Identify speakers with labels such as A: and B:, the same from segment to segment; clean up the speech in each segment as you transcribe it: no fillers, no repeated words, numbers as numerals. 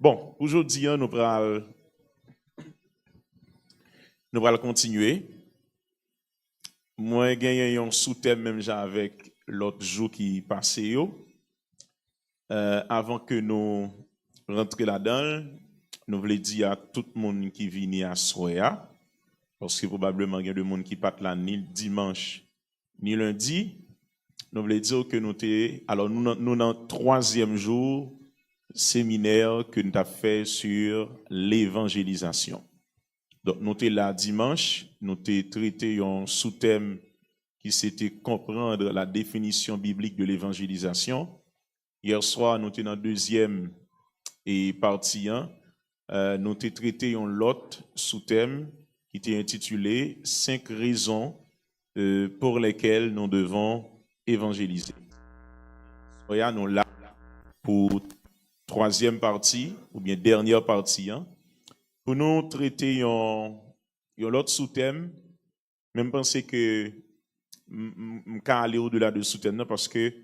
A: Bon, aujourd'hui, nous allons continuer. Moi, j'ai un sous-thème même avec l'autre jour qui passait. Avant que nous rentrions là-dedans, nous voulons dire à tout le monde qui vient à Soya, parce que probablement il y a des gens qui partent là ni le dimanche ni lundi. Nous voulons dire que nous dans le troisième jour séminaire que nous avons fait sur l'évangélisation. Donc, nous sommes là dimanche, nous avons traité un sous-thème qui c'était comprendre la définition biblique de l'évangélisation. Hier soir, nous sommes dans la deuxième partie. Nous avons traité un autre sous-thème qui était intitulé « 5 raisons pour lesquelles nous devons évangéliser ». Nous sommes là pour troisième partie, ou bien dernière partie, pour nous traiter un autre sous-thème. Même penser que je peux aller au-delà de sous-thème, parce que,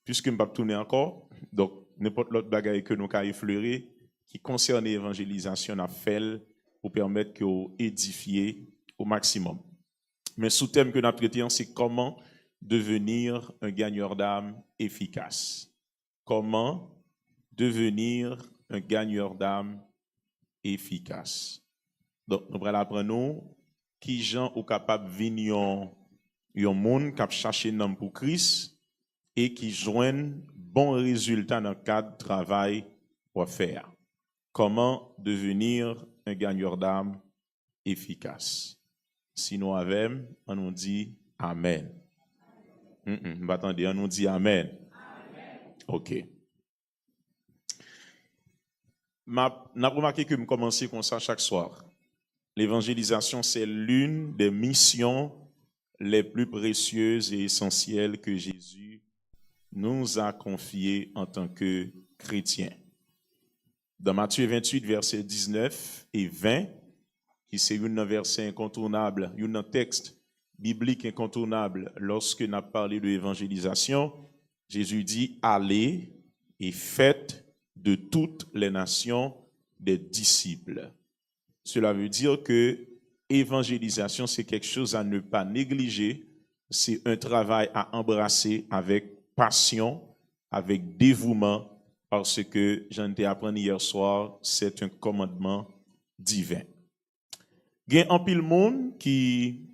A: puisque je ne peux pas tourner encore, donc n'importe l'autre bagaille que nous avons effleuré, qui concerne l'évangélisation, a fait pour permettre que édifier au maximum. Mais sous-thème que nous avons traité, c'est comment devenir un gagneur d'âme efficace. Comment devenir un gagneur d'âme efficace. Donc, nous allons apprendre qui gens sont capables de venir un monde qui cherche un homme pour Christ et qui joignent bon résultat dans le cadre de travail pour faire. Comment devenir un gagneur d'âme efficace. Si nous avons, on nous dit Amen. Attendez, on nous dit Amen. Amen. OK. N'a remarqué que je commence comme ça chaque soir. L'évangélisation, c'est l'une des missions les plus précieuses et essentielles que Jésus nous a confiées en tant que chrétiens. Dans Matthieu 28, versets 19 et 20, qui c'est un verset incontournable, un texte biblique incontournable lorsque nous avons parlé de l'évangélisation, Jésus dit « Allez et faites de toutes les nations des disciples ». Cela veut dire que l'évangélisation, c'est quelque chose à ne pas négliger, c'est un travail à embrasser avec passion, avec dévouement, parce que j'en ai appris hier soir, c'est un commandement divin. Il y a un pile monde qui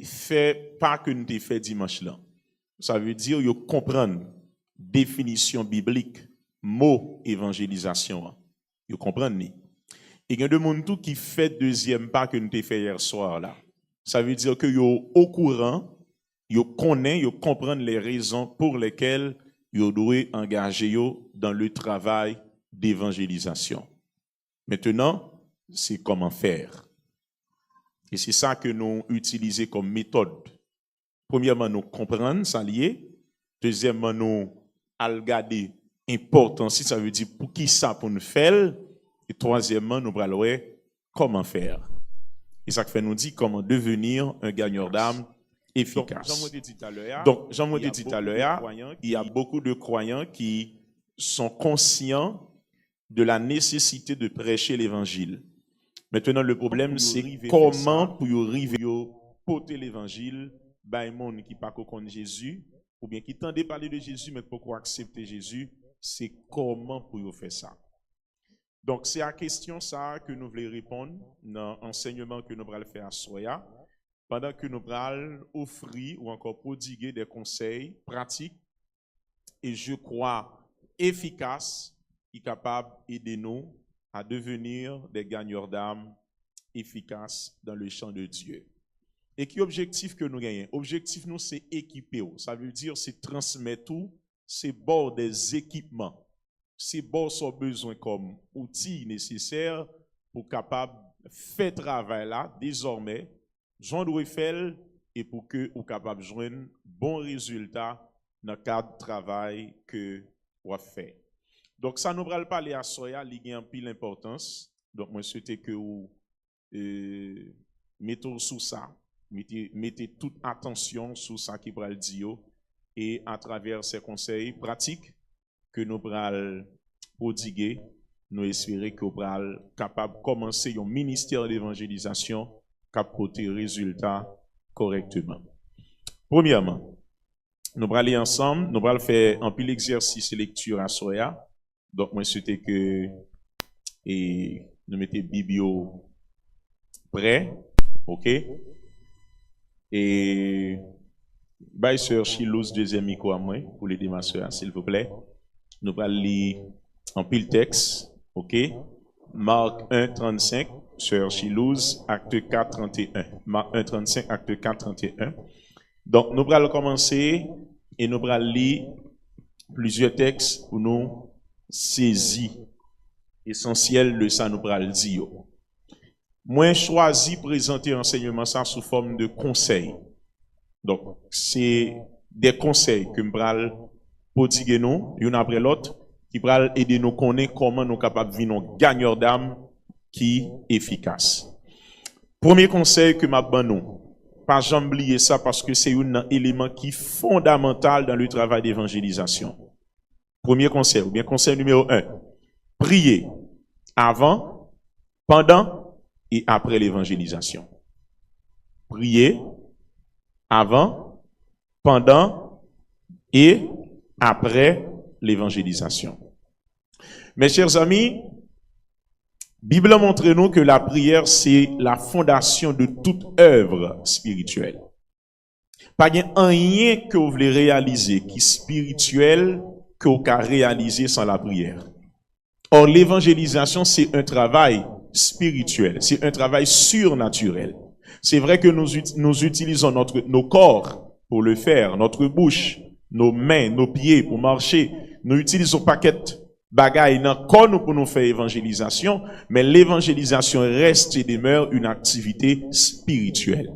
A: fait pas que nous t'ai fait dimanche là. Ça veut dire qu'ils comprennent définition biblique, mot évangélisation. Ils comprennent. Et il y a des gens qui fait deuxième pas que nous t'ai fait hier soir là. Ça veut dire que yo au courant, yo connaissent, yo comprennent les raisons pour lesquelles yo doivent engager yo dans le travail d'évangélisation. Maintenant, c'est comment faire. Et c'est ça que nous utilisons comme méthode. Premièrement, nous comprendre ça lié. Deuxièmement, nous regarder important si ça veut dire pour qui ça pour nous faire. Et troisièmement, nous allons voir comment faire. Et ça fait nous dit comment devenir un gagneur d'âme efficace. Donc, Jean m'a dit tout à l'heure, il y a beaucoup de croyants qui sont conscients de la nécessité de prêcher l'évangile. Maintenant, le problème, c'est comment pour arriver à porter l'évangile à un monde qui n'a pas connu Jésus, ou bien qui tendait parler de Jésus, mais pourquoi accepter Jésus, c'est comment pour faire ça. Donc, c'est à la question ça que nous voulons répondre dans l'enseignement que nous allons faire à Soya, pendant que nous allons offrir ou encore prodiguer des conseils pratiques et je crois efficaces qui sont capables d'aider nous à devenir des gagneurs d'âme efficaces dans le champ de Dieu. Et qui objectif que nous gagnons? Objectif nous, c'est équiper. Ça veut dire c'est transmettre tout, c'est bord des équipements. C'est bon son besoin comme outil nécessaire pour capable faire travail là désormais joindre faire et pour que ou capable joindre bon résultat dans le cadre de travail que on fait. Donc ça nous va parler à Soya, il y a un pile importance. Donc moi souhaite que vous mettez sous ça, mettez toute attention sur ça qui va le dire et à travers ces conseils pratiques que nous allons prodiguer, nous espérons que vous serez capable de commencer un ministère d'évangélisation qui porter résultat correctement. Premièrement, nous allons aller ensemble, nous allons faire un peu l'exercice de lecture à Soya. Donc, moi, c'était que nous mettons Biblio prêt, ok? Et bye, sœur Chilouz, deuxième micro à moi, pour l'aider ma sœur, s'il vous plaît. Nous allons lire un peu le texte, ok? Marc 1, 35, sœur Chilouz, acte 4, 31. Marc 1, 35, acte 4, 31. Donc, nous allons commencer et nous allons lire plusieurs textes pour nous saisir l'essentiel de ça, nous allons dire. Moi, choisi présenter l'enseignement ça sous forme de conseils. Donc, c'est des conseils que nous allons prodiguer nous, l'un après l'autre, qui vont aider nous à connaître comment nous sommes capables de vivre un gagneur d'âme qui est efficace. Premier conseil que m'a donné nous. Pas jamais oublier ça parce que c'est un élément qui est fondamental dans le travail d'évangélisation. Premier conseil, ou bien conseil numéro 1. Prier avant, pendant et après l'évangélisation. Prier avant, pendant et après l'évangélisation. Mes chers amis, Bible montre nous que la prière, c'est la fondation de toute œuvre spirituelle. Pas rien que vous voulez réaliser qui est spirituel que vous pouvez réaliser sans la prière. Or, l'évangélisation, c'est un travail spirituel, c'est un travail surnaturel. C'est vrai que nous utilisons nos corps pour le faire, notre bouche, nos mains, nos pieds pour marcher. Nous utilisons paquet bagaille dans corps pour nous faire évangélisation, mais l'évangélisation reste et demeure une activité spirituelle.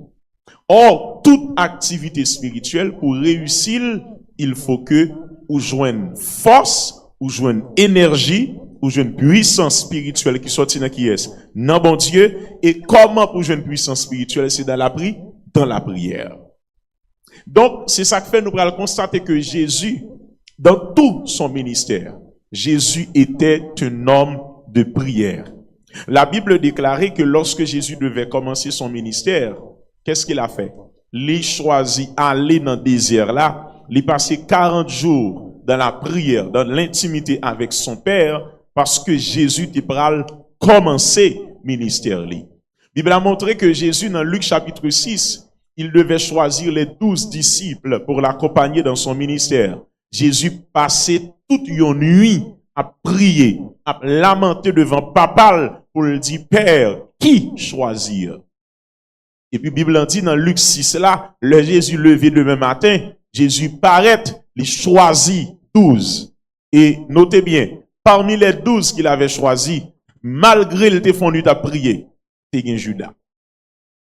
A: Or, toute activité spirituelle, pour réussir, il faut que vous joignez force, vous joignez énergie, vous joignez puissance spirituelle qui sortit dans qui est non bon Dieu. Et comment pour joindre puissance spirituelle, c'est dans la prière. Donc, c'est ça que fait nous allons constater que Jésus, dans tout son ministère, Jésus était un homme de prière. La Bible déclarait que lorsque Jésus devait commencer son ministère, qu'est-ce qu'il a fait? Il choisit aller dans le désert là, il passé 40 jours dans la prière, dans l'intimité avec son Père, parce que Jésus était prêt à commencer le ministère. La Bible a montré que Jésus, dans Luc chapitre 6, il devait choisir les 12 disciples pour l'accompagner dans son ministère. Jésus passait toute une nuit à prier, à lamenter devant Papa pour lui dire, Père, qui choisir? Et puis, la Bible dit dans Luc 6 là, le Jésus levé demain matin, Jésus paraît, il choisit 12. Et notez bien, parmi les 12 qu'il avait choisis, malgré le défendu à prier, c'est Judas.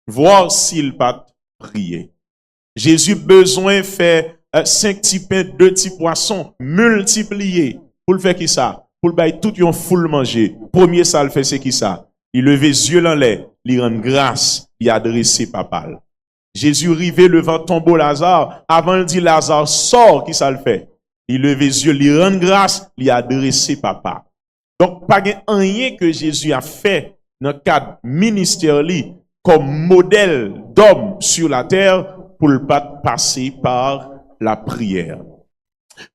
A: Voir s'il pas prier. Jésus besoin de faire 5 petits pains, 2 petits poissons, multipliés. Pour le faire qui ça? Pour le bailler tout yon foule manger. Premier ça le fait c'est qui ça? Il levait les yeux dans l'air, il rend grâce, il adressé papa. Jésus rivé devant tombeau Lazare, avant il dit Lazare sort, qui ça le fait? Il levait les yeux, il rend grâce, il adressé papa. Donc pas rien que Jésus a fait dans le cadre ministère comme modèle d'homme sur la terre pour le pas passer par la prière.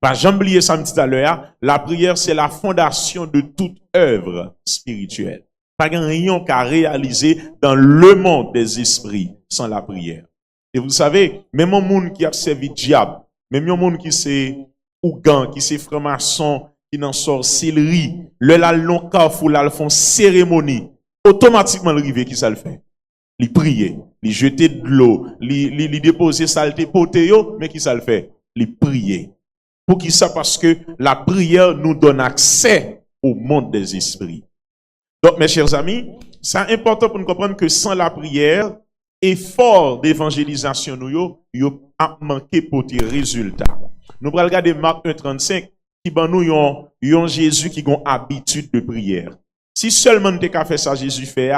A: Pas jamais oublier ça tout à l'heure, la prière c'est la fondation de toute œuvre spirituelle. Pas rien qu'à réaliser dans le monde des esprits sans la prière. Et vous savez, même un monde qui a servi diable, même un monde qui c'est ougan, qui c'est franc-maçon, qui n'en sorcellerie, le la long carrefour là, le font cérémonie, automatiquement le rivière qui ça le fait. Il prier, il jeter de l'eau, il déposer saleté potéo, mais qui ça le fait? Il prier. Pour qui ça? Parce que la prière nous donne accès au monde des esprits. Donc, mes chers amis, c'est important pour nous comprendre que sans la prière, effort d'évangélisation nous a manqué pour des résultats. Nous allons regarder Marc 1,35 qui ban nous yon Jésus qui a une habitude de prière. Si seulement nous avons fait ça, Jésus fait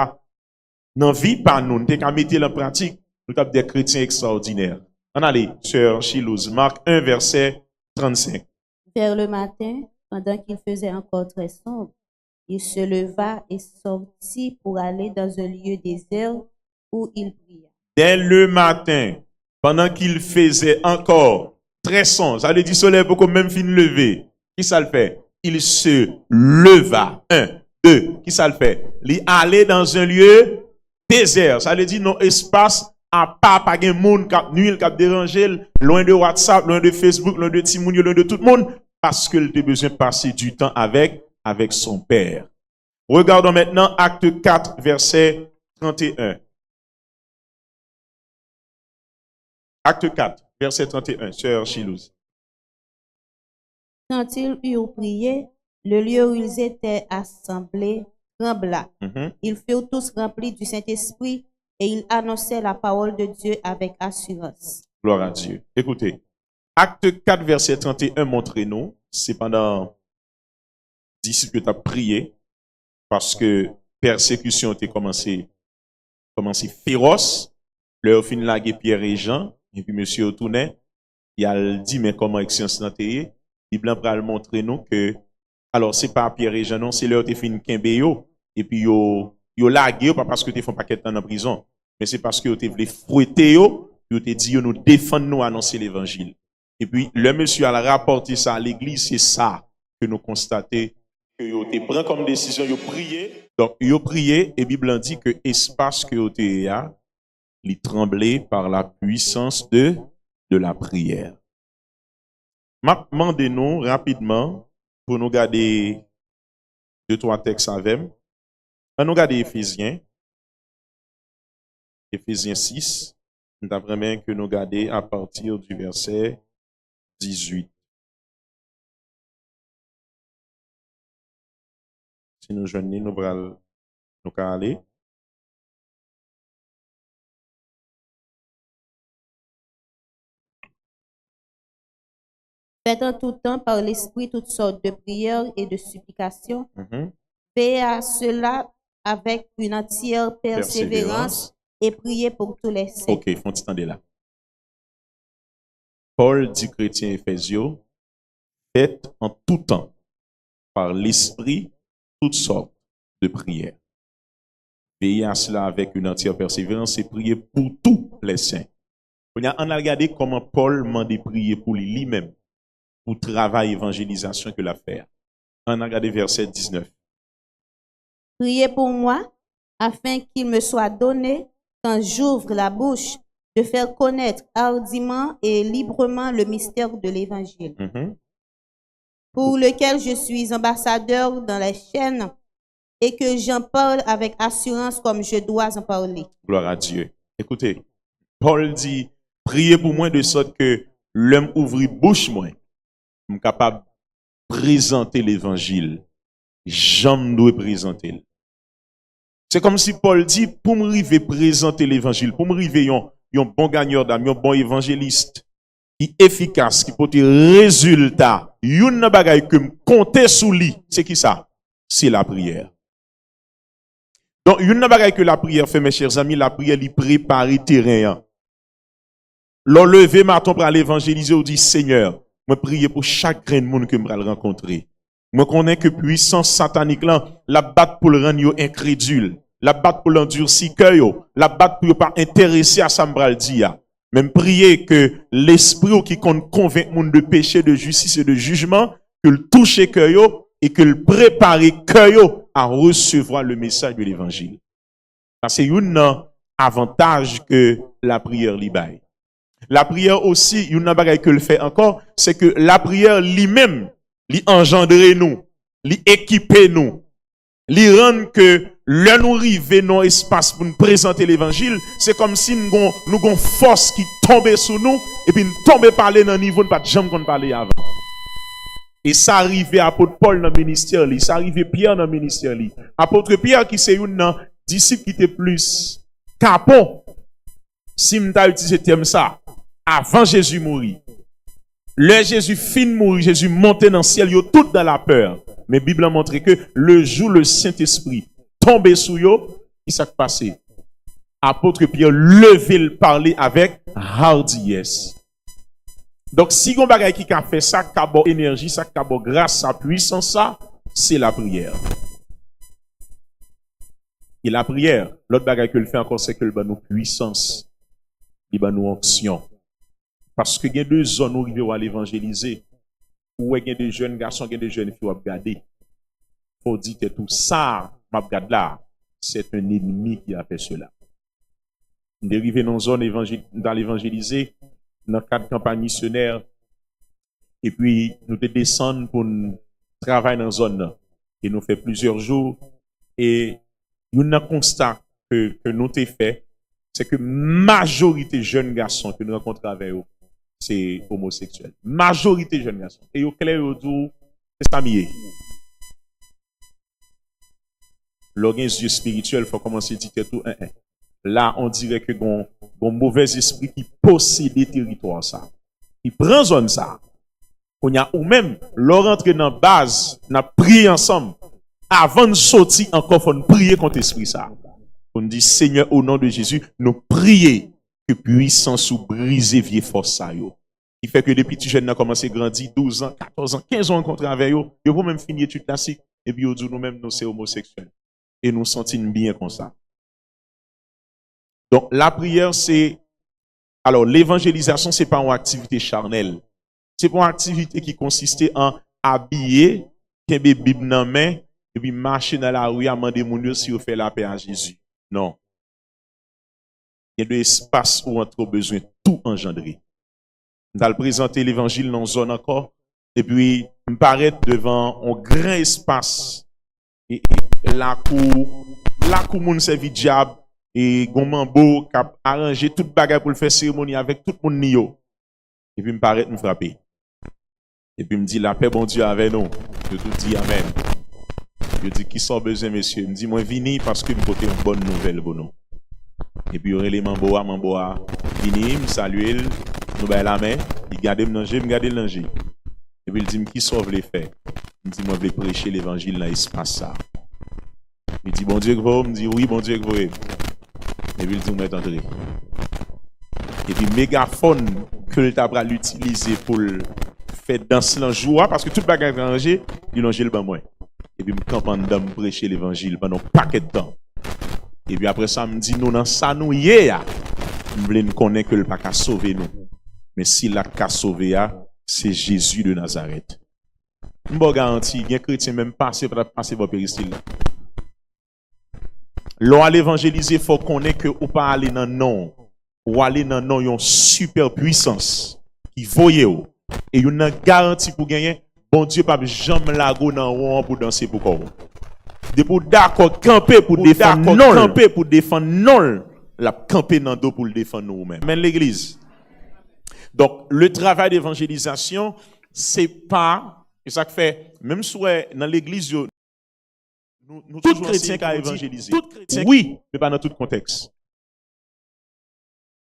A: dans vie par nous, nous avons mis en pratique, nous avons des chrétiens extraordinaires. On allez, sœur Chilouz, Marc 1, verset 35.
B: Vers le matin, pendant qu'il faisait encore très sombre, Il se leva et sortit pour aller dans un lieu désert où il pria.
A: Dès le matin, pendant qu'il faisait encore très sombre, ça veut dire soleil beaucoup même fin lever. Qui ça le fait? Il se leva. 1, 2. Qui ça le fait? Il allait dans un lieu désert. Ça veut dire non espace à part pas de monde qui nuit, qui déranger, loin de WhatsApp, loin de Facebook, loin de Timounio, loin de tout le monde, parce qu'il a besoin de passer du temps avec son père. Regardons maintenant acte 4, verset 31. Acte 4, verset 31, sœur Chilouz.
B: Quand ils eurent prié, le lieu où ils étaient assemblés trembla. Ils furent tous remplis du Saint-Esprit et ils annonçaient la parole de Dieu avec assurance.
A: Gloire à Dieu. Écoutez, acte 4, verset 31, montrez-nous, c'est pendant disciples qui ont prié, parce que persécution était commencé féroce, leur fin laguer Pierre et Jean, et puis monsieur retournait, il a dit, mais comment science n'a été? Bible pral montrer nous que, alors c'est pas Pierre et Jean, non, c'est leur te fin kembe yo, et puis yo lagué, pas parce que te font pas quelqu'un en prison, mais c'est parce que yo te voulu fouetter yo te dit yo nous défendre nous annoncer l'évangile. Et puis, le monsieur a rapporté ça à l'église, c'est ça que nous constatons, que yo te prend comme décision, yo prié. Donc, yo prié, et Bible dit que espace que yo te a, il tremblait par la puissance de la prière. Demandez-nous rapidement pour nous garder 2-3 textes avec. On nous garder Éphésiens 6. Nous avons que nous garder à partir du verset 18. Si nous joignons, nous allons aller.
B: Faites en tout temps par l'Esprit toutes sortes de prières et de supplications. Veillez à cela avec une entière persévérance et priez pour tous les saints.
A: Ok, faut t'entendre là. Paul dit chrétien Éphésiens, faites en tout temps par l'Esprit toutes sortes de prières. Veillez à cela avec une entière persévérance et priez pour tous les saints. On a regardé comment Paul m'a de prier pour lui-même, pour travail évangélisation que l'a fait. On a regardé verset 19.
B: Priez pour moi, afin qu'il me soit donné, quand j'ouvre la bouche, de faire connaître hardiment et librement le mystère de l'Évangile, pour lequel je suis ambassadeur dans les chaînes et que j'en parle avec assurance comme je dois en parler.
A: Gloire à Dieu. Écoutez, Paul dit, priez pour moi de sorte que l'homme ouvre bouche moi, je suis capable de présenter l'Évangile. J'aime dois présenter. C'est comme si Paul dit, pour me arriver présenter l'Évangile, pour me arriver un bon gagneur d'âme, un bon évangéliste, qui est efficace, qui peut te résultat, une bagaille que me compter sous lui, c'est qui ça? C'est la prière. Donc, une bagaille que la prière fait, mes chers amis, la prière lui prépare le terrain. L'enlever matin pour aller évangéliser, ou dit, Seigneur, moi prier pour chaque grain de monde que je vais rencontrer. Moi connais que puissance satanique là, la batte pour le rendre incrédule, la batte pour l'endurcir cœur, la batte pour pas intéresser à ça m'bral dia. Même prier que l'esprit qui convainc monde de péché, de justice et de jugement, que le touche cœur et que le prépare cœur à recevoir le message de l'évangile. C'est un avantage que la prière li baille. La prière aussi, une bagaille que le fait encore, c'est que la prière lui-même li engendre nous, li équiper nous, li rend que le nous rive dans espace pour nous présenter l'évangile, c'est comme si nous avons force qui tombe sur nous et puis nous tombe parler dans niveau pas jamais qu'on parlait avant. Et ça arrivait à apôtre Paul dans le ministère, ça arrivait Pierre dans le ministère. Apôtre Pierre qui c'est un disciple qui était plus capon. Si m'ta utilisé terme ça avant Jésus mourir. Le Jésus fin mourir, Jésus monté dans le ciel, yo tout dans la peur. Mais la Bible a montré que le jour le Saint-Esprit tombé sur yo, qui s'est passé? Apôtre Pierre levé le parler avec hardiesse. Donc si on bagaille qui a fait ça, kabo énergie, ça kabo grâce, sa puissance, ça, c'est la prière. Et la prière, l'autre bagage que le fait encore, c'est que le ban nous puissance, il ban nous onction. Parce que il y a deux zones où il va l'évangéliser, où il y a des jeunes garçons, il y a des jeunes filles à regarder. Faut dire que tout ça, m'a regarde là, c'est un ennemi qui a fait cela. Dérivé dans zone dans l'évangéliser, dans le cadre de campagne missionnaire, et puis nous te descendre pour travailler dans la zone, et nous fait plusieurs jours, et nous avons constat que nous t'ai fait, c'est que majorité de jeunes garçons que nous rencontrons avec eux, c'est homosexuel. Majorité de jeunes garçons. Et au clair, au doux, c'est ça mieux. L'organisme spirituel, il faut commencer à dire que tout, là, on dirait que un mauvais esprit qui possède des territoires, ça. Il prend zone, ça. On y a, ou même, leur entrer dans la base, on a prié ensemble. Avant de sortir, encore, faut prier contre l'esprit, ça. On dit, Seigneur, au nom de Jésus, nous prions que puissance ou briser vieux force, ça, yo. Il fait que les petits jeunes ont commencé à grandir, 12 ans, 14 ans, 15 ans, rencontrés avec eux. Ils vont même finir études classiques. Et puis, nous-mêmes, nous, c'est homosexuels. Et nous sentons bien comme ça. Donc, la prière, c'est, alors, l'évangélisation, c'est pas une activité charnelle. C'est pas une activité qui consistait en habiller, kembe Bible dans la main, et puis marcher dans la rue à demander mon Dieu si vous faites la paix à Jésus. Non. Il y a de l'espace où on a besoin de tout engendrer. Nous allons présenter l'évangile dans une zone encore, et puis, me paraître devant un grand espace, et là où moun servi diable, et Gomambo qui a arrangé toute bagarre pour le faire cérémonie avec tout le monde nio. Et puis me paraît me frapper. Et puis me dit la paix bon Dieu avec nous. Je tout dis amen. Je dis qui sont besoin monsieur, me dit moi vini parce que me porter une bonne nouvelle pour nous. Et puis aurait les Mamboa vini me saluer, nous bailler la main, il garder me manger, me garder le manger. Et puis il dit qui sauve les faits. Il dit moi je vais prêcher l'évangile dans l'espace ça. Il dit bon Dieu que vous, me dit oui bon Dieu que vous. Et puis il dit, on est entré. Et puis, mégaphone que le tabra l'utiliser pour faire danser la joie, parce que tout le bagage est rangé, il longe le ban moins. Et puis, je campagne de prêcher l'évangile pendant un paquet de temps. Et puis, après ça, me dit, nous, dans ça, nous, hier, nous voulons connaître que le pas qu'à sauver nous. Mais s'il a qu'à sauver, c'est Jésus de Nazareth. Je vous garantis, il y a un chrétien même passé par péristyle. L'on à l'évangéliser, il faut qu'on ait que ou pas aller dans non. Ou aller dans non, une super puissance qui voyait ou. Et une garantie pour gagner, bon Dieu, pas jamais lago dans ou pour danser pour quoi. De pour d'accord, camper pour défendre non. Camper pour défendre non. La camper dans dos pour le défendre nous-mêmes. Mais l'église. Donc, le travail d'évangélisation, c'est pas, et ça fait, même si dans l'église, nous tout chrétien qui a évangélisé. Oui, mais pas dans tout contexte.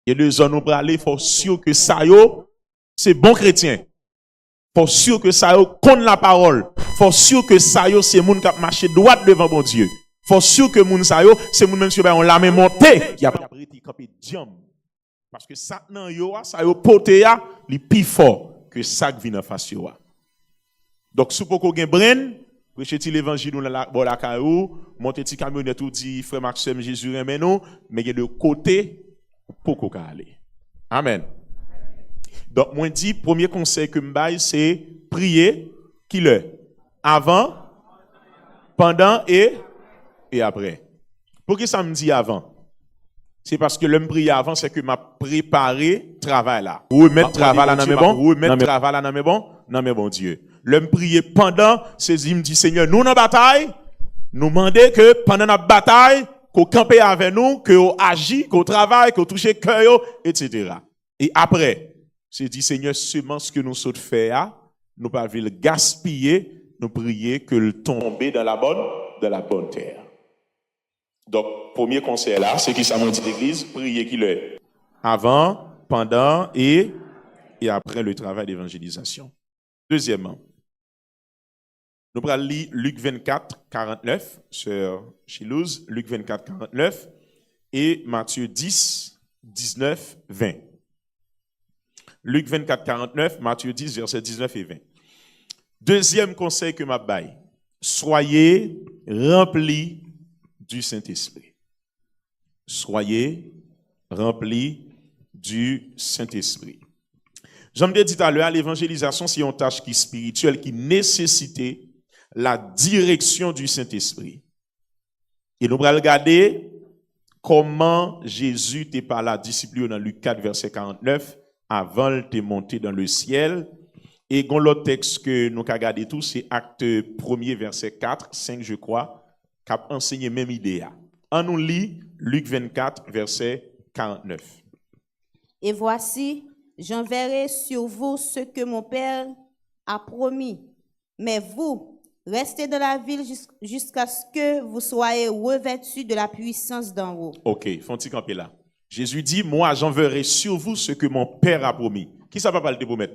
A: Il y a deux zones où pour aller, il faut sûr que ça yo, c'est bon chrétien. Il faut sûr que ça yo connaît la parole. Il faut sûr que ça yo, c'est moun qui a marché droit devant bon Dieu. Il faut sûr que moun ça yo, c'est moun même si on l'a même monté. Qui a pris campé diam. Parce que ça nan yo, ça yo poté ya, li plus fort que ça qui vient en face yo. Donc, si vous avez un brin, prêchez l'évangile dans la caillou, montez ti camionnette ou dit frère Maxime Jésus aime nous, mais il y a de côté pour qu'on aller. Amen. Donc moi dit premier conseil que me baille c'est prier qui le avant, pendant et après. Pourquoi ça me dit avant? C'est parce que l'homme prier avant c'est que m'a préparé travail là. Ou mettre travail là dans mes bon, ou mettre travail là dans mes bon, non mais bon Dieu. L'homme prier pendant, c'est il me dit Seigneur, nous dans bataille, nous demander que pendant notre bataille, qu'on campe avec nous, qu'on agit, qu'on travaille, qu'on touche le cœur, etc. Et après, c'est dit Seigneur, seulement ce que nous sommes fait, nous pas le gaspiller, nous prier que le tomber dans la bonne terre. Donc, premier conseil là, c'est qui ça m'a dit l'église, prier qui le avant, pendant et après le travail d'évangélisation. Deuxièmement, nous allons lire Luc 24, 49, sur Chilouse, Luc 24, 49, et Matthieu 10, 19, 20. Luc 24, 49, Matthieu 10, versets 19 et 20. Deuxième conseil que m'a baille, soyez remplis du Saint-Esprit. Soyez remplis du Saint-Esprit. J'aime dit tout à l'heure, l'évangélisation, c'est une tâche qui est spirituelle, qui nécessite la direction du Saint-Esprit. Et nous allons regarder comment Jésus t'est par la discipline dans Luc 4, verset 49, avant de monter dans le ciel. Et l'autre texte que nous avons regardé tout, c'est Acte 1er, verset 4, 5, je crois, qui a enseigné même idée. On nous lit Luc 24, verset 49.
B: Et voici, j'enverrai sur vous ce que mon Père a promis. Mais vous, restez dans la ville jusqu'à ce que vous soyez revêtus de la puissance d'en haut.
A: Ok, faut-il camper là. Jésus dit, moi, j'enverrai sur vous ce que mon Père a promis. Qui ça va pas le promettre?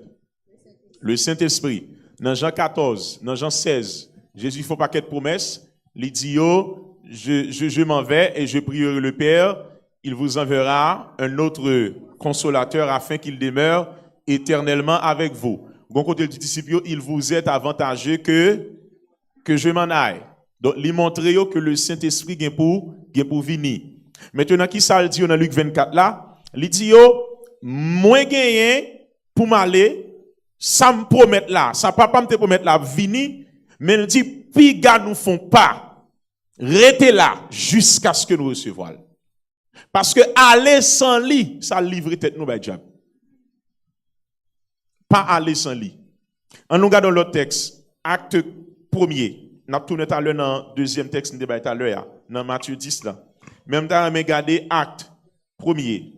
A: Le Saint-Esprit. Dans Jean 14, dans Jean 16, Jésus fait un paquet de promesses. Il dit, oh, je m'en vais et je prierai le Père. Il vous enverra un autre consolateur afin qu'il demeure éternellement avec vous. Bon côté du disciple, il vous est avantageux que je m'en aille. Donc, il montre que le Saint-Esprit vient pour venir. Maintenant, qui ça le dit dans Luc 24 là? Il dit, moi gagné pour m'aller, ça me promet là, ça papa me promet là, venir, mais il dit, puis gars nous font pas, restez là jusqu'à ce que nous recevions. Parce que aller sans lit, ça livre tête nous by diable. Pas aller sans lit. En nous regardant l'autre texte, acte 1er. Nous avons tourné tout à l'heure dans le deuxième texte, nous débattons tout à l'heure, dans Matthieu 10 là. Même temps, on a regardé acte 1er.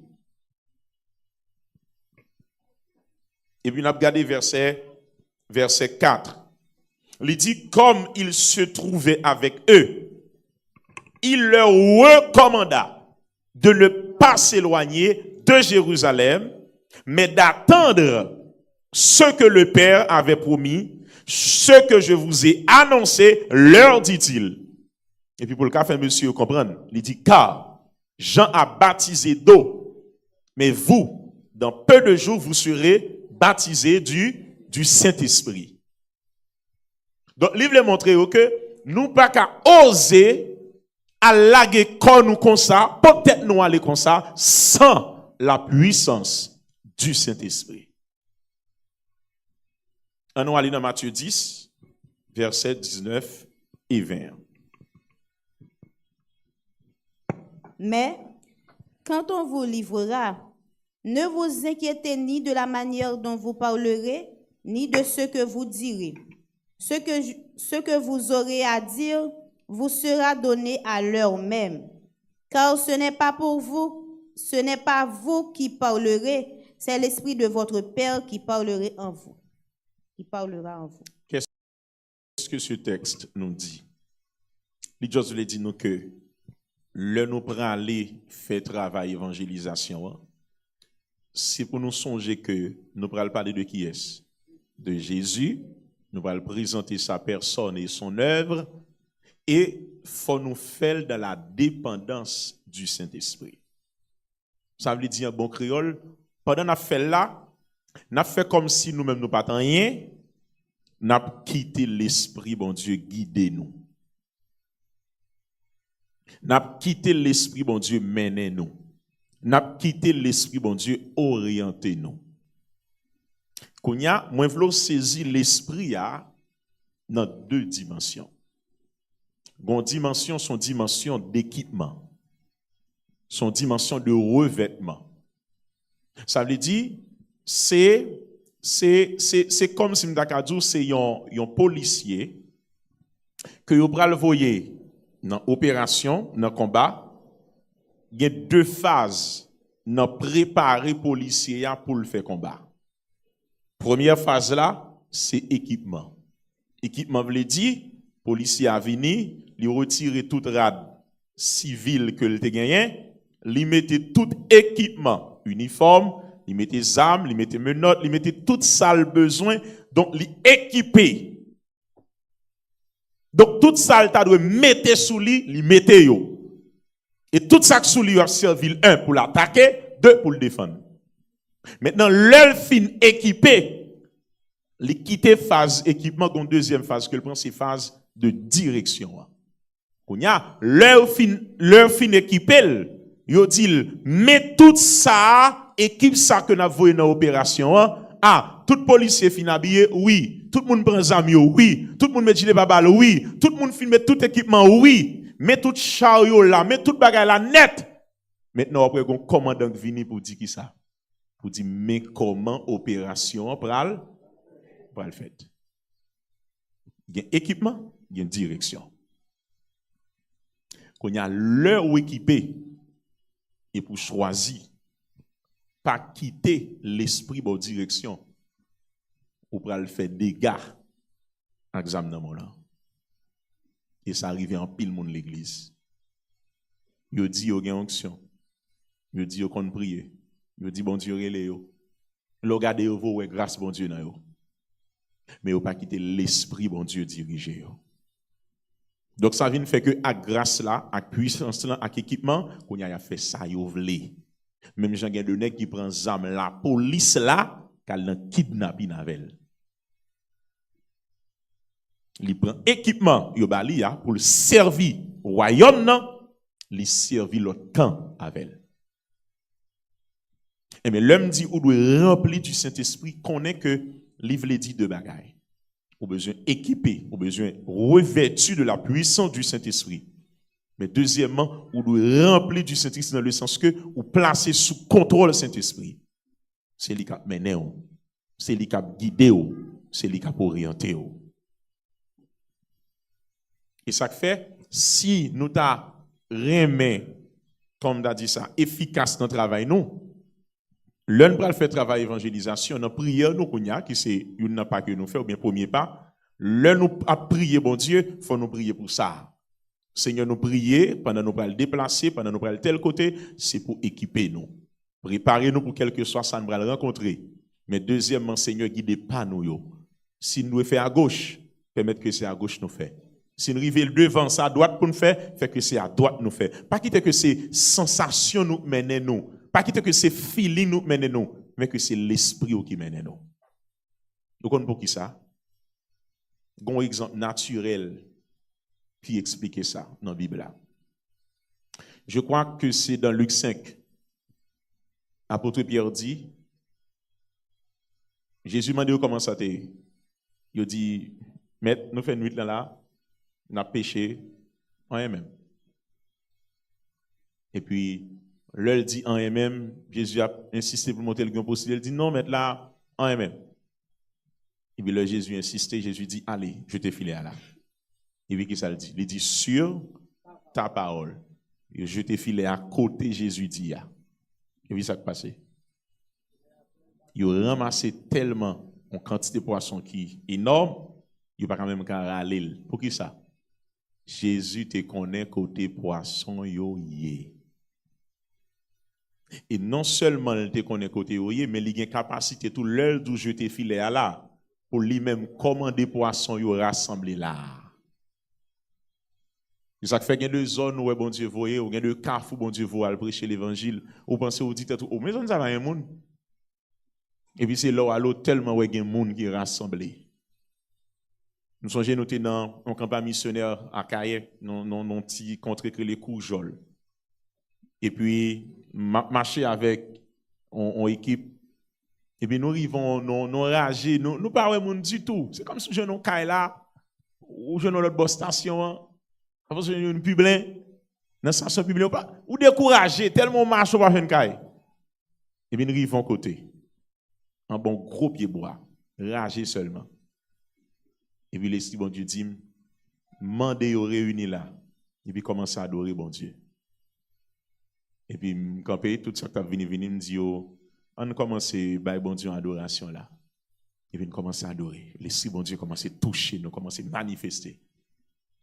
A: Et puis, on a regardé verset 4. Il dit, comme il se trouvait avec eux, il leur recommanda de ne pas s'éloigner de Jérusalem, mais d'attendre ce que le Père avait promis, ce que je vous ai annoncé, leur dit-il. Et puis pour le cas, fait monsieur comprendre, il dit, car Jean a baptisé d'eau, mais vous, dans peu de jours, vous serez baptisés du Saint-Esprit. Donc, il veut montrer que nous pas qu'à oser à laguer comme nous comme ça, peut-être nous aller comme ça, sans la puissance du Saint-Esprit. On va aller dans Matthieu 10, versets 19 et 20.
B: Mais, quand on vous livrera, ne vous inquiétez ni de la manière dont vous parlerez, ni de ce que vous direz. Ce que vous aurez à dire vous sera donné à l'heure même. Car ce n'est pas vous qui parlerez, c'est l'Esprit de votre Père qui parlera en vous.
A: Qu'est-ce que ce texte nous dit? Il dit nous que le nous prend aller faire travail évangélisation, c'est pour nous songer que nous allons parler de qui est-ce? De Jésus, nous allons présenter sa personne et son œuvre, et il faut nous faire dans la dépendance du Saint-Esprit. Ça veut dire en bon créole, pendant qu'on a fait là, on a fait comme si nous-mêmes nous pas rien, on a quitté l'Esprit, bon Dieu, guidez nous. N'a quitté l'Esprit, bon Dieu, menez nous. N'a quitté l'Esprit, bon Dieu, orientez nous. Kounya, moi v'lo saisi l'Esprit dans deux dimensions. Bon dimension, son dimension d'équipement. Son dimension de revêtement. Ça veut dire, c'est comme si m'dakadou c'est un policier que vous pral voyer dans opération, dans combat, il y a deux phases dans préparer policier pour le faire combat. Première phase là, c'est équipement. Équipement veut dire policier a venu, il retirer toute rade civile que le te gagné, il mettait tout équipement, uniforme, il mettait armes, il mettait menottes, il mettait tout ça le besoin, donc il équipé. Donc tout ça il doit mettre sous lui, il mettait yo. Et tout ça sous lui a servi un pour l'attaquer, deux pour le défendre. Maintenant l'œil fin équipé, il quitte phase équipement, une deuxième phase que le prend c'est phase de direction. Kounya, leur fin équipé, yo dit, mais tout ça, équipe ça que n'a voyé dans l'opération, tout policier fin habillé, oui. Tout le monde prend zami, oui. Tout le monde met gilet babal, oui. Tout le monde filme tout équipement, oui. Mais tout chariot là, mais tout bagage là net. Maintenant, après, un commandant vini pour dire qui ça? Pour dire, mais comment opération pral fait? Il y a équipement, il y a direction. Quand il y a l'heure où équipé, et pour choisir, pas quitter l'esprit de direction, ou pral faire dégâts à l'examen dans mon là. Et ça arrive en pile monde l'église. Yo dit yo gen onction. Yo dit yo kon prier. Yo dit bon Dieu relé yo. Lo gade yo vo grâce bon Dieu nan yo. Mais yo pas quitter l'esprit bon Dieu diriger yo. Donc ça vient fait que à grâce là, à puissance là, à équipement, qu'on y a fait ça yo vle. Même Jean gen de nèg qui prend zam la police là, kal nan kidnapping avec. Il prend équipement yo bali ya pour le servir royaume nan, li servir l'autre camp avec. Et mais l'homme dit ou doit remplir du Saint-Esprit, connaît que livre dit deux bagailles. Ou besoin équipé, ou besoin revêtu de la puissance du Saint-Esprit. Mais deuxièmement, ou doit remplir du Saint-Esprit dans le sens que ou placer sous contrôle le Saint-Esprit. C'est lui qui a mené, c'est lui qui a guidé, c'est lui qui a orienté. Et ça fait, si nous t'a remis, comme t'as dit ça, efficace dans le travail, nous, l'un pour faire travail évangélisation, dans prière nous kounya qui c'est une pas que nous fait ou bien premier pas, l'un nous a prié bon Dieu, faut nous prier pour ça. Seigneur nous prier pendant nous le déplacer, pendant nous le tel côté, c'est pour équiper nous. Préparer nous pour quelque que soit ça nous le rencontrer. Mais deuxièmement, Seigneur guidez pas nous yo. Si nous fait à gauche, permettre que c'est à gauche nous fait. Si nous arrivons devant ça à droite pour nous faire, fait que c'est à droite nous fait. Pas quitter que c'est sensation nous mène nous. Pas quitter que c'est feeling nous mène nous, mais que c'est l'esprit qui mène nous. Vous comprenez pour qui ça? Un exemple naturel qui explique ça dans la Bible. Je crois que c'est dans Luc 5. Apôtre Pierre dit, Jésus m'a dit comment ça t'est. Il dit, maître, nous faisons nuit là, nous avons péché en même. Et puis, l'heure dit en même, Jésus a insisté pour monter le grand possible. Il dit non, mais là, en même. Et puis là, Jésus a insisté, Jésus dit, allez, je te file à là. Et puis, qu'est-ce qu'il dit? Il dit, sur ta parole. Et je te file à côté, Jésus dit. Et puis, ça qui passe. Il a ramassé tellement en quantité de poissons qui est énorme, il n'a pas quand même qu'à râler. Pour qui ça? Jésus te connaît côté poisson yo yé. Et non seulement il te connaît côté yo yé, mais il a une capacité tout l'heure d'où je te filé à là pour lui-même commander poisson yo rassembler là. Ça fait qu'il y a deux zones où bon Dieu voyait, ou il y a deux carrefours où bon Dieu voit prêcher l'évangile, ou pensez au dit tout, oh mais on ça va un monde. Et puis c'est là à l'autre tellement où il y a un monde qui est rassemblé. Nous songeons nous dans un campagne missionnaire à Caille, non petit contre les Courjol. Et puis marcher avec on équipe. Et puis nous arrivons non rager, nous pas ouais monde du tout. C'est comme si je non Caille là ou je non l'autre boss station, avant je une publin, dans station publin ou décourager tellement marche pas faire Caille. Et puis nous arrivons côté. Un bon gros pied bois, rager seulement. Et puis l'esprit bon Dieu dit, mandez au réunir là. Et puis commencer à adorer bon Dieu. Et puis quand tout ça qui venu me dit, on commence à bon Dieu en adoration là. Et puis on commence à adorer. L'esprit bon Dieu commence à toucher, nous commence à manifester.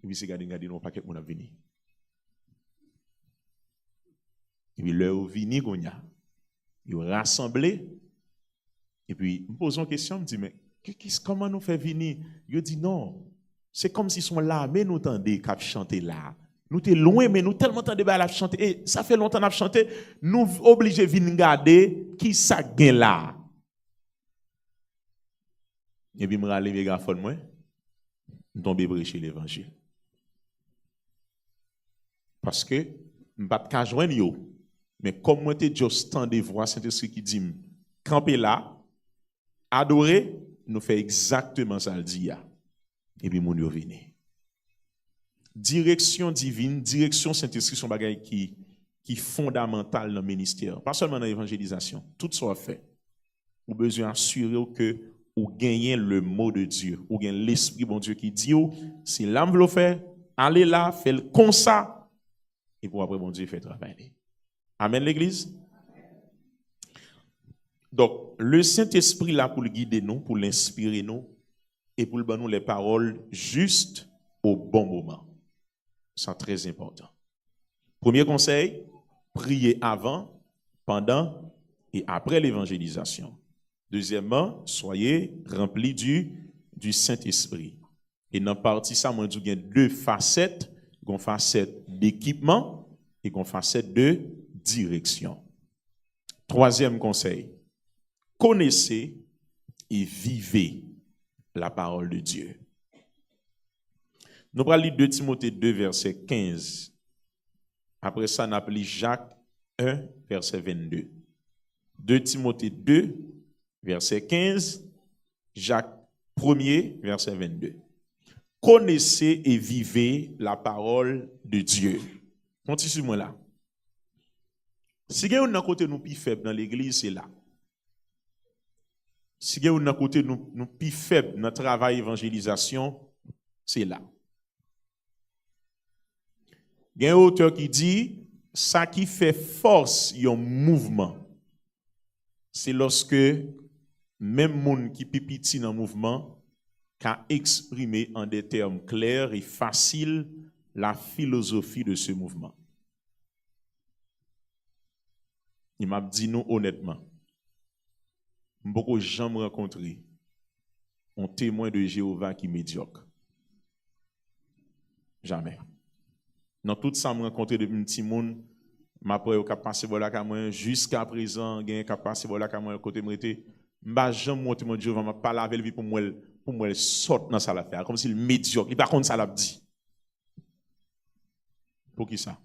A: Et puis c'est garder nous pas quelqu'un qui venu. Et puis l'heure vini gonya, ils rassemblé. Et puis me pose une question, me dit mais comment nous fait venir? Je dis non. C'est comme s'ils sont là, mais nous tendez qu'à chanter là. Nous sommes loin, mais nous tellement tendez à chanter. Et ça fait longtemps qu'on a chanté. Nous obligés de venir regarder qui ça gagne là. Et puis, je me râle, mes gars, moi, je tombe prêcher l'évangile. Parce que je ne peux pas joindre yo. Mais comme moi, tu juste tant de voix, Saint-Esprit qui dit, camper là, adorer, nous fait exactement ça le dit. Et puis, mon yo venu. Direction divine, direction Saint-Esprit, sont bagaille qui fondamental dans le ministère. Pas seulement dans l'évangélisation. Tout soit fait. Vous avez besoin d'assurer que vous gagnez le mot de Dieu. Vous gagnez l'Esprit bon Dieu qui dit, si l'âme veut le faire, allez là, faites comme ça. Et pour après, bon Dieu fait travailler. Amen, l'Église. Donc, le Saint-Esprit là pour le guider nous, pour l'inspirer nous, et pour le donner nous les paroles justes au bon moment. C'est très important. Premier conseil, priez avant, pendant et après l'évangélisation. Deuxièmement, soyez remplis du Saint-Esprit. Et dans la partie ça, moi, je dis deux facettes, une facette d'équipement et une facette de direction. Troisième conseil, connaissez et vivez la parole de Dieu. Nous allons lire 2 Timothée 2, verset 15. Après ça, nous appelons Jacques 1, verset 22. 2 Timothée 2, verset 15. Jacques 1er, verset 22. Connaissez et vivez la parole de Dieu. Continue-moi là. Si vous avez un côté nous plus faible dans l'église, c'est là. Si vous avez un côté nous plus faible dans le travail d'évangélisation, c'est là. Il y a un auteur qui dit, ça qui fait force un mouvement, c'est lorsque même monde qui pipiti dans le mouvement can exprimer en des termes clairs et faciles la philosophie de ce mouvement. Il m'a dit nous honnêtement, beaucoup jamais rencontré un témoin de Jéhovah qui est médiocre. Jamais. Dans tout ça, je rencontré depuis un petit monde, ma preuve qui a passé par là jusqu'à présent, qui a passé par là côté m'étais, m'a jamais monté mon Jéhovah, m'a pas lavé le vie pour moi sortir dans ça l'affaire, comme si le médiocre, il pas contre ça l'a dit. Pour qui ça?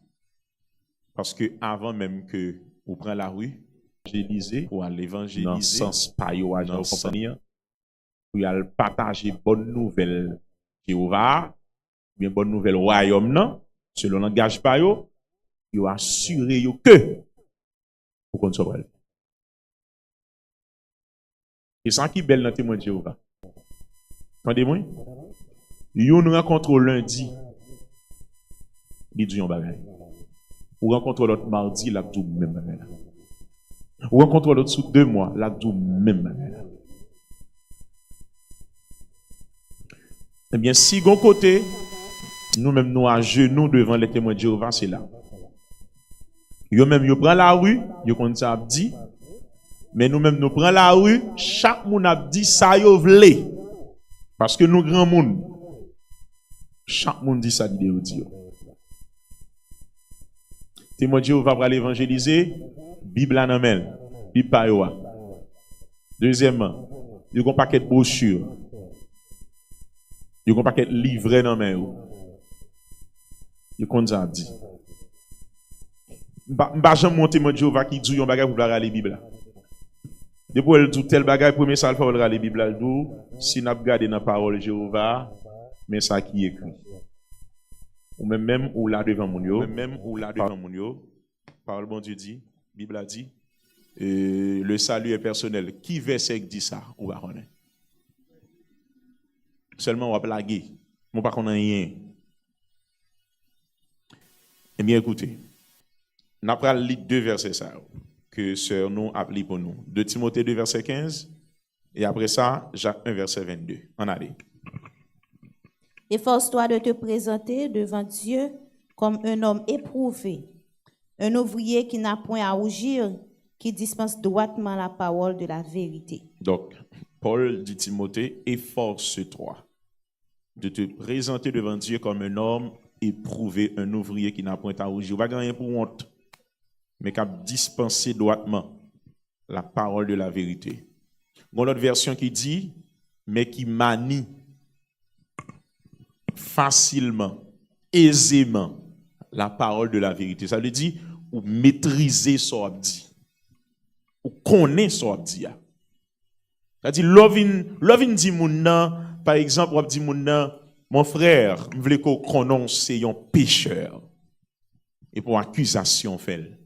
A: Parce que avant même que vous preniez la rue, évangéliser pour aller évangéliser dans le sens payo à Jean compagnie, pour aller partager bonne nouvelle Jéhovah, bien bonne nouvelle royaume non, selon le langage payo, il assuré que pour qu'on soit vrai. Et ça qui est belle dans le témoin de Jéhovah. Entendez-moi? Yon rencontre lundi, il dit un bagage. Ou rencontre l'autre mardi, la tout même bagage. Ou rencontre l'autre sous 2 mois, la tout même bagage. Eh bien, si gon côté, nous-mêmes nous à genoux devant les témoins de Jéhovah, c'est là. Yo même yo prend la rue, yo kon ça dit, mais nous-mêmes nous prend la rue, chaque moun a dit ça yo vle. Parce que nous grand monde, chaque monde dit ça dit dit. Témoin de Jéhovah va l'évangéliser, Bible en amène, Bible pa yo. Deuxièmement, yo gon paquet de brochures. Yo gon paquet livret dans main yo. Yo kon ça dit. M'pa jamais monter mon Jéhovah qui dit yon bagay pour la lire Bible. Depuis elle dit tel bagay premier ça faut la lire Bible dou si n'a regarder dans parole Jéhovah mais ça qui écrit. Ou même ou là devant mon yo, parole bon Dieu dit, Bible a dit le salut est personnel. Qui verset dit ça ou pas connaître? Seulement on va blaguer. Mon pas connaît rien. Eh bien écoutez, nous allons lire 2 versets ça, que sœur nous a appelé pour nous. 2 Timothée 2, verset 15, et après ça, Jacques 1, verset 22. On allait.
B: Efforce-toi de te présenter devant Dieu comme un homme éprouvé, un ouvrier qui n'a point à rougir, qui dispense droitement la parole de la vérité.
A: Donc, Paul dit Timothée, efforce-toi de te présenter devant Dieu comme un homme éprouvé, un ouvrier qui n'a point à rougir. Pas rien pour honte, mais qui a dispensé droitement la parole de la vérité. Bon, l'autre version qui dit, mais qui manie facilement, aisément la parole de la vérité. Ça veut dire, ou maîtriser ce qu'on dit. Ou connaître ce qu'on dit. C'est-à-dire, lovin dit moun nan, par exemple, ou dit moun nan, mon frère, je veux qu'on connaisse c'est un pécheur. Et pour accusation fait.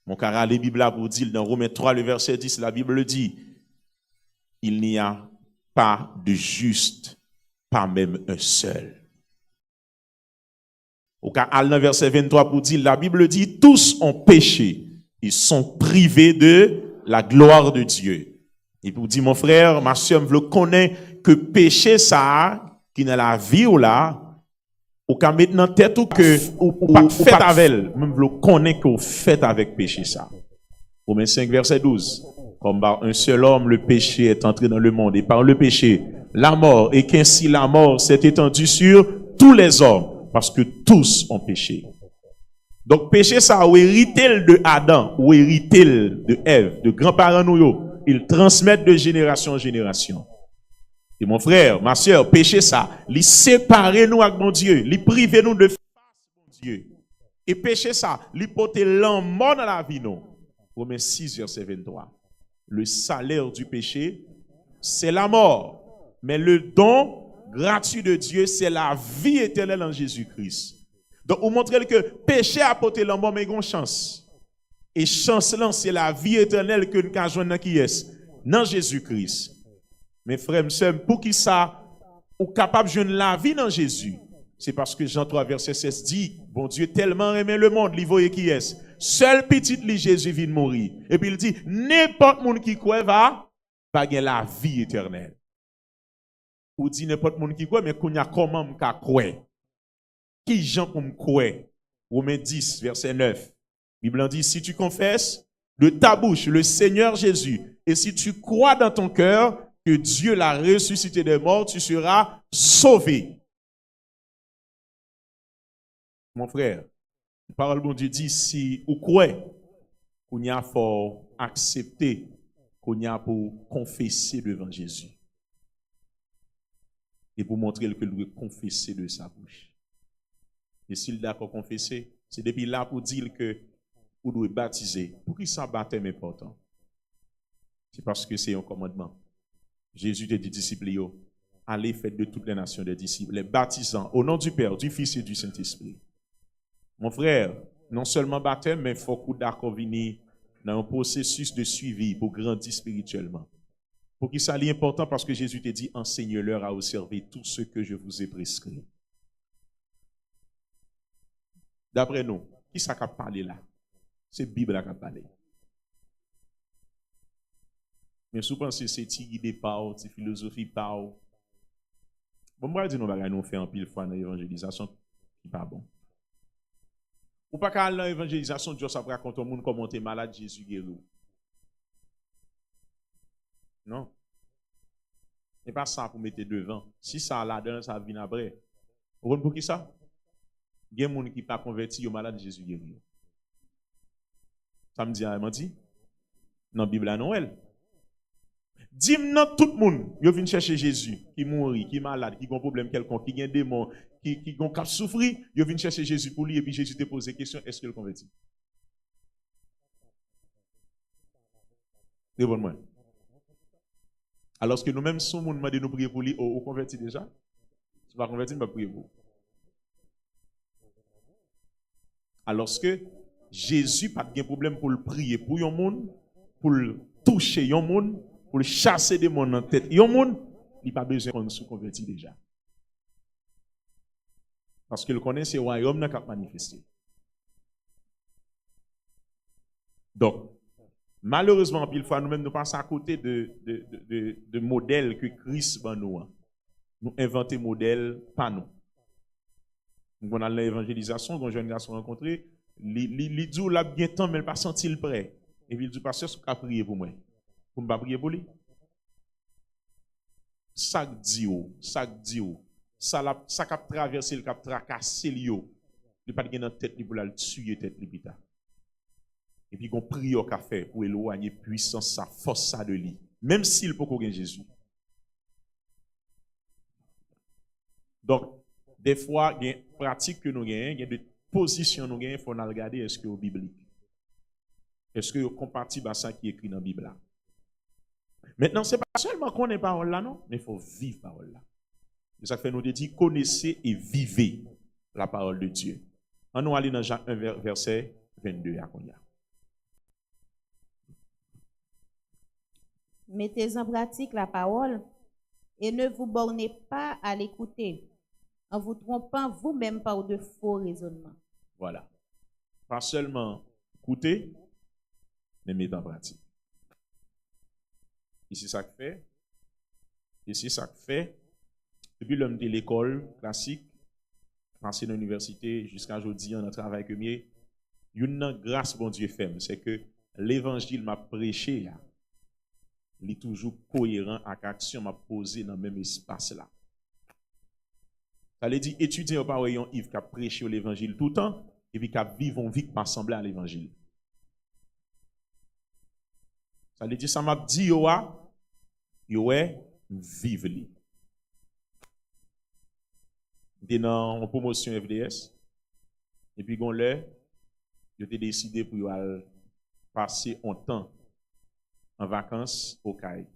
A: Mon cara la Bible pour dire dans Romains 3 le verset 10, la Bible dit, il n'y a pas de juste, pas même un seul. Au cas dans verset 23 pour dire, la Bible dit, tous ont péché, ils sont privés de la gloire de Dieu. Et pour dire, mon frère, ma soeur, je connais que péché ça, qui dans la vie ou là, ou qu'à mettre dans tête ou que ou pas fait avec elle, même je connais que vous faites avec péché ça. Romains 5 verset 12. Comme par un seul homme le péché est entré dans le monde et par le péché la mort, et qu'ainsi la mort s'est étendue sur tous les hommes parce que tous ont péché. Donc péché ça ou hérité de Adam ou hérité de Ève, de grands-parents nous, ils transmettent de génération en génération. Et mon frère, ma soeur, péché ça, li séparer nous avec mon Dieu, li priver nous de face mon Dieu. Et péché ça, li porter l'amour dans la vie nous. Romains 6 verset 23. Le salaire du péché, c'est la mort. Mais le don gratuit de Dieu, c'est la vie éternelle en Jésus-Christ. Donc, vous montrez que péché a porté l'amour, mais il y a une chance. Et chance là, c'est la vie éternelle que nous avons dans qui est? Dans Jésus-Christ. Mes frères, pour qui ça, ou capable de jouer la vie dans Jésus? C'est parce que Jean 3, verset 16 dit, bon Dieu tellement aimé le monde, il voyait qui est. Seul petit li Jésus vient mourir. Et puis il dit, n'importe monde qui croit va gagner la vie éternelle. Ou dit n'importe monde qui croit, mais qu'on y a comment m'ka croire? Qui Jean pour me croire? Romains 10, verset 9. Bible dit, si tu confesses de ta bouche le Seigneur Jésus, et si tu crois dans ton cœur que Dieu l'a ressuscité des morts, tu seras sauvé. Mon frère, la parole de Dieu dit, si vous croyez qu'on y a pour accepter, qu'on y a pour confesser devant Jésus. Et pour montrer que lui confesser de sa bouche. Et s'il est d'accord confesser, c'est depuis là pour dire que vous devez baptiser. Pour qui ça baptême est important? C'est parce que c'est un commandement. Jésus te dit, disciples, allez faites de toutes les nations des disciples, les baptisant au nom du Père, du Fils et du Saint-Esprit. Mon frère, non seulement baptême, mais il faut qu'on d'accord venir dans un processus de suivi pour grandir spirituellement. Pour qu'il soit important parce que Jésus te dit, enseigne-leur à observer tout ce que je vous ai prescrit. D'après nous, qui ça qu'a parlé là? C'est la Bible qui a parlé. Mais souvent, c'est guidé par, c'est philosophie par. Bon, moi, je dis, nous fait un pile fois dans l'évangélisation qui n'est pas bon. Ou pas qu'à l'évangélisation, Dieu ça raconte au monde comment t'es malade, Jésus guérit. Non. C'est pas ça pour mettre devant. Si ça là-dedans, ça vient après. Vous comprenez pour qui ça? Il y a des gens qui ne sont pas convertis au malade, Jésus guérit. Ça me dit, menti? Dans la Bible à Noël. Dis-moi tout le monde, ils viennent chercher Jésus, qui mourit, qui est malade, qui a un problème quelconque, qui a un démon, qui a un souffrir, ils viennent chercher Jésus pour lui, et puis Jésus te pose la question, est-ce qu'il est converti? Réponds-moi. Alors que nous-mêmes, si nous demandons de nous prier pour lui, on convertit déjà? Si vous ne convertis, on va prier pour vous. Alors que Jésus n'a pas de problème pour le prier pour un monde, pour le toucher un monde, pour le chasser des mondes en tête. Un monde, il n'a pas besoin qu'on se convertit déjà. Parce qu'il connaît ce royaume qui a manifesté. Donc, malheureusement, pile fois, nous-mêmes, nous passons à côté de modèles que Christ va nous. Nous inventons modèles, pas nous. Donc, on a l'évangélisation, quand jeune garçon rencontré, il dit, il a bien temps, mais il n'a pas senti le prêt. Et puis il dit, pasteur, est-ce qu'il a prié pour moi? Pour ne pas prier pour lui? Ça dit, ça a traversé, le cap tracassé, il n'a pas de tête pour la tuer tête l'hôpital. Et puis on prie au café pour éloigner puissance, sa force, ça de lui. Même s'il peut gagner Jésus. Donc, des fois, il y a une pratique que nous gagnons, il y a de position nous gagnons, il faut regarder est-ce que c'est biblique. Est-ce que c'est compatible à ça qui est écrit dans la Bible là? Maintenant, ce n'est pas seulement qu'on ait parole là, non, mais il faut vivre parole là. Et ça fait nous dire connaissez et vivez la parole de Dieu. On nous aller dans Jean 1 verset 22 à Konya.
B: Mettez en pratique la parole et ne vous bornez pas à l'écouter en vous trompant vous-même par de faux raisonnements.
A: Voilà. Pas seulement écouter, mais mettre en pratique. Et c'est ça que fait. Et c'est ça que fait. Depuis l'homme de l'école classique, passé dans l'université, jusqu'à aujourd'hui, on a travaillé que mieux. Une grâce, bon Dieu, fait, c'est que l'évangile m'a prêché, il est toujours cohérent avec l'action m'a posé dans le même espace là. Ça veut dire étudier au par Yves qui a prêché l'évangile tout le temps, et puis qui a vivre une vie qui pas semblé à l'évangile. Ça veut dire ça m'a dit yo vive li. J'étais dans une promotion FDS et puis gon là, j'ai décidé pour passer un temps en vacances au Caille.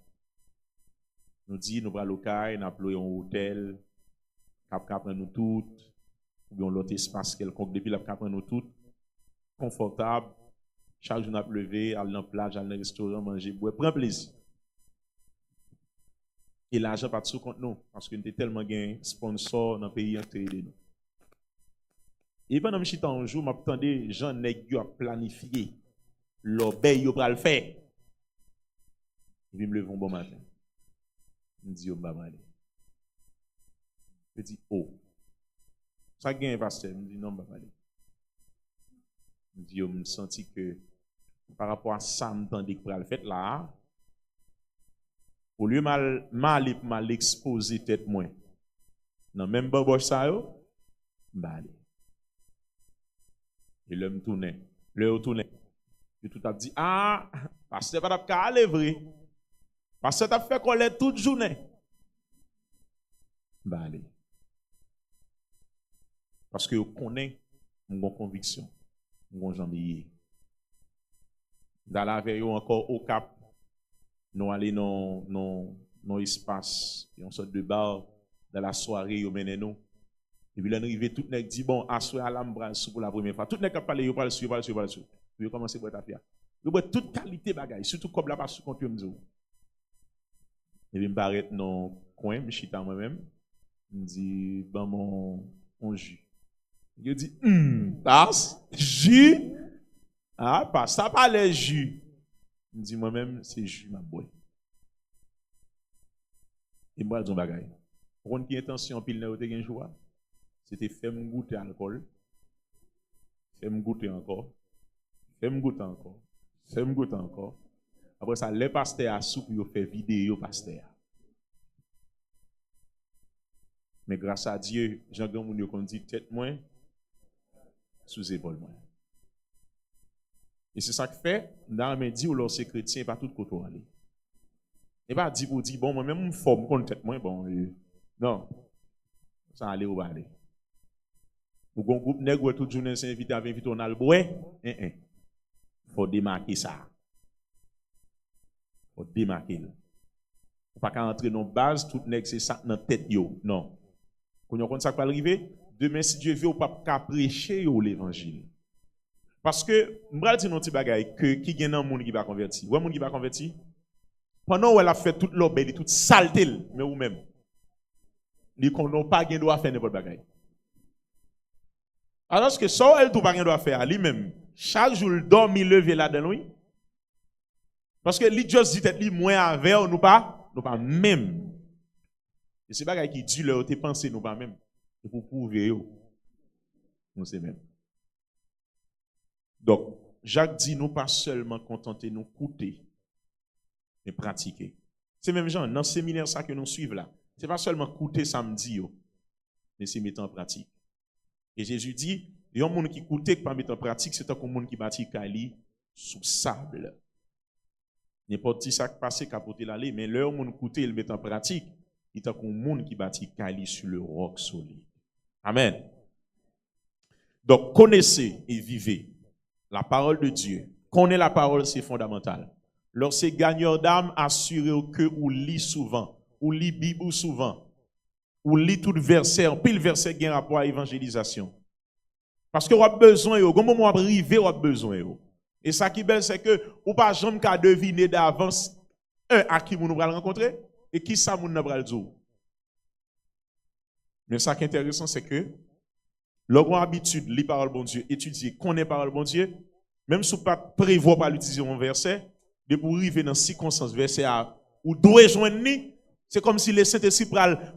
A: Nous dit nous allons au Caille, nous appelons un hôtel, cap nous tout, ou bien l'autre espace quelconque depuis la cap nous tout confortable. Chaque jour, on a levé, aller dans la plage, aller dans le restaurant, manger, boire, prendre plaisir. Et l'argent pas de sous compte nous, parce qu'on était tellement gain sponsor dans le pays entier de nous. Et pendant que je suis un jour, je m'attendais, Jean Nègre a planifié l'obéi, il va le faire. Et puis, me lève un bon matin. Je me dis, oh, bah, allez. Je dis, oh. Ça gagne, pasteur. Je me dis, non, bah, allez. Je me dis, je me senti que par rapport à ça, je m'entendais que le fait là, au lieu de mal exposer tête moins, dans même baboche ça, bah, allez. Et l'homme tournait, le tournait. Et tout a dit, ah, pasteur pas d'ap aller vrai. Pasteur t'a fait coller toute journée. Bah, allez. Parce que vous connaissez mon conviction, mon jambier. Dans la veille encore au Cap, nous allons dans l'espace, une sorte de bar, dans la soirée, nous menons. Et puis, l'arrivée, tout le monde dit, bon, assoyez à l'ambra pour la première fois. Tout le monde a parlé, il parle sur. Puis, commencez à boire ta fière. Vous boire toute qualité bagaille, surtout comme la passe contre nous. Et puis, je m'arrête dans le coin, je suis moi-même. Je me dis, ben, mon jus. Je dis, tasse, jus. Ah, pas ça, pas les jus. Je me dis, moi-même, c'est jus, ma boy. Et moi, je dis, bagaille. Pour une intention, pile n'a pas joie. C'était faire me goûter alcool, faire me goûter encore, faire me goûter encore, faire me goûter encore. Après ça, les pasteurs à soupe, ils fait vidéo pasteur. Mais grâce à Dieu, Jean-Grand Mounio qu'on dit tête moins, sous épaule moins. Et c'est ça que fait, dans le dit où l'on c'est chrétien, pas tout côté aller. Et pas dit pour dire, bon, moi-même, je forme contre tête moins, bon, non, ça allait ou pas aller. Ou un groupe nègre toute journée s'invite à inviter on alboé, faut démarquer ça. Faut démarquer. Faut pas qu'entrer dans base toute nègre c'est ça dans tête yo. Non. Quand on ça va arriver, demain si Dieu veut ou pas prêcher l'évangile. Parce que m'bral di non ti bagay que qui gen nan moun qui va converti. Ouais moun qui va converti. Pendant où elle a fait toute l'obé, toute saleté mais ou même. Li qu'on n'a pas gen droit faire n'importe bagay. Alors que ça, elle tout pas doit faire lui-même. Chaque jour, il dort, il lever là-dedans, oui. Parce que lui, juste dit tête lui moins avec nous pas même. Et c'est pas qui dit leur te penser nous pas même. Et pour prouver nous c'est même. Donc, Jacques dit nous pas seulement contenter nous écouter mais pratiquer. C'est même genre dans le séminaire ça que nous suivons là. C'est pas seulement écouter samedi mais c'est mettre en pratique. Et Jésus dit, il y a un monde qui écoute, qui pas mettre en pratique, c'est un monde qui bâtit Kali sous sable. N'importe qui ça qui passe capoter l'aller, mais leur monde écoute, il met en pratique, il est un monde qui bâtit Kali sur le roc solide. Amen. Donc, connaissez et vivez la parole de Dieu. Connaître la parole, c'est fondamental. Lorsque gagneur d'âme, assurez que vous lisez souvent, ou lit Bible souvent, ou lit tout verset, en pile verset qui a rapport à l'évangélisation. Parce que vous avez besoin, au moment où vous arrivez, vous avez besoin. Et ça qui est belle, c'est que vous n'avez pas jamais qu'à deviner d'avance à qui vous allez rencontrer et qui ça vous allez dire. Mais ça qui est intéressant, c'est que lorsqu'on a l'habitude de lire la parole de bon Dieu, étudier, connaître la parole de bon Dieu, même si vous ne prévoyez pas l'utiliser un verset, de pour arriver dans circonstance verset A, ou doit joindre, c'est comme si le Saint-Esprit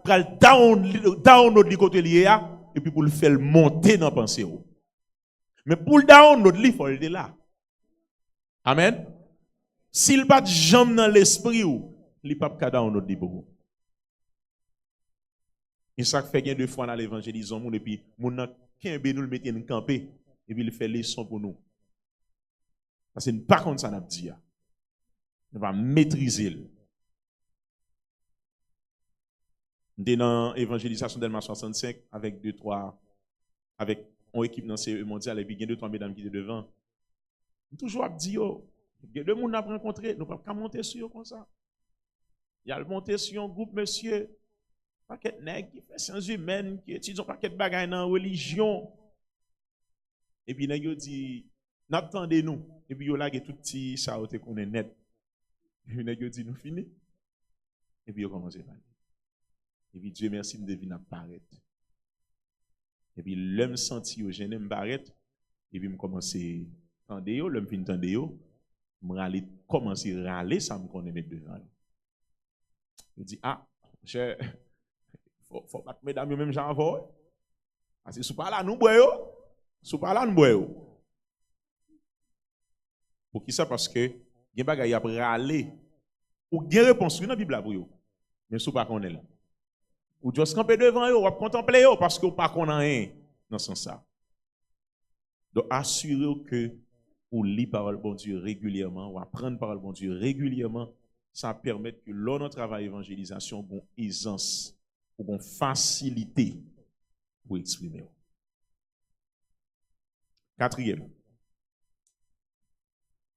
A: pral download du côté lié et puis pour le faire monter dans la pensée. Mais pour le download, il faut le là. Amen. S'il pas de jambe dans l'esprit, il pas de download du beaucoup. Et ça fait bien deux fois dans l'évangélisation, et puis mon nous le mettre en campé et puis il fait les sons pour nous. Parce que pas comme ça n'a dit. On va maîtriser. Dans l'évangélisation d'Elma 65 avec avec une équipe dans ce mondial et puis il y a 2-3 mesdames qui étaient devant. Toujours à dire, il y a deux personnes à rencontrer, nous ne pouvons pas monter sur eux comme ça. Il y a le monter sur un groupe, monsieur, paquet de nègres qui fait sciences humaines, qui étudie un paquet de bagages dans la religion. Et puis, il dit, n'attendez-nous. Et puis, il a tout petit, ça a qu'on est net. Et puis, il dit, nous finissons. Et puis, il commence à parler. Et puis, Dieu merci, nous devons apparaître. Et puis, l'homme senti au gêné me paraître. Et puis, je commence à tendre, l'homme fin tendre, je commence à râler, ça me connaît mettre devant. Je dis, faut pas que mesdames même j'en vois. Parce que si pas là, nous boyons. Si pas là, nous boyons. Pour qui ça? Parce que, il y a des bagages à râler. Ou il y a une réponse dans la Bible pour vous. Mais si pas qu'on est là. Ou juste camper devant eux, ou contempler eux, parce que vous pas qu'on a rien dans ce sens. Donc, assurez-vous que vous lisez la parole de bon Dieu régulièrement, ou apprendre la parole de bon Dieu régulièrement, ça permet que lors de notre travail d'évangélisation, vous avez une aisance, ou une facilité pour exprimer. Quatrième,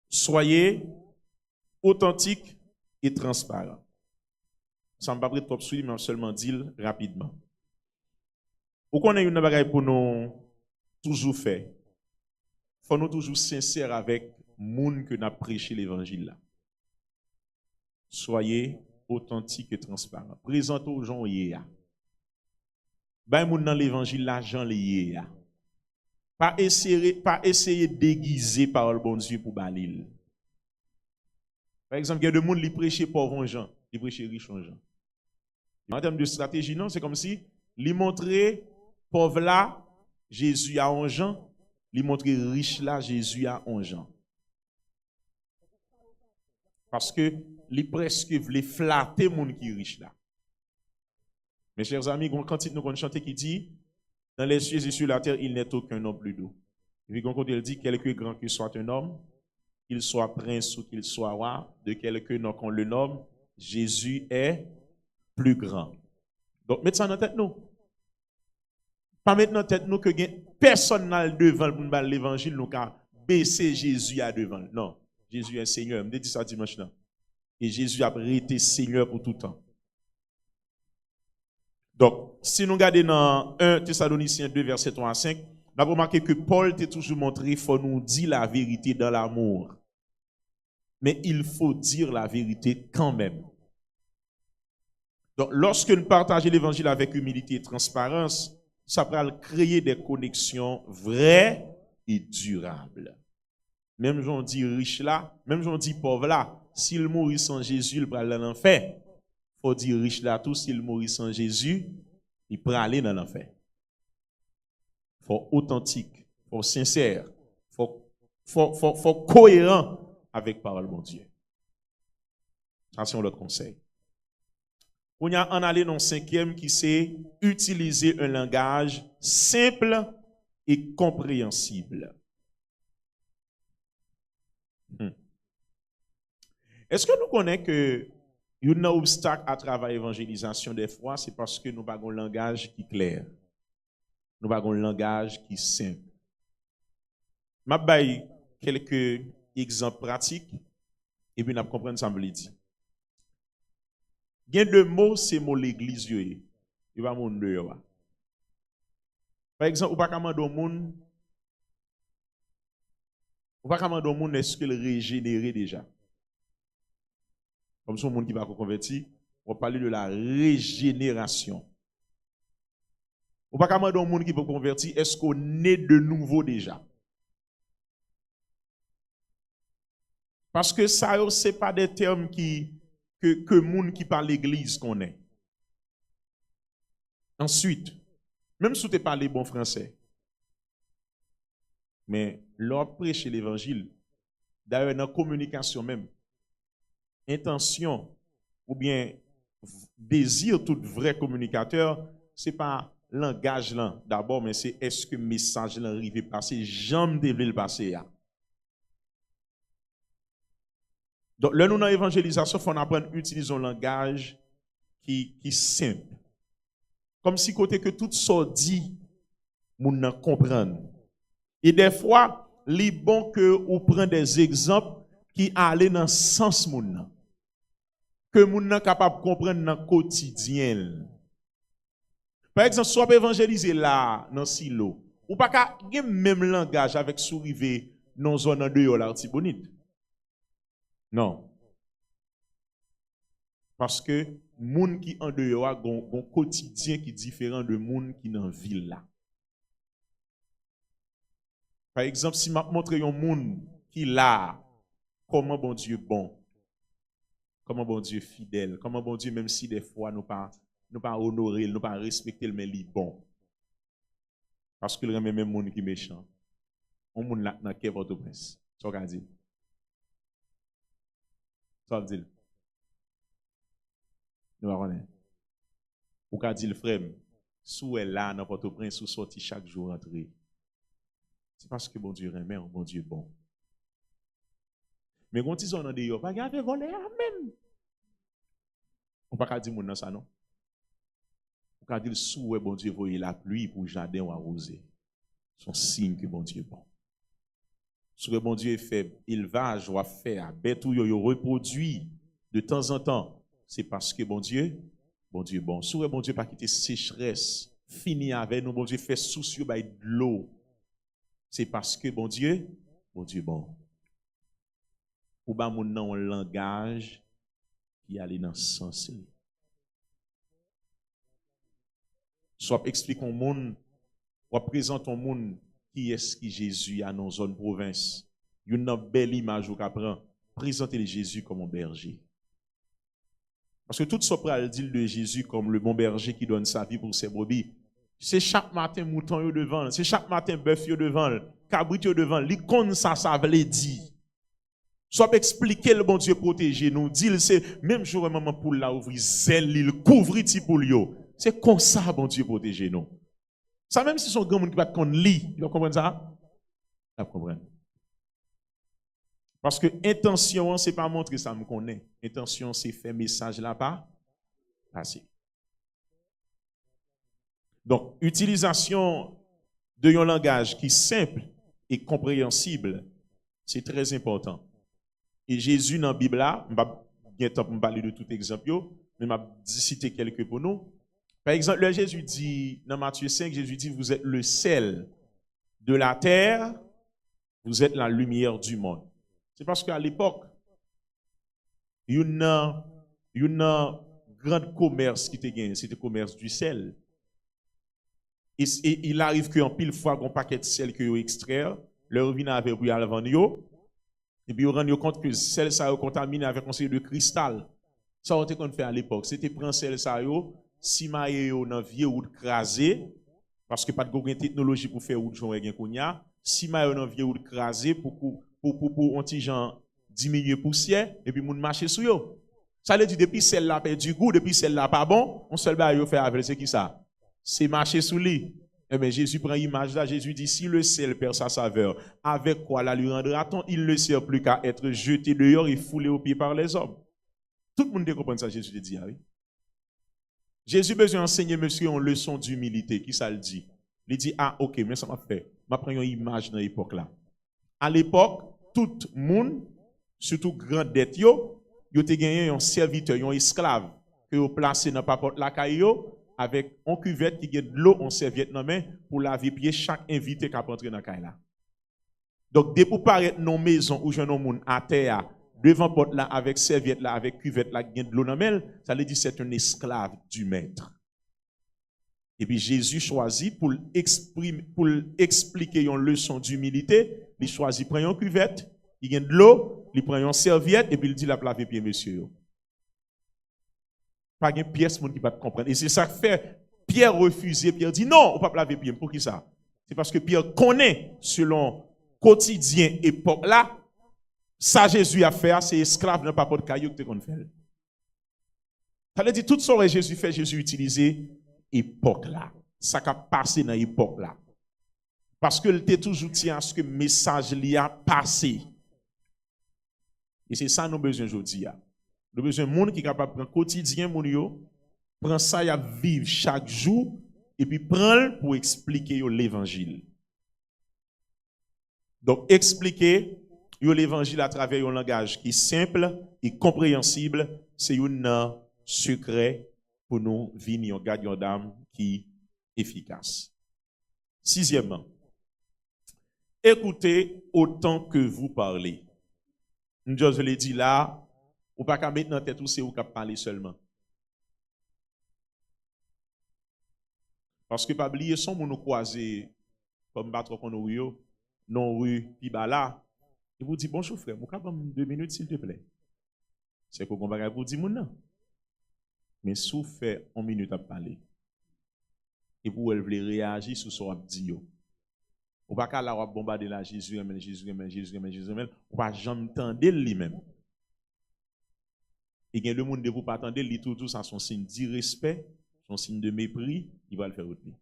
A: soyez authentique et transparent. Ça ne va pas trop suivre, mais seulement dire rapidement. Ou qu'on ait une bagaille pour nous toujours faire. Il faut nous toujours sincères avec les gens que nous avons prêché l'évangile là. Soyez authentiques et transparents. Présentez aux gens hier. Ben moun dans l'évangile là, Jean lié. Pas essayer de déguiser parole bon Dieu pour balil. Par exemple, il y a des gens qui prêchent pauvre Jean, qui prêchent riche Jean. En termes de stratégie, non, c'est comme si lui montrer pauvre là, Jésus a un Jean, lui montrer riche là, Jésus a un Jean. Parce que lui presque voulait flatter les gens qui sont riches là. Mes chers amis, quand nous chantons qui dit, dans les cieux et sur la terre, il n'est aucun homme plus doux. Et puis quand il dit, quelque grand que soit un homme, qu'il soit prince ou qu'il soit roi, de quelque nom qu'on le nomme, Jésus est plus grand. Donc, mettez ça dans la tête nous. Pas mettre dans la tête nous que personne n'a le devant pour l'évangile, nous qu'à baisser Jésus à devant. Non, Jésus est Seigneur. Je dis ça dimanche là. Et Jésus a été Seigneur pour tout temps. Donc, si nous regardons dans 1 Thessaloniciens 2, verset 3 à 5, nous avons remarqué que Paul t'a toujours montré qu'il faut nous dire la vérité dans l'amour. Mais il faut dire la vérité quand même. Donc, lorsque nous partageons l'évangile avec humilité et transparence, ça va créer des connexions vraies et durables. Même j'en dis riche là, même j'en dis pauvre là, s'il mourit sans Jésus, il va aller dans l'enfer. Il faut dire riche là tout, s'il mourit sans Jésus, il va aller dans l'enfer. Il faut authentique, il faut sincère, il faut cohérent avec la parole de mon Dieu. Ça, c'est l'autre conseil. On a en allé dans le 5e qui c'est utiliser un langage simple et compréhensible. Est-ce que nous connaissons que il y a un obstacle à travers l'évangélisation des fois, c'est parce que nous n'avons pas un langage qui est clair. Nous n'avons pas un langage qui est simple. m'a bail quelques exemples pratiques et puis n'a comprendre ça me le dit. Gain de mots c'est mot l'église yo. Il va mon dehors. Par exemple, ou pas commander au monde est-ce qu'il régénéré déjà? Comme son monde qui va convertir, on va parler de la régénération. Ou pas demander au monde qui va convertir, est-ce qu'on est de nouveau déjà? Parce que ça, ce n'est pas des termes que monde qui parle l'église connaît. Ensuite, même si tu parles bon français, mais l'on prêche l'évangile, d'ailleurs dans la communication même, intention ou bien désir tout vrai communicateur, c'est pas langage là d'abord, mais c'est est-ce que le message là arrive passer, jamais devait le passer. Donc, là, nous dans l'évangélisation, il faut apprendre à utiliser un langage qui est simple. Comme si côté que tout ça dit, nous ne comprenons. Et des fois, il est bon que vous preniez des exemples qui allaient dans le sens moun. Que moun nan capable de comprendre dans le quotidien. Par exemple, soit évangéliser là, dans silo, ou pas qu'à même langage avec sourivé dans zone de yo l'artibonite. Non. Parce que moun qui en dehors a un quotidien qui est différent de moun qui dans ville là. Par exemple, si m'a montré un moun qui là, comment bon Dieu bon, comment bon Dieu fidèle, comment bon Dieu même si des fois nous pas honorer, nous pas respecter mais il bon. Parce que le même moun qui méchant. On moun là dans quel votre prince. Ça va dire. Ça va dire. Nous va connaître. Ou ka dit le frère, sous est là dans Port-au-Prince, sous sorti chaque jour rentrer. C'est parce que bon Dieu remet, bon Dieu bon. Mais quand ils sont dans des yo, pas garder voler même. On pas dire moun nan ça non. On ka dire sous est bon Dieu voyer la pluie pour jardin ou arroser. Son signe que bon Dieu bon. Sous bon Dieu est faible, il va joie faire, bête ou yo reproduit de temps en temps. C'est parce que bon Dieu bon. Sous bon Dieu pas quitter sécheresse, fini avec nous, bon Dieu fait soucieux by de l'eau. C'est parce que bon Dieu bon. Ou ba moun nan un langage qui allait dans ce sens. Soit explique au monde, ou présente au monde qui est-ce que Jésus a dans zone province. Une belle image ou qu'apprend, présenter Jésus comme un berger. Parce que tout ce pral dit de Jésus comme le bon berger qui donne sa vie pour ses brebis. C'est chaque matin mouton yo devant, c'est chaque matin bœuf yo devant, cabrit yo devant, l'icône ça veut dire. Soit expliquer le bon Dieu protéger nous, dit c'est même jour maman pour la ouvrir zèle, il couvrir ti pour yo. C'est comme ça bon Dieu protéger nous. Ça même si son grand monde qui va te connaître lit, tu comprendre ça? Tu comprends? Parce que intention c'est pas montrer ça me connaît. Intention c'est faire message là pas passer. Donc, utilisation de un langage qui est simple et compréhensible, c'est très important. Et Jésus dans la Bible là, je ne vais pas parler de tout exemple, mais je vais citer quelques pour nous. Par exemple, le Jésus dit, dans Matthieu 5, Jésus dit, vous êtes le sel de la terre, vous êtes la lumière du monde. C'est parce qu'à l'époque, il y a un grand commerce qui était gagné, c'était le commerce du sel. Et il arrive qu'en pile fois, un paquet de sel que vous extraire, le revient avec vous à la vendre, et puis vous rendez compte que le sel ça est contaminé avec un série de cristal. Ça on qu'on fait à l'époque, c'était prendre sel ça yo, si maye yo dans vieux ou crasé parce que pas de technologie pour faire ou joindre gen kounya, si maye dans vieux ou crasé pour anti-gens diminuer poussière et puis moun marcher sou yo. Ça veut dire depuis sel là perd du goût, depuis sel là pas bon, on seul ba yo fait avec c'est qui ça? C'est marcher sous lui. Eh bien, Jésus prend l'image là, Jésus dit, si le sel perd sa saveur, avec quoi la lui rendra-t-on? Il ne sert plus qu'à être jeté dehors et foulé aux pieds par les hommes. Tout le monde comprend ça, Jésus dit, ah oui. Jésus besoin d'enseigner monsieur une leçon d'humilité, qui ça le dit? Il dit, ah ok, mais ça m'a fait. Je prends une image dans l'époque là. À l'époque, tout le monde, surtout grand dette, yo te gagné un serviteur, un esclave, que vous placez dans papote la caillou avec un cuvette qui gagne de l'eau en serviette dans main pour laver pied chaque invité qui a rentré dans la caille là. Donc, dès pour paraître dans la maison où je monde à terre, devant porte là, avec serviette là, avec cuvette là, qui gagne de l'eau dans main, ça veut dire c'est un esclave du maître. Et puis Jésus choisit pour expliquer une leçon d'humilité, il choisit prend une cuvette, il gagne de l'eau, il prend une serviette et puis il dit la laver pied monsieur. Pas une pièce qui va comprendre. Et c'est ça que fait Pierre refusé, Pierre dit non, on ne peut pas laver pied. Pour qui ça? C'est parce que Pierre connaît selon quotidien époque là, ça Jésus a fait, c'est esclave n'a pas de caillou que tu fait. Ça veut dire tout ce que Jésus fait, Jésus utilisé époque là. Ça a passé dans l'époque là. Parce que il était toujours tient à ce que le message lui a passé. Et c'est ça nous besoin aujourd'hui. Nous besoin de monde qui est capable de prendre quotidien mon yo, prendre ça et vivre chaque jour et puis prendre pour expliquer l'évangile. Donc expliquer l'évangile à travers un langage qui est simple et compréhensible, c'est un secret pour nous vivre un gardien d'âme qui est efficace. Sixièmement, écoutez autant que vous parlez. Je l'ai dit là, ou pas qu'à mettre dans la tête ou c'est ou qu'à parler seulement. Parce que pas oublier son nous croiser comme battre qu'on nous non rue Pibala. Il vous dit bonjour frère, vous pouvez 2 minutes s'il te plaît. C'est quoi qu'on va vous dire non. Mais sous fait 1 minute à parler. Et vous elle voulez réagir sur ce qu'on dit. Ou pas qu'à la bombarder la Jésus amen, Jésus amen, Jésus amen, Jésus amen, ou pas jamais entendre lui-même. Et bien le monde ne vous pas attendre, lui tout ça son signe d'irrespect, son signe de mépris, il va le faire retenir.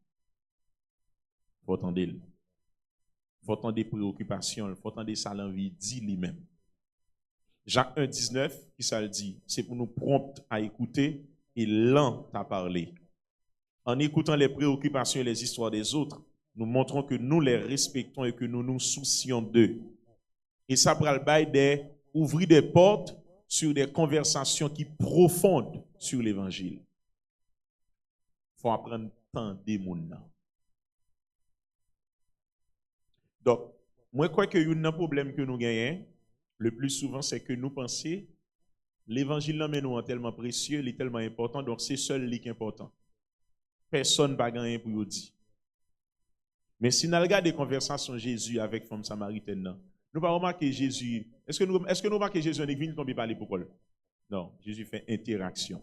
A: Il faut attendre. Il faut attendre des préoccupations, il faut attendre ça l'envie dit lui-même. Jacques 1,19, qui ça le dit, c'est pour nous prompte à écouter et lent à parler. En écoutant les préoccupations et les histoires des autres, nous montrons que nous les respectons et que nous nous soucions d'eux. Et ça prend le bail d'ouvrir des portes sur des conversations qui profondes sur l'évangile. Il faut apprendre tant des gens. Donc, moi, je crois qu'il y a un problème que nous gagnons, le plus souvent, c'est que nous pensons l'évangile là, nous est tellement précieux, il est tellement important, donc c'est seul qui est important. Personne ne va gagner pour vous dire. Mais si nous regardons des conversations de Jésus avec la femme samaritaine, nous va remarquer Jésus. Est-ce que nous remarquons Jésus en église, tombe parler pour quoi? Non, Jésus fait interaction.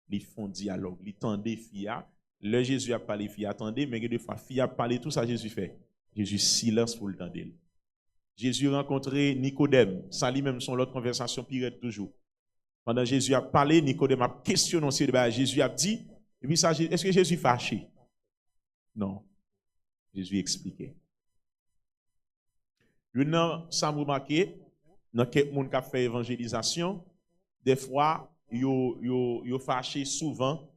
A: Ils font dialogue, ils tendent fia. Le Jésus a parlé fia, attendez, mais des fois fia a parlé, tout ça Jésus fait. Jésus silence pour le tendre. Jésus rencontré Nicodème, ça lui-même son l'autre conversation pire toujours. Pendant Jésus a parlé, Nicodème a questionné aussi, Jésus a dit, et puis ça, est-ce que Jésus fâché? Non. Jésus expliquait. Nous ça remarqué dans quelques monde qui a fait évangélisation, des fois yo fâché souvent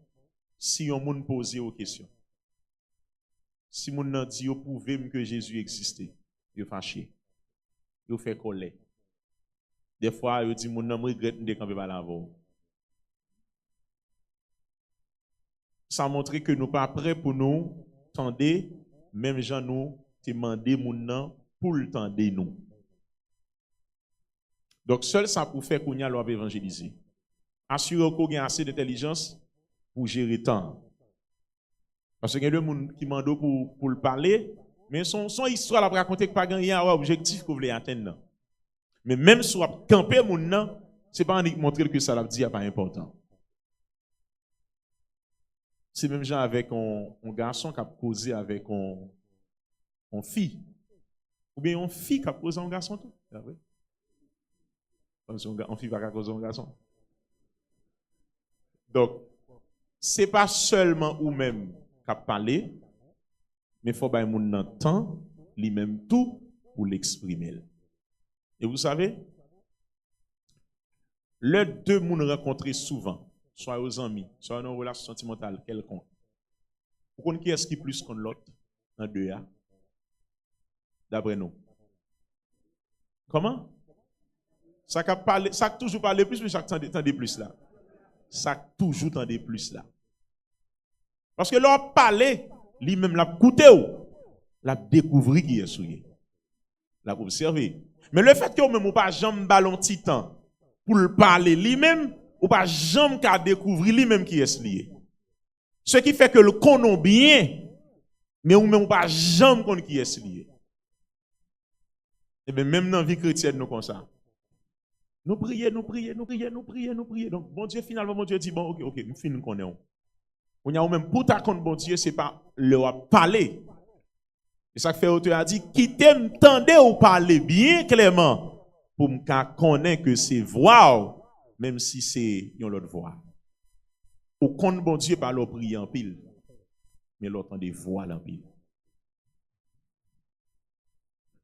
A: si on monde pose aux questions. Si moun nan dit yo prouver que Jésus existait, yo fâché. Yo fait colère. Des fois yo dit moun nan regrette de camper pas l'avant. Ça montre que nous pas prêts pour nous tendre, même gens nous demander moun nan pour le tendre nous. Donc seul ça pour faire qu'on y a l'on évangéliser. Assurer qu'on a assez d'intelligence pour gérer le temps. Parce que il y a des gens qui demandent pour le parler, mais son histoire la raconter que pas gagner un objectif que vous voulez atteindre. Mais même si vous camper mon nan, c'est pas uniquement montrer que ça l'a dit pas important. C'est même genre avec un garçon qui a causé avec une fille. Ou bien une fille qui a causé un garçon tout. Une fille va causer un garçon. Donc, c'est pas seulement ou même qui a parlé, mais il faut que moun nan temps, lui-même tout pour l'exprimer. Et vous savez, les deux moun rencontrés souvent, soit aux amis, soit dans une relation sentimentale quelconque. Vous connaissez qui est-ce qui plus qu'on l'autre dans deux a? D'après nous. Comment? Ça a toujours parlé plus, mais chaque temps de plus là. Ça a toujours temps de plus là. Parce que leur parler, lui-même l'a coûté ou l'a découvert qui est souillé. L'a observé. Mais le fait que vous même ou pas jamais ballon petit temps pour le parler lui-même, ou pas jamais qu'à découvrir lui-même qui est lié. Ce qui fait que le connaît bien, mais ou même ou pas jamais connaît qui est lié. Et bien même dans la vie chrétienne nous comme ça. Nous prions. Donc bon Dieu finalement bon Dieu dit bon OK, nous finissons connaître. On y a même pour ta compte bon Dieu, c'est pas leur parler. Et ça fait auteur a dit qui t'aime tendez ou parler bien clairement pour me connaître que c'est voix même si c'est une autre voix. Au compte bon Dieu par leur prier en pile. Mais l'autre des voix en pile.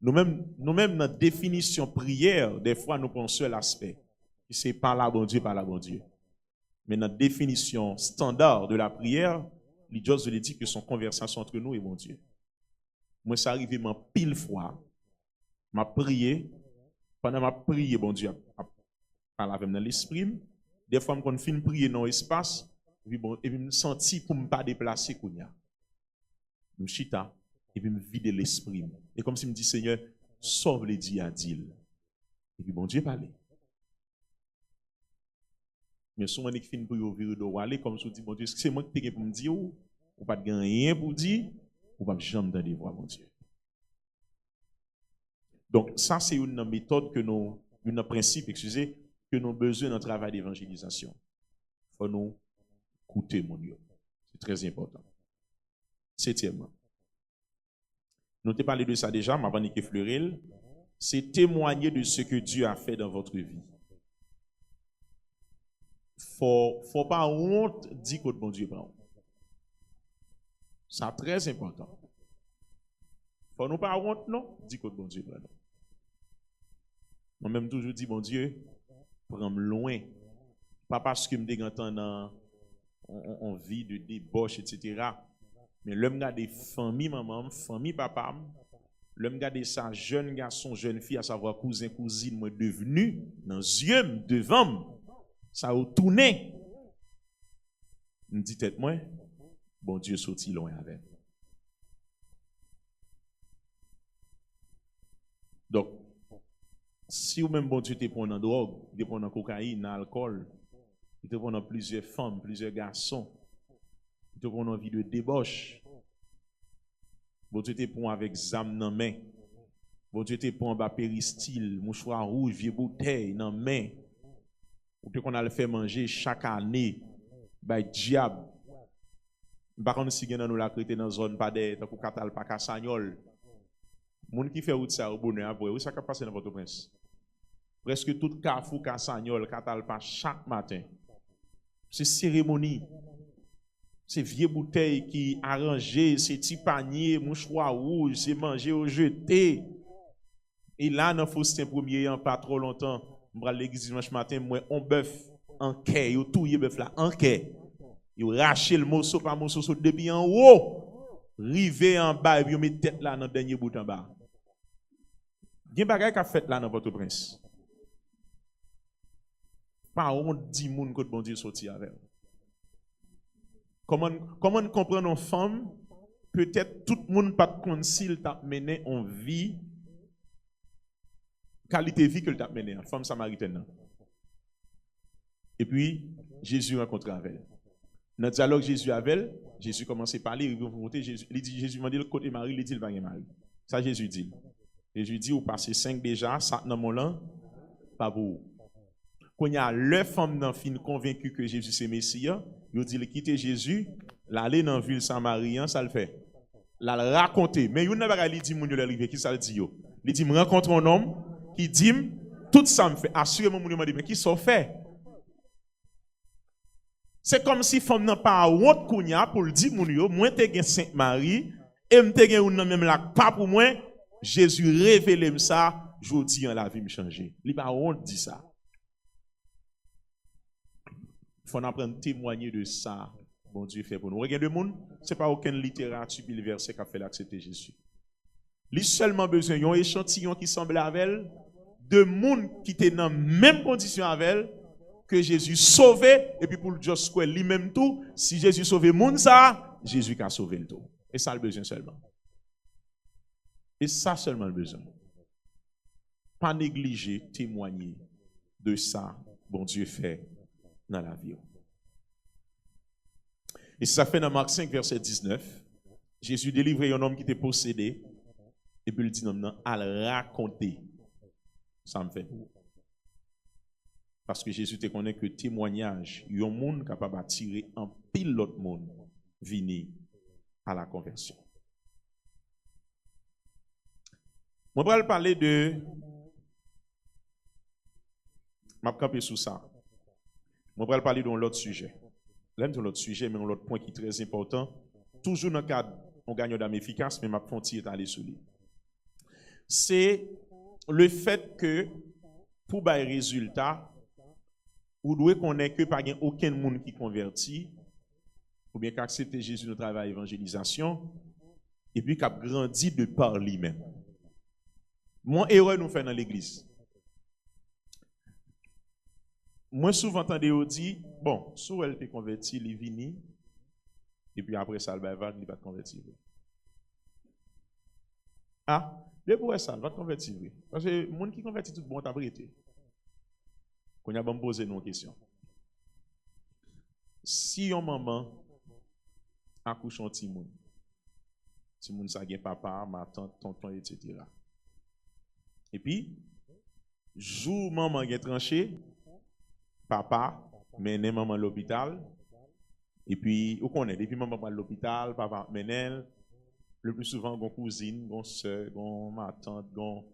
A: Nous-mêmes dans la définition prière, des fois nous prenons seul aspect. C'est par là bon Dieu, par là bon Dieu. Mais notre définition standard de la prière, l'idée je l'ai dit que son conversation entre nous et mon Dieu. Moi, ça arrive pile fois, m'a prié, pendant ma prière, bon Dieu, parle avec dans l'esprit. Des fois, quand je finis de prier dans l'espace, et puis me senti pour me pas déplacer, je chita, et puis me vider l'esprit. Et comme si me dit, Seigneur, sauve les diadiles. Et puis bon Dieu parlait. Mais souvent, on finit pour ouvrir de aller comme si on dit, mon Dieu, c'est moi qui t'ai pour me dire, ou pas de rien pour dire, ou pas jamais dans des voix, mon Dieu. Donc, ça, c'est une méthode que nous, un principe, excusez, que nous avons besoin dans le travail d'évangélisation. Il faut nous écouter, mon Dieu. C'est très important. Septièmement, nous avons parlé de ça déjà, mais avant de Fleurel, c'est témoigner de ce que Dieu a fait dans votre vie. Faut pas honte dire que bon Dieu prend. C'est très important. Faut nous pas honte non, dire que bon Dieu prend. Moi même toujours dit bon Dieu prends-moi loin. Pas parce que me dégantant en vie de débauche etc. Mais l'homme garde des familles maman, famille papa, l'homme garde ça jeune garçon, jeune fille à savoir cousin cousine moi devenu dans yeux devant ça a tourné. Me dit tête moi, bon Dieu sorti loin avec. Donc, si ou même bon Dieu te prend dans drogue, te prend dans cocaïne, dans alcool, te prend dans plusieurs femmes, plusieurs garçons, te prend dans vie de débauche, bon Dieu te prend avec zam dans main, bon Dieu te prend en bas péristyle, mouchoir rouge, vieux bouteille dans main, ou que qu'on a le fait manger chaque année, by diable. Par contre, si nous la créé dans zone pas de tant Katal pas Cassagnol. Moun qui fait route ça au bonheur après, où ça qui passe dans votre prince. Presque tout Carrefour Cassagnol, Katal pas chaque matin. C'est cérémonie. C'est vieux bouteilles qui arrangées, c'est petits paniers, mouchoir rouge, c'est manger au jeté. Et là, dans Faustin premier, pas trop longtemps, je vais à l'église dimanche matin, moi, on bœuf en quai, yo touye bœuf là en quai. Yo rache le morceau par morceau depuis en haut, rivé en bas et puis yo met tête là dans dernier bout en bas. Gen bagay qu'a fait là dans votre prince. Pas honte dit moun que bon Dieu sorti avec. Comment comprendre une femme peut-être tout le monde pas de s'il t'a mené en vie qualité de vie que t'a mené femme samaritaine. Et puis Jésus rencontre avec elle. Dans le dialogue Jésus avec elle, Jésus commence à parler, il dit Jésus m'a dit le côté Marie, il dit le pas Marie. Ça Jésus dit. Jésus dit, vous passez 5 déjà, ça dans mon lan, pas pour. Quand il y a le femme dans fin convaincu que Jésus c'est Messie, il dit, quitter Jésus, l'aller dans la ville Samarien, ça le fait. La raconter. Mais il n'a pas dit, mon Dieu, l'arrivé, qui ça le dit? Il dit, me rencontre un homme qui dit, tout ça me fait. Assurément, mon Dieu m'a dit, mais qui s'en fait? C'est comme si femme n'a pas honte kounya pour le dire, mon Dieu, moi te gen Sainte Marie, et me te gen ou nan même la pas pour moi. Jésus révèle ça, je dis en la vie me changer. Il pas honte dit ça. Il faut apprendre à témoigner de ça. Bon Dieu fait pour nous. Regardez le monde, c'est pas aucune littérature puis le verset qui a fait l'accepter Jésus. Il seulement besoin d'un échantillon qui semble avec elle, de monde qui étaient dans la même condition avec elle, que Jésus sauvait, et puis pour le just square lui-même tout, si Jésus sauvait monde ça, Jésus a sauvé le tout. Et ça le besoin seulement. Et ça seulement le besoin. Pas négliger, témoigner de ça, bon Dieu fait dans la vie. Et ça fait dans Marc 5, verset 19, Jésus délivrait un homme qui était possédé, et puis il dit non, à le raconter. Ça me fait. Parce que Jésus te connaît que témoignage, il y a un monde capable d'attirer un pile l'autre monde venir à la conversion. Je vais parler de. Je vais camper sur ça. Je vais parler d'un autre sujet. Là, c'est un autre sujet, mais un autre point qui est très important. Toujours dans le cadre, on gagne d'âme efficace, mais ma frontière est allée sur lui. C'est le fait que, pour les résultats, vous devez connaître que pas aucun monde qui convertit, ou bien qu'accepter Jésus dans travail d'évangélisation, et puis qui a grandi de par lui-même. Mon erreur nous fait dans l'église. Moi, souvent, entendez on dit, bon, si elle te converti, il est venu, et puis après ça, il va te convertir. Ah, mais pour ça, il va te convertir. Parce que les gens qui convertit tout bon, t'as prêté. Qu'on a bon posé nos questions. Si une maman accouche un petit monde ça a papa, ma tante, tonton, etc. Et puis, jour maman est tranché, papa mène maman à l'hôpital. Et puis, vous connaissez, depuis maman va à l'hôpital, papa mène elle. Le plus souvent, gon cousine, gon soeur, gon ma tante, gon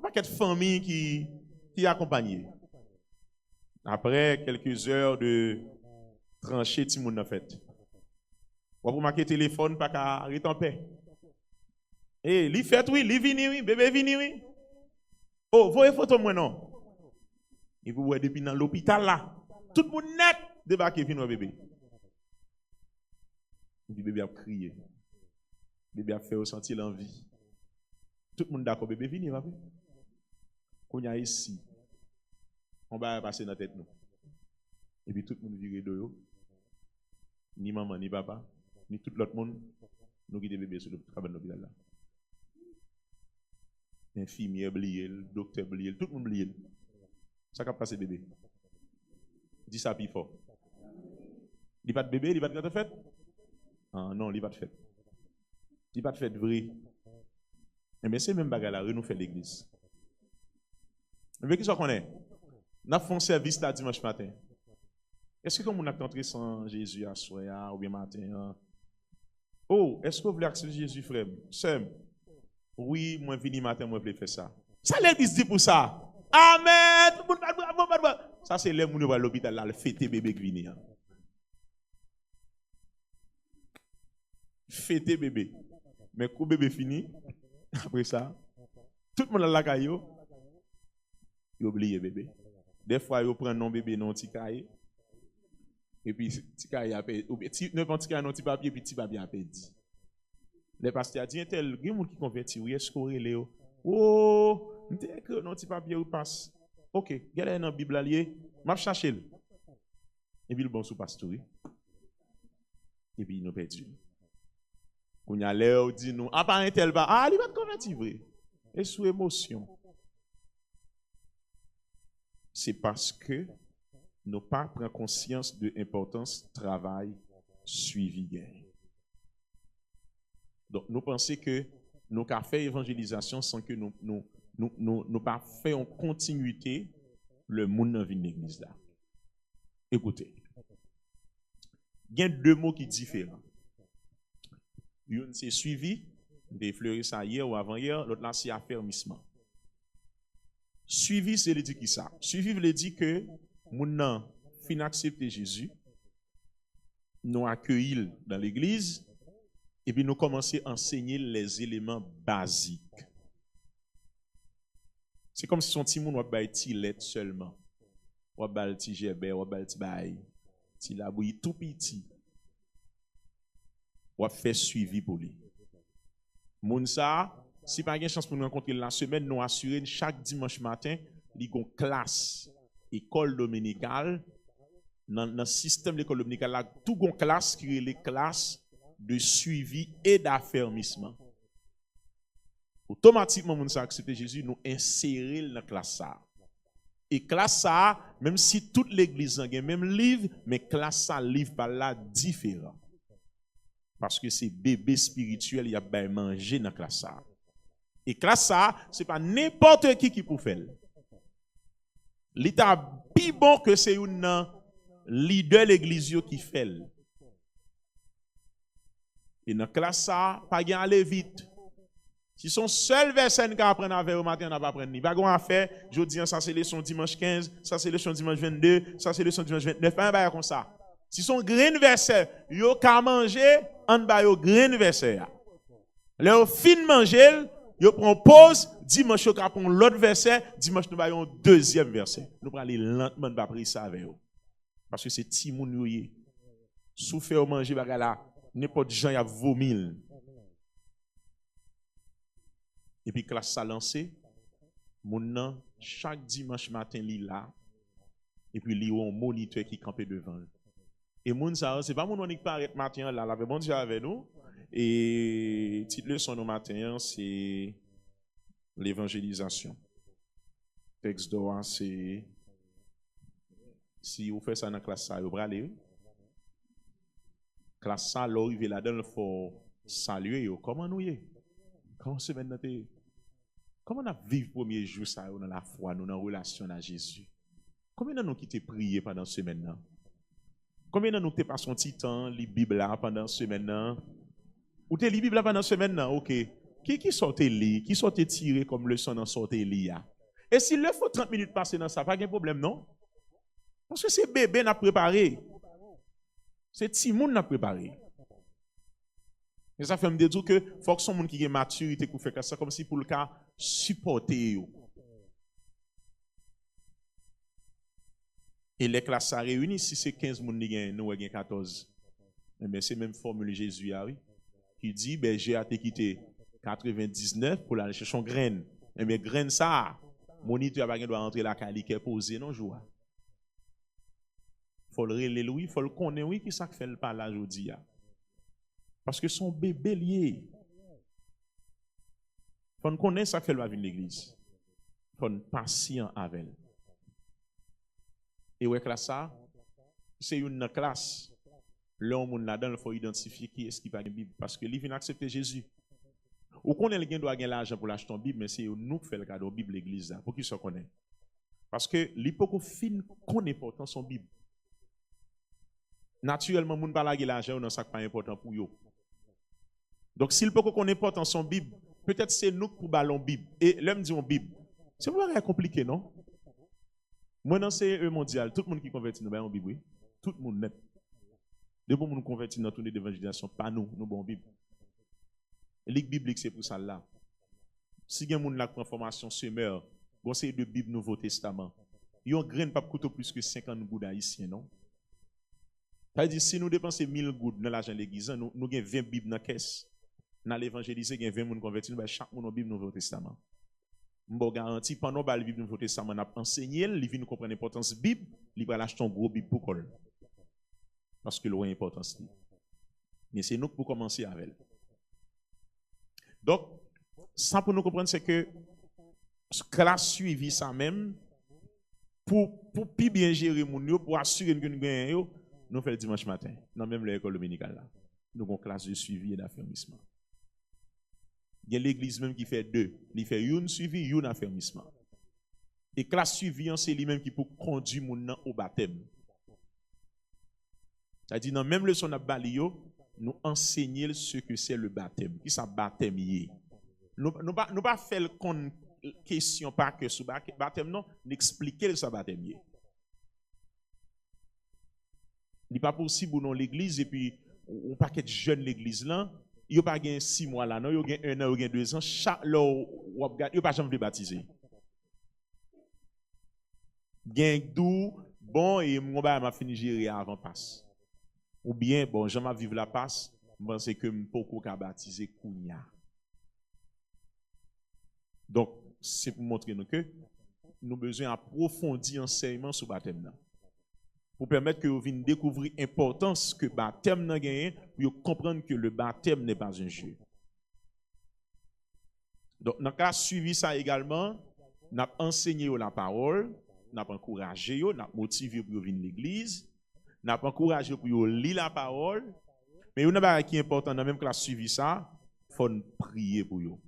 A: paquet de famille qui accompagnent. Après quelques heures de trancher, ti moun nan fait. Vous marquez téléphone, pas qu'à arrêter en paix. Eh, li fait oui, li vini oui, bébé vini oui. Oh, voyez photo moi non. Et vous voyez depuis dans l'hôpital là, tout le monde net débarqué vini bébé. Le bébé a crié. Le bébé a fait ressentir l'envie. Tout le monde d'accord, bébé vini va. Qu'on y a ici. On va passer dans la tête nous. Et puis tout le monde vire de yo. Ni maman, ni papa, ni tout l'autre monde, nous qui bébé sur le travail de l'hôpital là. Infirmière oublié, docteur oublié, tout le monde oublié. Ça qu'a passé bébé. Dis ça plus fort. Il va de bébé, il va de fait. Ah non, il va de fait. Il va de fait vrai. Mais c'est même bagarre là, nous fait l'église. Mais qui soit qu'on est? Nous avons fait un service là dimanche matin. Est-ce que vous avez entré sans Jésus à soir ou bien matin? Oh, est-ce que vous voulez accepter Jésus, frère? Sem. Oui, moi, vini matin, moi, je voulais faire ça. Ça, l'église dit pour ça. Amen! Ça, c'est les gens à l'hôpital, là, le fêter bébé qui vient. Fêter bébé. Mais quand bébé fini, après ça, tout le monde a la caillou, il oublie bébé. Des fois, il prend non bébé, non petit cahier. Et puis, petit cahier a perdu. Ou bien, n'importe petit cahier, non petit papier, puis petit papier a perdu. Le pasteur a dit, il y a des gens qui convertissent, oui, est-ce qu'on est là? Oh, il y a écrit non petit papier, ou passe. Ok, il y a dans la Bible alliée, je vais chercher. Et puis, le bon sous pasteur. Et puis, il nous perdu. Quand il y a l'air, dit nous, ah, pas un tel bas, ah, il va te convertir, vrai. Et sous émotion. C'est parce que nous pas prendre conscience de l'importance du travail suivi. Donc, nous pensons que nous avons fait évangélisation sans que nous pas fait en continuité le monde dans l'église là. Écoutez, il y a deux mots qui sont différents. Une c'est suivi, des fleuris ça hier ou avant-hier, l'autre là c'est affermissement. Suivi, c'est le dire qui ça? Suivi veut dire que nous fin accepter Jésus, nous accueillir dans l'église, et puis nous commencer à enseigner les éléments basiques. C'est comme si son petit monde va ti lettre seulement. Ou ba ti gebe, ou ba ti bay, ti la bouille tout petit. Ou faire suivi pour lui. Moun ça, si pas une chance pour nous rencontrer la semaine, nous assurer chaque dimanche matin, li gon classe école dominicale dans le système de l'école dominicale là tout gon classe qui est les classes de suivi et d'affermissement. Automatiquement moun sa accepter Jésus nous insérer dans classe ça. Et classe ça même si toute l'église a même livre mais classe ça livre par là différent. Parce que c'est bébé spirituel il a bien manger dans classe ça. Et classe ça c'est pas n'importe qui peut faire. L'état plus bon que c'est un leader l'église qui fait. Et dans classe ça, pas gain aller vite. Si son seul verset qu'on apprend avec au matin, on n'a pas appris ni. Pas grand affaire, je dis ça c'est leçon dimanche 15, ça c'est leçon dimanche 22, ça c'est leçon dimanche 29, un bail comme ça. Si son grain verset, yo ka manger, on ba yo grain verset. Le fin manger, yo prend pause, dimanche yo ka prend l'autre verset, dimanche nous ba yo un deuxième verset. Nous pral aller lentement ba pris ça avec yo. Parce que c'est ti moun yo yé. Sou fait au manger bagay là, n'importe gens y a vomil. Et puis classe ça lancé, moun nan chaque dimanche matin li là et puis li un moniteur qui campé devant. Et moun ça c'est pas moun qui paraît matin là, la bon Dieu avec nous et petite leçon au matin c'est l'évangélisation. Texte d'or c'est si vous faites ça dans classe ça, vous bralez. Classe ça l'arrivé là-dedans faut saluer yo. Comment nous y? Comment c'est maintenant comment on a vécu le premier jour ça dans la foi, nous dans la relation à Jésus? Combien de nous qui t'es prié pendant ce semaine-là? Combien de nous qui t'es passé un petit temps, lit Bible là pendant ce semaine-là? Ou t'es lit Bible là pendant ce semaine-là? Ok. Qui sortait lit? Qui sortait tiré comme leçon dans sortait lit? Et s'il le faut 30 minutes passer dans ça, pas de problème, non? Parce que c'est bébé n'a préparé. C'est Timoun n'a préparé. Et ça fait me dire que faut que son monde qui ait maturité pour faire ça comme si pour le cas supporter yo. Et les classes à réunir si c'est 15 moun qui gagne nous gagne 14. Mais c'est même formule Jésus oui qui dit ben j'ai été quitté 99 pour aller chercher son graine. Et mais graine ça moniteur pas doit rentrer la calique poser non joie. Faut le relever oui, faut le connaître oui qui ça fait le pas là aujourd'hui. Parce que son bébé lié. Faut nous connaître ça fait le va venir l'église. Faut être patient avec elle. Et ouais classe ça, c'est une classe. L'homme là-dedans, il faut identifier qui est-ce qui va une Bible parce que lui vient accepter Jésus. Ou connaît quelqu'un doit gagner l'argent pour l'acheter une Bible, mais c'est nous qui fait le cadeau Bible l'église là pour qu'il se connaisse. Parce que l'hypocrite fin connaît pourtant son Bible. Naturellement, moun pas la gagner l'argent dans ça pas important pour yo. Donc s'il peut qu'on importe en son Bible, peut-être c'est nous pour ballon Bible. Et l'homme dit en Bible. C'est pas compliqué, non? Moi dans CE mondial, tout le monde qui convertit nous en Bible, oui. Tout le monde net. De bon nous convertir dans tournée d'évangélisation, pas nous bon Bible. Ligue biblique c'est pour ça là. Si il y a moun la formation semeur, bon c'est de Bible Nouveau Testament. Yon grain pas coûte plus que 50 gouttes haïtiens, non? C'est-à-dire si nous dépensons 1000 gouttes dans l'argent de l'église, nous avons 20 Bibles dans la caisse. Dans l'évangéliser, il y a 20 personnes convertis, chaque monde a Bible Nouveau Testament. Je garantis, pendant que la Bible Nouveau Testament a enseigné, il vient nous comprendre l'importance de la Bible, il va acheter un gros Bible pour coller. Parce que l'on a importance. Mais c'est nous pour commencer avec elle. Donc, ça pour nous comprendre, c'est que classe suivi ça même, pour plus bien gérer mon yo, pour assurer que nous gagnons, nous faisons le dimanche matin, dans même l'école dominicale là. Nous avons une classe de suivi et d'affermissement. Il y a l'église même qui fait deux. Il fait une suivi, une affermissement. Et classe suivi, c'est lui-même qui peut conduire mon nom au baptême. C'est-à-dire, dans même leçon de Balio, nous enseigner ce que c'est le baptême. Qui ça baptême y est. Nous pas faire une question pas que sur baptême, non, n'expliquer ce baptême y est. Il n'est pas possible dans l'église et puis on paquet de jeunes l'église là, il n'y a pas 6 mois là, non, il y a 1 an, il y a 2 ans, chaque là, il n'y a pas jamais baptisé. Gain d'où, bon, et mon bah m'a fini gérer avant passe. Ou bien, bon, j'aime vivre la passe, je pense que je ne peux pas baptiser Kounia. Donc, c'est pour montrer nous que nous besoin approfondir enseignement sur baptême là. Pour permettre que vous veniez découvrir l'importance que le baptême n'a gagné, pour comprendre que le baptême n'est pas un jeu. Donc, dans le cas suivi ça également, nous avons enseigné la parole, nous avons encouragé, nous avons motivé pour venir à l'église, nous avons encouragé pour lire la parole, mais il y a un qui est important dans la même classe suivi ça, il faut prier pour eux.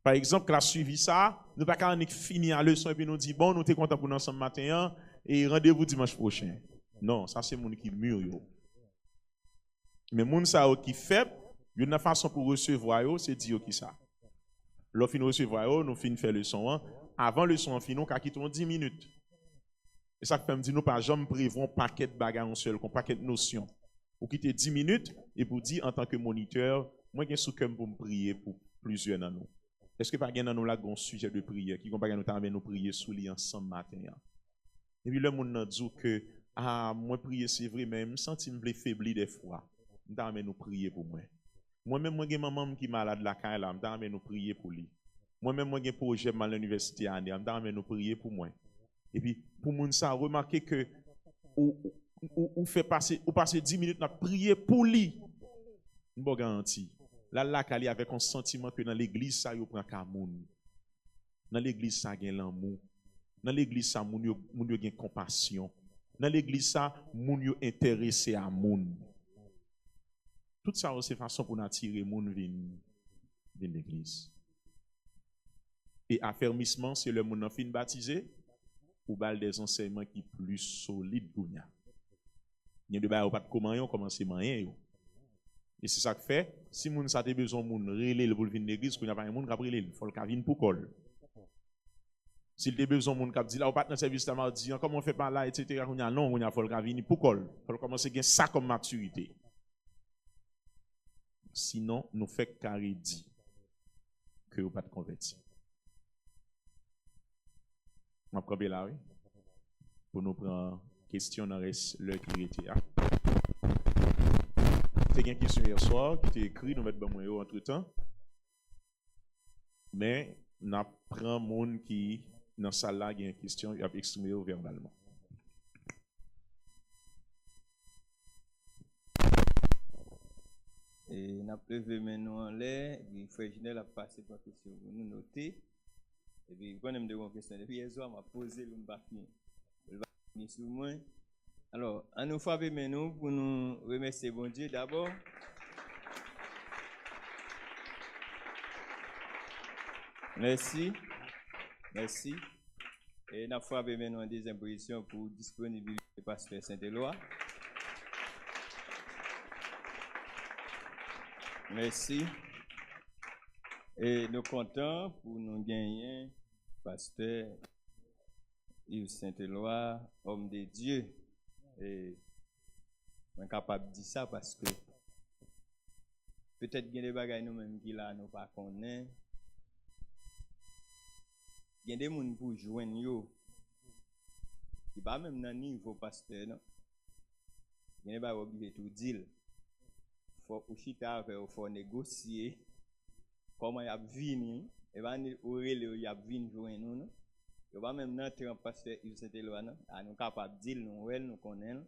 A: Par exemple, classe suivi ça, nous ne pouvons pas finir la leçon et puis nous dire, bon, nous sommes contents pour nous ensemble matin et rendez-vous dimanche prochain. Non, ça c'est le monde qui mûr. Mais le monde qui fait, une façon pour recevoir, c'est dire qui ça. Lorsque nous recevons, nous finissons faire le son. Avant le son, nous avons 10 minutes. Et ça fait me dire, nous pas jamais prévoir un paquet de bagages en seul, un paquet de notions. Vous quittez 10 minutes et vous dites en tant que moniteur, moi j'ai sous cœur pour me prier pour plusieurs d'entre nous. Est-ce que pas dans nous là un sujet de prière qui va nous prier sous lui ensemble matin. Et puis le monde dit que moi prier c'est vrai mais me senti me faibli des fois. Nous prier pour moi. Moi-même, moi, j'ai maman qui est malade la caille là, je nous prier pour lui. Moi-même, moi, j'ai un projet à l'université, je nous prier pour moi. Et puis, pour moun ça, remarquez que ou fait passer 10 minutes à prier pour lui. Une bonne garantie. Là, il avec un sentiment que dans l'église, ça, il prend qu'à moun. Dans l'église, ça, il y a l'amour. Dans l'église, ça, moun y a compassion. Dans l'église, ça, moun y intéressé à moun. Tout ça, c'est façon pour nous attirer les gens vers l'église. Et affermissement, c'est le monde fin baptisé ou bal des enseignements qui sont plus solides. Il y a des gens qui ne comment commencer moyen. Et c'est ça que fait, si moun sa te besoin de moun relé pour venir l'église, qu'on a pas un monde qui a relé, il faut le venir pour col. S'il te besoin de moun qui dit là, on pas dans service de mardi, comment on fait par là, etc. Non, on a faut le venir pour col. Il faut commencer à gagner ça comme maturité. Sinon, nous faisons carré dit que vous n'avez pas de converti. Je vais prendre là, oui. Pour nous prendre question dans l'heure qui était. C'est une question hier soir qui était écrite, nous mettons bon entre temps. Mais nous prenons monde qui, dans la salle là, il y a une question, il a exprimé verbalement.
C: Et nous avons levé maintenant en l'air, le frère Ginel a passé par question pour nous noter. Et puis, quand on me question, depuis hier soir, m'a posé le bafini. Le bafini sur moi. Alors, à nous frapper maintenant pour nous remercier bon Dieu d'abord. Merci. Merci. Et nous frappé maintenant en deuxième position pour disponibilité du pasteur Saint-Éloi. Merci. Et nous comptons pour nous gagner, pasteur Yves Saint-Éloi, homme de Dieu. Et je suis capable de dire ça parce que peut-être qu'il y a des bagages nous-mêmes qui là, nous pas connaissons. Il y a des gens pour joindre yo. Il pas même dans le niveau pasteur, non? Il y a des bagages obligés tout dire. Faut faut négocier comment il y a venu et va il y a venu joindre nous il va même notre pasteur il s'était là nous capable dire nous connaissons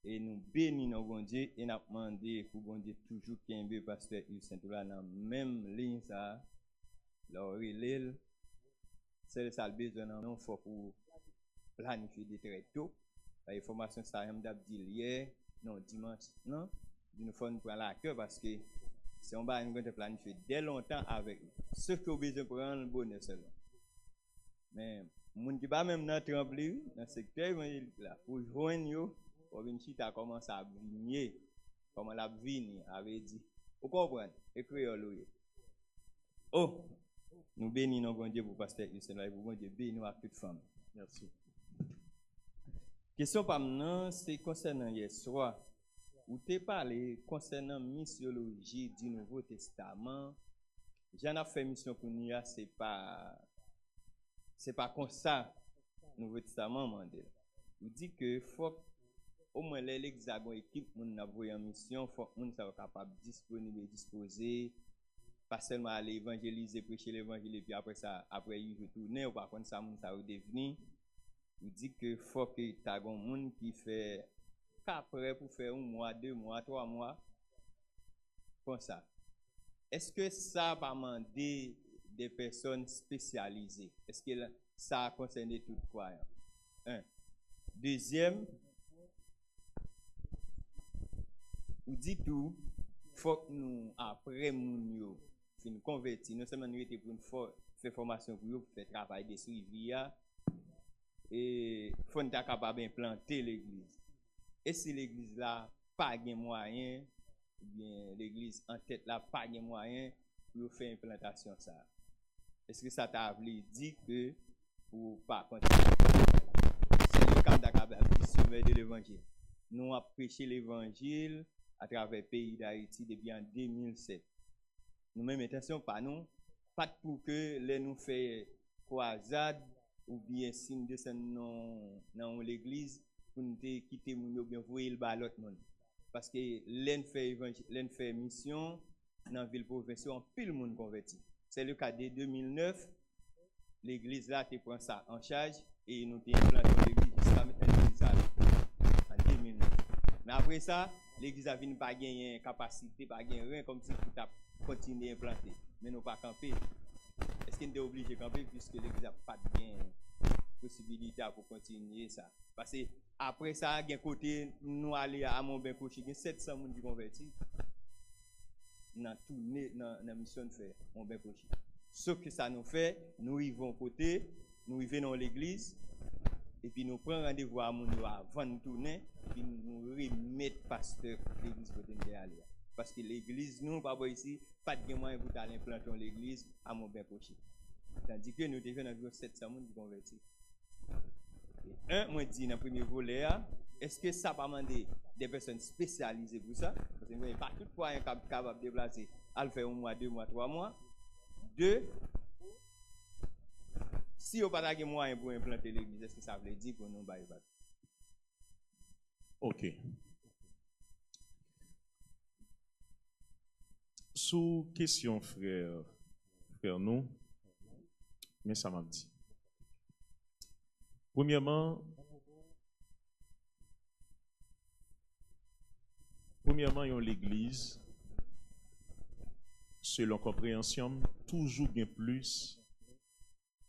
C: et nous bénissons bon Dieu et nous demandé pour bon Dieu toujours qu'il y ait pasteur il s'était là dans même ligne ça leur relève c'est ça le besoin non faut pour planifier des très tôt l'information ça même dit hier non dimanche non nous faut nous prendre à cœur parce que si on va nous planifier dès longtemps avec ce que vous besoin pour rendre le bonheur seulement. Mais moun qui pas même dans trembler dans secteur là pour joindre yo pour venir chita commence à venir comment la venir avait dit. Vous comprenez et créole. Oh nous bénissons bon Dieu pour pasteur Ismaël et pour bon Dieu bénir à toute femme. Merci. Question par maintenant c'est concernant hier soir. Ou te parlé concernant missiologie du Nouveau Testament. J'en ai fait mission pour nous, c'est pas comme ça, Nouveau Testament, Mandela. Il dit que faut au moins l'hexagone équipe, nous avons en mission, faut que nous soyons capables de disponible, disposer, pas seulement aller évangéliser, prêcher l'évangile, et puis après ça, après il retourner, ou par contre, ça, moun ça redevenu. Il dit que faut que tu as un monde qui fait qu'après pour faire 1 mois, 2 mois, 3 mois, comme ça. Est-ce que ça va demander des personnes spécialisées? Est-ce que ça a concerné tout croyant? Un. Deuxième, vous dites tout, faut que nous, après nous, nous convertir, non seulement nous étions pour une faire formation pour nous, pour faire travail de suivi, et faut nous être capable d'implanter l'église. Et si l'église là pas de moyens, ou bien l'église en tête là pas de moyens pour faire implantation ça. Est-ce que ça t'a voulu dire que pour pas continuer? C'est le cas d'accueillir de l'évangile. Nous avons prêché l'évangile à travers le pays d'Haïti depuis en 2007. Nous même intention pas nous, pas pour que les nous fait croisade ou bien signe de dans l'église pour nous quitter ou bien voyer le bas l'autre monde. Parce que l'en fait mission dans la ville province, en pile monde converti. C'est le cas de 2009, l'église là te prend ça en charge et nous t'ai implanté l'église jusqu'à l'église en 2009. Mais après ça, l'église a venu pas gagner capacité, pas gagner rien comme si tout a continué à implanter. Mais nous pas camper. Est-ce qu'on est obligé de camper puisque l'église n'a pas de possibilité pour continuer ça? Parce que après ça, il y a un côté, nous aller à Montben-Cochi, il y a 700 personnes qui convertis dans la mission de faire Montben-Cochi. Ce que ça nous fait, nous y vont côté, nous y venons dans l'église, et puis nous prenons rendez-vous à mon avant de tourner, puis nous remettons pasteur l'église côté de aller. Parce que l'église, nous, pas ici, pas de moyen pour aller implanter l'église à Montben-Cochi. Tandis que nous devons environ 700 personnes qui convertis. Moi dis dans le premier volet, est-ce que ça va demander des personnes spécialisées pour ça? Parce que nous pas tout fois capable de déplacer, à le faire 1 mois, 2 mois, 3 mois. 2, si on n'a pas de moyens pour implanter l'église, est-ce que ça veut dire pour nous bailler?
A: Ok. Sous question, frère nous, mais ça m'a dit. Premièrement, l'église, selon compréhension, toujours bien plus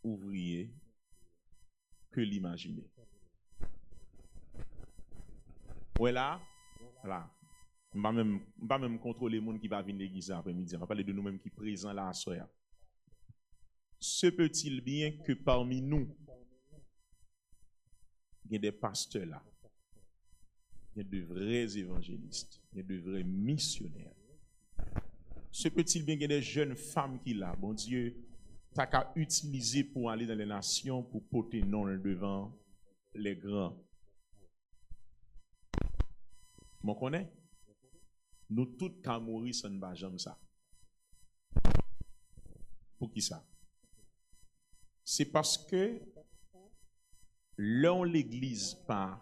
A: ouvrier que l'imaginer. Voilà. On va même contrôler les gens qui va venir l'église après-midi. On va parler de nous-mêmes qui sont présents là à soir. Se peut-il bien que parmi nous, il y a des pasteurs là, il y a de vrais évangélistes, il y a de vrais missionnaires. Se peut-il bien qu'il y ait des jeunes femmes qui là, bon Dieu, t'as qu'à utiliser pour aller dans les nations, pour porter non devant les grands. M'en connaît? Nous tous qu'à mourir sans ne jamais ça. Pour qui ça? C'est parce que l'on l'église pas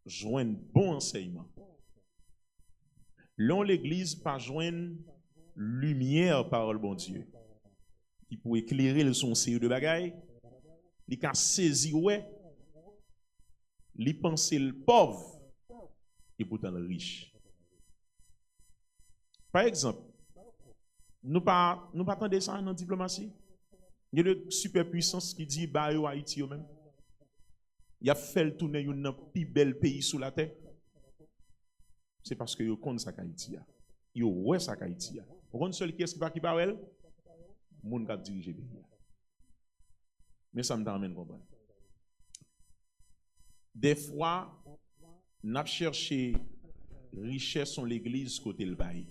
A: joindre bon enseignement. L'on l'église pas joindre lumière parole bon Dieu qui pour éclairer le son série de bagaille, il a saisi ouais, il pense le pauvre et pourtant le riche. Par exemple, nous pas attendre ça dans la diplomatie. Il y a une superpuissance qui dit bah yo Haïti même. Il a fait le tourner un plus bel pays sous la terre. C'est parce que yo connaît ça Haïti a. Yo ouais ça Haïti a. On seul qui est qui parle moun qui diriger pays. Mais ça me t'amène comprendre. Des fois n'a cherché richesse en l'église côté le bail.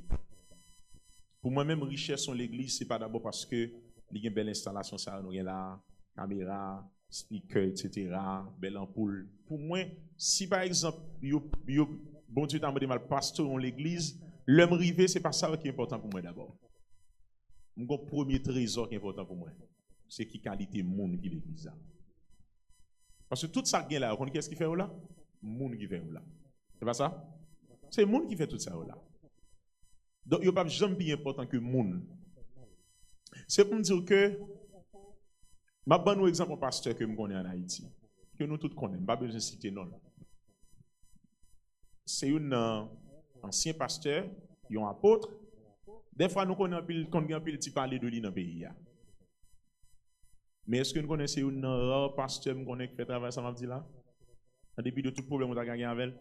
A: Pour moi-même, richesse en l'église, ce n'est pas d'abord parce que il y a une belle installation, ça, nous là, caméra, speaker, etc., belle ampoule. Pour moi, si par exemple, bon Dieu t'a demandé mal pasteur en l'église, l'homme rivé, ce n'est pas ça qui est important pour moi d'abord. Mon premier trésor qui est important pour moi, c'est qui qualité monde qui l'église. Parce que tout ça qui est là, qu'est-ce qui fait là? Monde qui fait là. C'est pas ça? C'est le monde qui fait tout ça là. Donc, il n'y a pas jamais plus important que le monde. C'est pour me dire que, je vais donner un exemple de pasteur que je connais en Haïti, que nous tous connaissons, pas besoin de citer non. C'est un ancien pasteur, un apôtre. Des fois, nous connaissons un petit parler de lui dans le pays. Mais est-ce que nous connaissons un pasteur qui fait travail ça m'a dit là? En début de tout problème, on a gagné avec elle.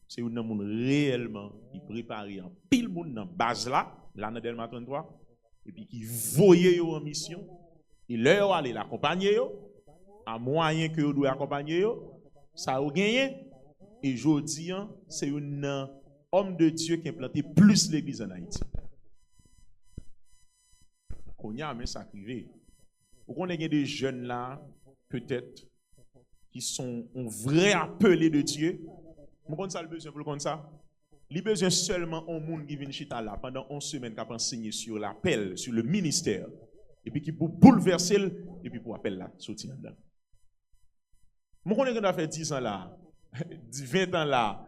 A: C'est un homme réellement qui prépare un pile monde dans base là, dans Delma 33, et puis qui voyait en mission, et leur aller l'accompagner, à moyen que vous doit accompagner, ça a gagné. Et je dis, c'est un homme de Dieu qui a implanté plus l'église en Haïti. Qu'on y a mais ça privé. Vous connaissez des jeunes là, peut-être, qui sont un vrai appelé de Dieu. Vous connaissez le besoin pour le comme ça? Il a besoin seulement un monde qui vient chita là pendant 11 semaines qui a enseigné sur l'appel, sur le ministère, et puis qui pour bouleverser, et puis pour appeler là, sortir dedans. Vous connaissez qu'on a fait 10 ans là, 20 ans là,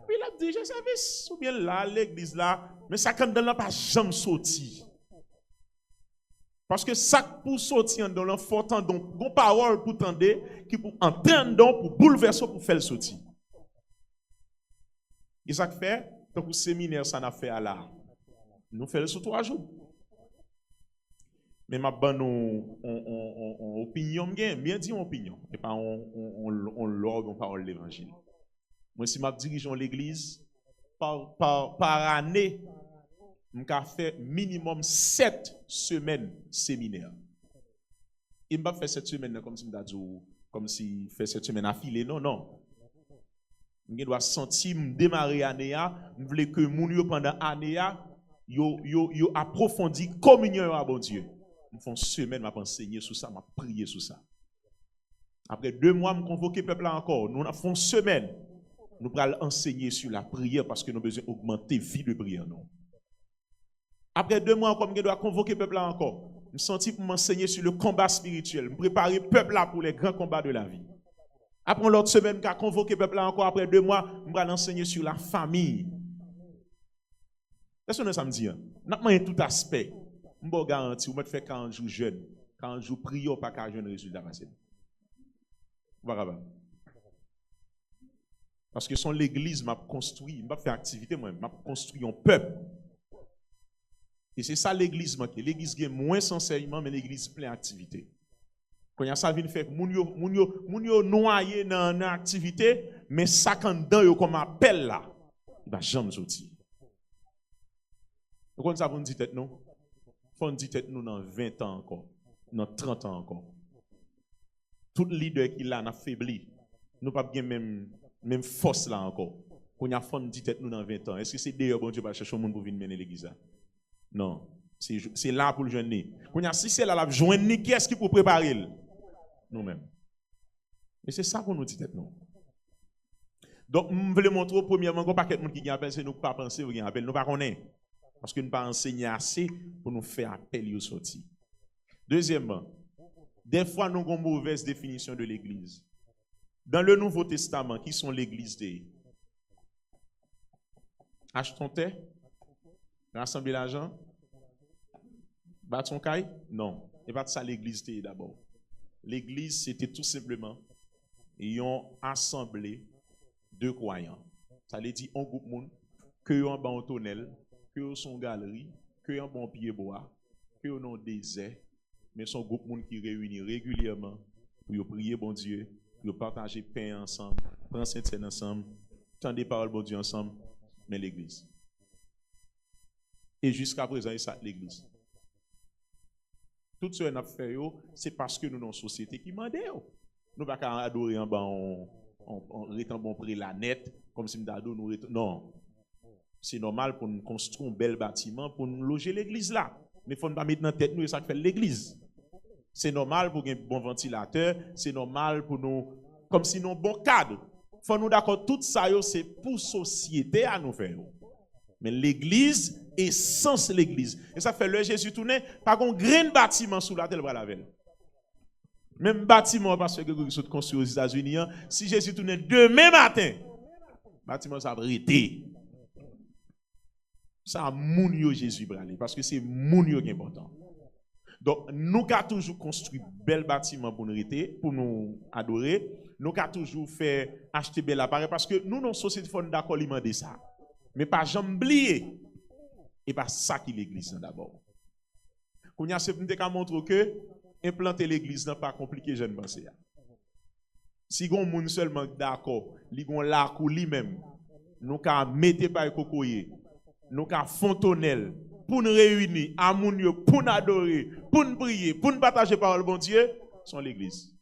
A: puis il a déjà service, ou bien là, l'église là, mais ça quand dans là pas jamais sorti. Parce que ça pour sortir dans l'enfant, donc, bon parole pour tendre, qui pour entendre, pour bouleverser, pour faire le sortir. Et ça fait, donc le séminaire, ça n'a fait à là. Nous faisons sur 3 jours. Mais ma bonne opinion, bien dit opinion, et pas on l'ordre, on parle de l'évangile. Moi, si je dirige l'église, par année, je fait minimum 7 semaines séminaire. Et je ne fais 7 semaines comme si je fais 7 semaines affilées. Non. Je dois sentir démarrer l'année, je veux que mon yo pendant l'année, yo approfondi communion à bon Dieu. Je fais une semaine, je enseigner sur ça, je prier sur ça. Après 2 mois, je convoque le peuple encore. Nous avons une semaine, nous allons enseigner sur la prière parce que nous avons besoin d'augmenter la vie de prière. Non? Après 2 mois, comme je dois convoquer le peuple encore, je me sens pour m'enseigner sur le combat spirituel, me préparer le peuple pour les grands combats de la vie. Après l'autre semaine, je convoqué le peuple encore, après 2 mois, je vais enseigner sur la famille. Est-ce que ça me dit? N'a tout aspect. Je vous garantis, vous me faites 40 jours jeune, 40 jours prière, pas 40 jours résultat. Parce que son l'église m'a construit, m'a fait activité, moi, m'a construit un peuple. Et c'est ça l'église manque. L'église qui est moins enseignement, mais l'église plein d'activité. Quand il y a ça vient faire moun yo noyé dans l'activité, mais ça quand dedans yo comme appel là, il va jamais sortir. Vous connaissez ça pour nous dire tête non? Faut nous dire tête nous dans 20 ans encore, dans 30 ans encore. Tout leader qui là n'a faibli. Nous pas bien même force là encore. Quand il y a faut nous dire tête nous dans 20 ans. Est-ce que c'est d'ailleurs bon Dieu va chercher un monde pour venir mener l'église là? Non, c'est là pour le jeûner. Si c'est là, la joindre, qui est-ce qui peut préparer? Nous-mêmes. Et c'est ça qu'on nous dit, non. Donc, je voulais montrer premièrement qu'on pas quelqu'un qui a appel, c'est nous pas penser ou qui appel, nous pas connaître. Parce que nous pas enseigner assez pour nous faire appel au sorti. Deuxièmement, des fois nous avons une mauvaise définition de l'église. Dans le Nouveau Testament, qui sont l'église des achetons-tes? Rassembler l'argent? Battre son caille? Non. Et pas ça l'église d'abord. L'église, c'était tout simplement une assemblée de croyants. Ça veut dire un groupe de monde, que yon ban tonnel, que yon son galerie, que yon bon pied bois, que yon non désert, mais son groupe de monde qui réunit régulièrement pour prier bon Dieu, pour partager pain ensemble, prendre Sainte-Seine ensemble, tendre des paroles bon Dieu ensemble, mais l'église. Et jusqu'à présent, il s'appelle l'église. Tout ce qu'on a fait, c'est parce que nous avons une société qui m'a dit. Nous ne pouvons pas adorer en bas, on rétend bon près la net, comme si nous adorons. Non. C'est normal pour nous construire un bel bâtiment, pour nous loger l'église là. Mais il faut pas mettre dans la tête nous et ça fait l'église. C'est normal pour un bon ventilateur, c'est normal pour nous, comme si nous avons un bon cadre. Il faut nous d'accord, tout ça, c'est pour la société à nous faire. Mais l'église, essence l'église. Et ça fait le Jésus tourné par un grand bâtiment sous la terre pour la veille. Même bâtiment, parce que vous êtes construit aux États-Unis, si Jésus tourné demain matin, le bâtiment ça va arrêter. Ça moun yo Jésus bralé parce que c'est moun yo qui est important. Donc nous avons toujours construit bel bâtiment pour nous rester, pour nous adorer. Nous avons toujours fait acheter bel appareil parce que nous dans société fond d'accord demander ça. Mais pas jamais oublier et pas ça qui l'église d'abord. Qu'on y a c'est pour montrer que implanter l'église n'est pas compliqué, je ne pense pas. Si on moun seulement d'accord, li gon la kou li même, nous ka mettre par cocoyer, nous ka fontonnel pour nous réunir à moun yo, pour nous adorer, pour nous prier, pour nous partager parole bon Dieu, sont l'église.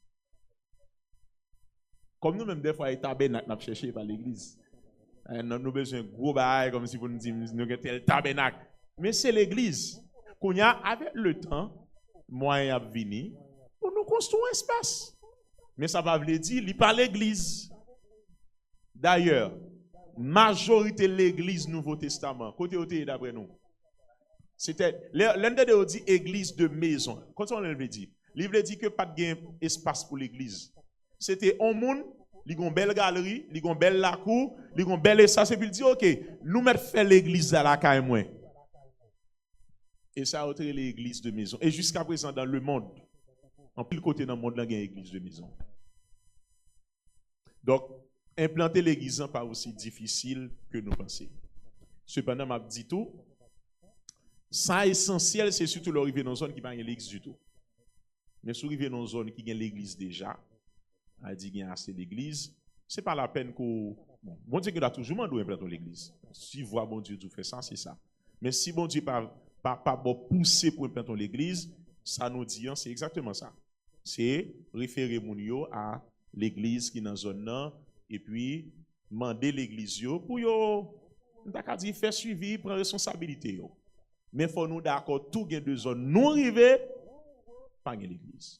A: Comme nous même des fois tabernacle n'a cherché par l'église. Nous avons besoin de gros bail comme si vous nous dites nous avons tel tabernacle, mais c'est l'église. Qu'on y a avec le temps, moyen à venir pour nous construire un espace. Mais ça va veut dire, il pas l'église. D'ailleurs, majorité de l'église Nouveau Testament, côté côté d'après nous. C'était l'un de dit église de maison. Quand on veut dire, il veut dire que pas de espace pour l'église. C'était un monde, il y a une belle galerie, il y a une belle la cour, il y a une belle espace et puis il dit OK, nous mettons faire l'église à la caille moins. Et ça a été l'église de maison. Et jusqu'à présent dans le monde, en pile côté dans le monde, il y a une église de maison. Donc, implanter l'église n'est pas aussi difficile que nous pensons. Cependant, je dis tout, ça essentiel, c'est surtout l'arrivée dans une zone qui n'a pas l'église du tout. Mais si vous arrivez dans une zone qui a l'église déjà, a dit qu'il y a assez d'église, ce n'est pas la peine que. Bon Dieu a toujours demandé d'implanter l'église. Si vous voyez bon Dieu tout fait ça, c'est ça. Mais si bon Dieu pas pousser pour implanter l'église, ça nous dit, c'est exactement ça. C'est référer mon yo à l'église qui est dans la zone et puis demander l'église pour yo, dire faire suivi, prendre responsabilité yo. Mais faut nous d'accord tout gain de zone nous arriver pas l'église.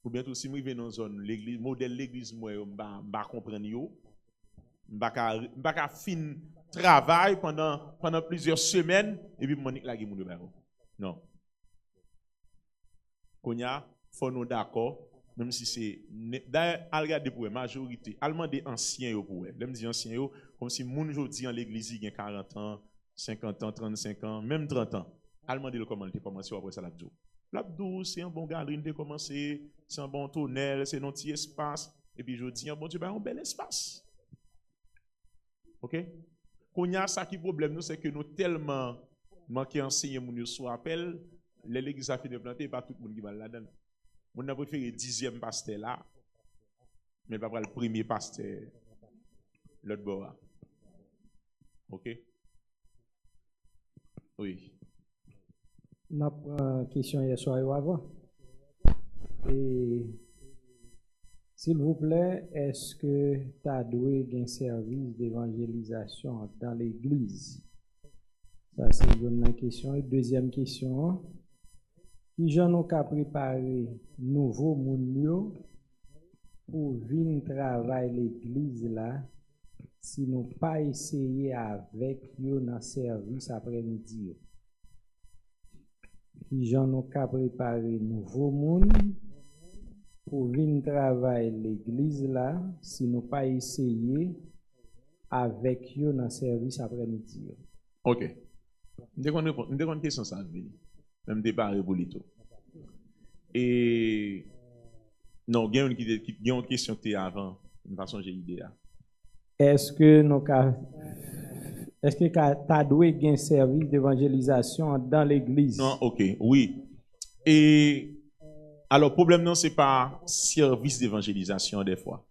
A: Ou bien tout si nous arriver dans zone l'église modèle l'église moi m'ba comprendre yo, m'ba fin travail pendant plusieurs semaines et puis Monique la moun de non. Konya faut nous d'accord même si c'est d'ailleurs à regarder pour la majorité allemand des anciens yo pour l'aime dit anciens yo comme si moun jodi en l'église il y a 40 ans 50 ans 35 ans même 30 ans allemand dit comment il commencé après ça l'abdou c'est un bon galerie de commencer c'est un bon tunnel c'est un petit espace et puis jodi bon Dieu un bel espace. OK konya ça qui problème nous c'est que nous tellement manquer enseigner moun yo sous appel l'église a fini de planter pas tout le monde qui va là-dedans. On a préféré 10e pasteur là, mais pas le premier pasteur l'autre bord. OK? Oui.
D: Notre question hier soir ou avant. Et s'il vous plaît, est-ce que tu as doué un service d'évangélisation dans l'église? Ça, c'est une question. Et deuxième question, qui j'en ai qu'à préparer nouveau moun pour venir travailler l'église là, si nous pas essayer avec eux dans service après-midi. Qui j'en ai qu'à préparer nouveau moun pour venir travailler l'église là, si nous pas essayer avec eux dans service après-midi.
A: OK. Dès qu'on question ça même départ pour tout. Et non, il y a une question qui était avant, de façon j'ai idée là.
D: Est-ce que tu as doué un service d'évangélisation dans l'église?
A: Non, OK, oui. Et alors, le problème, non, ce n'est pas service d'évangélisation des fois.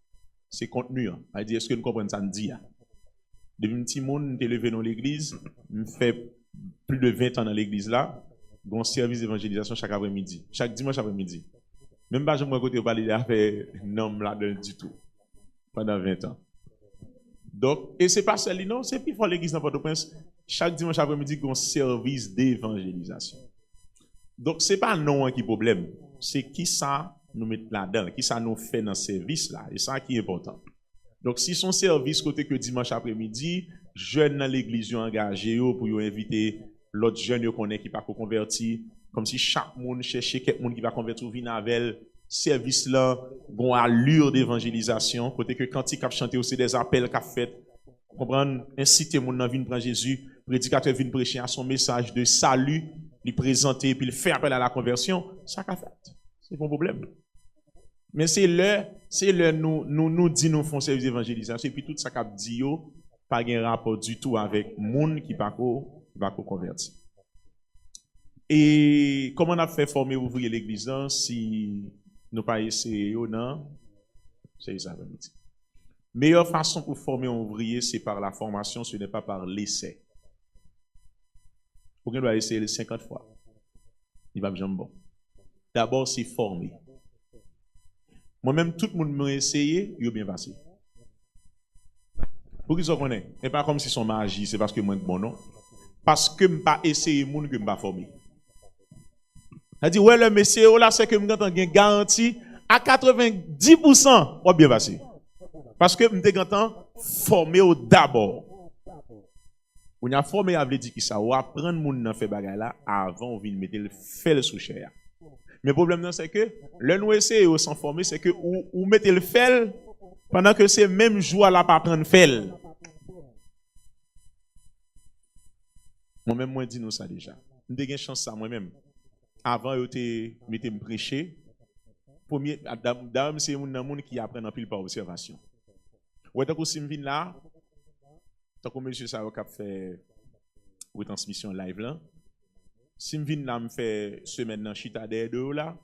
A: C'est contenu. Hein. C'est-à-dire, est-ce que nous comprenons ça? Depuis un petit monde, je levé dans l'église, je fais plus de 20 ans dans l'église là, un service d'évangélisation chaque après-midi, chaque dimanche après-midi. Même pas, je me côté parler avec un homme là-dedans du tout, pendant 20 ans. Donc, et c'est pas celle-là, non, c'est plus fort l'église dans Port-au-Prince, chaque dimanche après-midi, un service d'évangélisation. Donc, ce n'est pas non qui est problème, c'est qui ça nous met là-dedans, qui ça nous fait dans ce service-là, et ça qui est important. Donc, si son service côté que dimanche après-midi, jeunes dans l'église sont engagés pour inviter l'autre jeune qui connaît qui pas converti, comme si chaque monde cherchait quelqu'un qui va convertir vin avec service là, gon allure d'évangélisation, côté que quand il a chanté aussi des appels qu'a fait, comprendre inciter monde dans vinn prendre Jésus, prédicateur vient prêcher à son message de salut, lui présenter, puis il fait appel à la conversion, ça qu'a fait. C'est pas un problème. Mais c'est le nous dit nous font service d'évangélisation, et puis tout ça qu'a dit yo, pas un rapport du tout avec monde qui pas converti. Et comment on a fait former ouvrier l'église si nous pas essayé non? C'est ça. Meilleure façon pour former un ouvrier, c'est par la formation, ce n'est pas par l'essai. Pourquoi on doit essayer les 50 fois? Il va bien bon. D'abord, c'est former. Moi-même, tout le monde m'a essayé, il a bien passé. Pour qu'ils se connaissent, et pas comme si son magie, c'est parce que moi, bon, non. Parce que je n'ai pas essayé, je n'ai pas formé. Elle dit, ouais, le monsieur, là, c'est que je suis garanti à 90%, on bien passé. Parce que je suis formé d'abord. On a formé à dire que ça, on apprend moun nan fait bagay là avant on vient mettre le fel sous chair. Mais le problème c'est que le nous essayer sans former c'est que ou mettez le fel pendant que c'est même jour là pas prendre fel. Moi-même moi dis nous ça déjà. Nous avons chance ça moi-même. Avant yo te mettez me prêcher. Premier dame c'est moun qui apprend en pile par observation. Ouais, tant que si je viens là, tant que monsieur ça a fait retransmission live là, si je viens là, je fais semaine dans chita de là,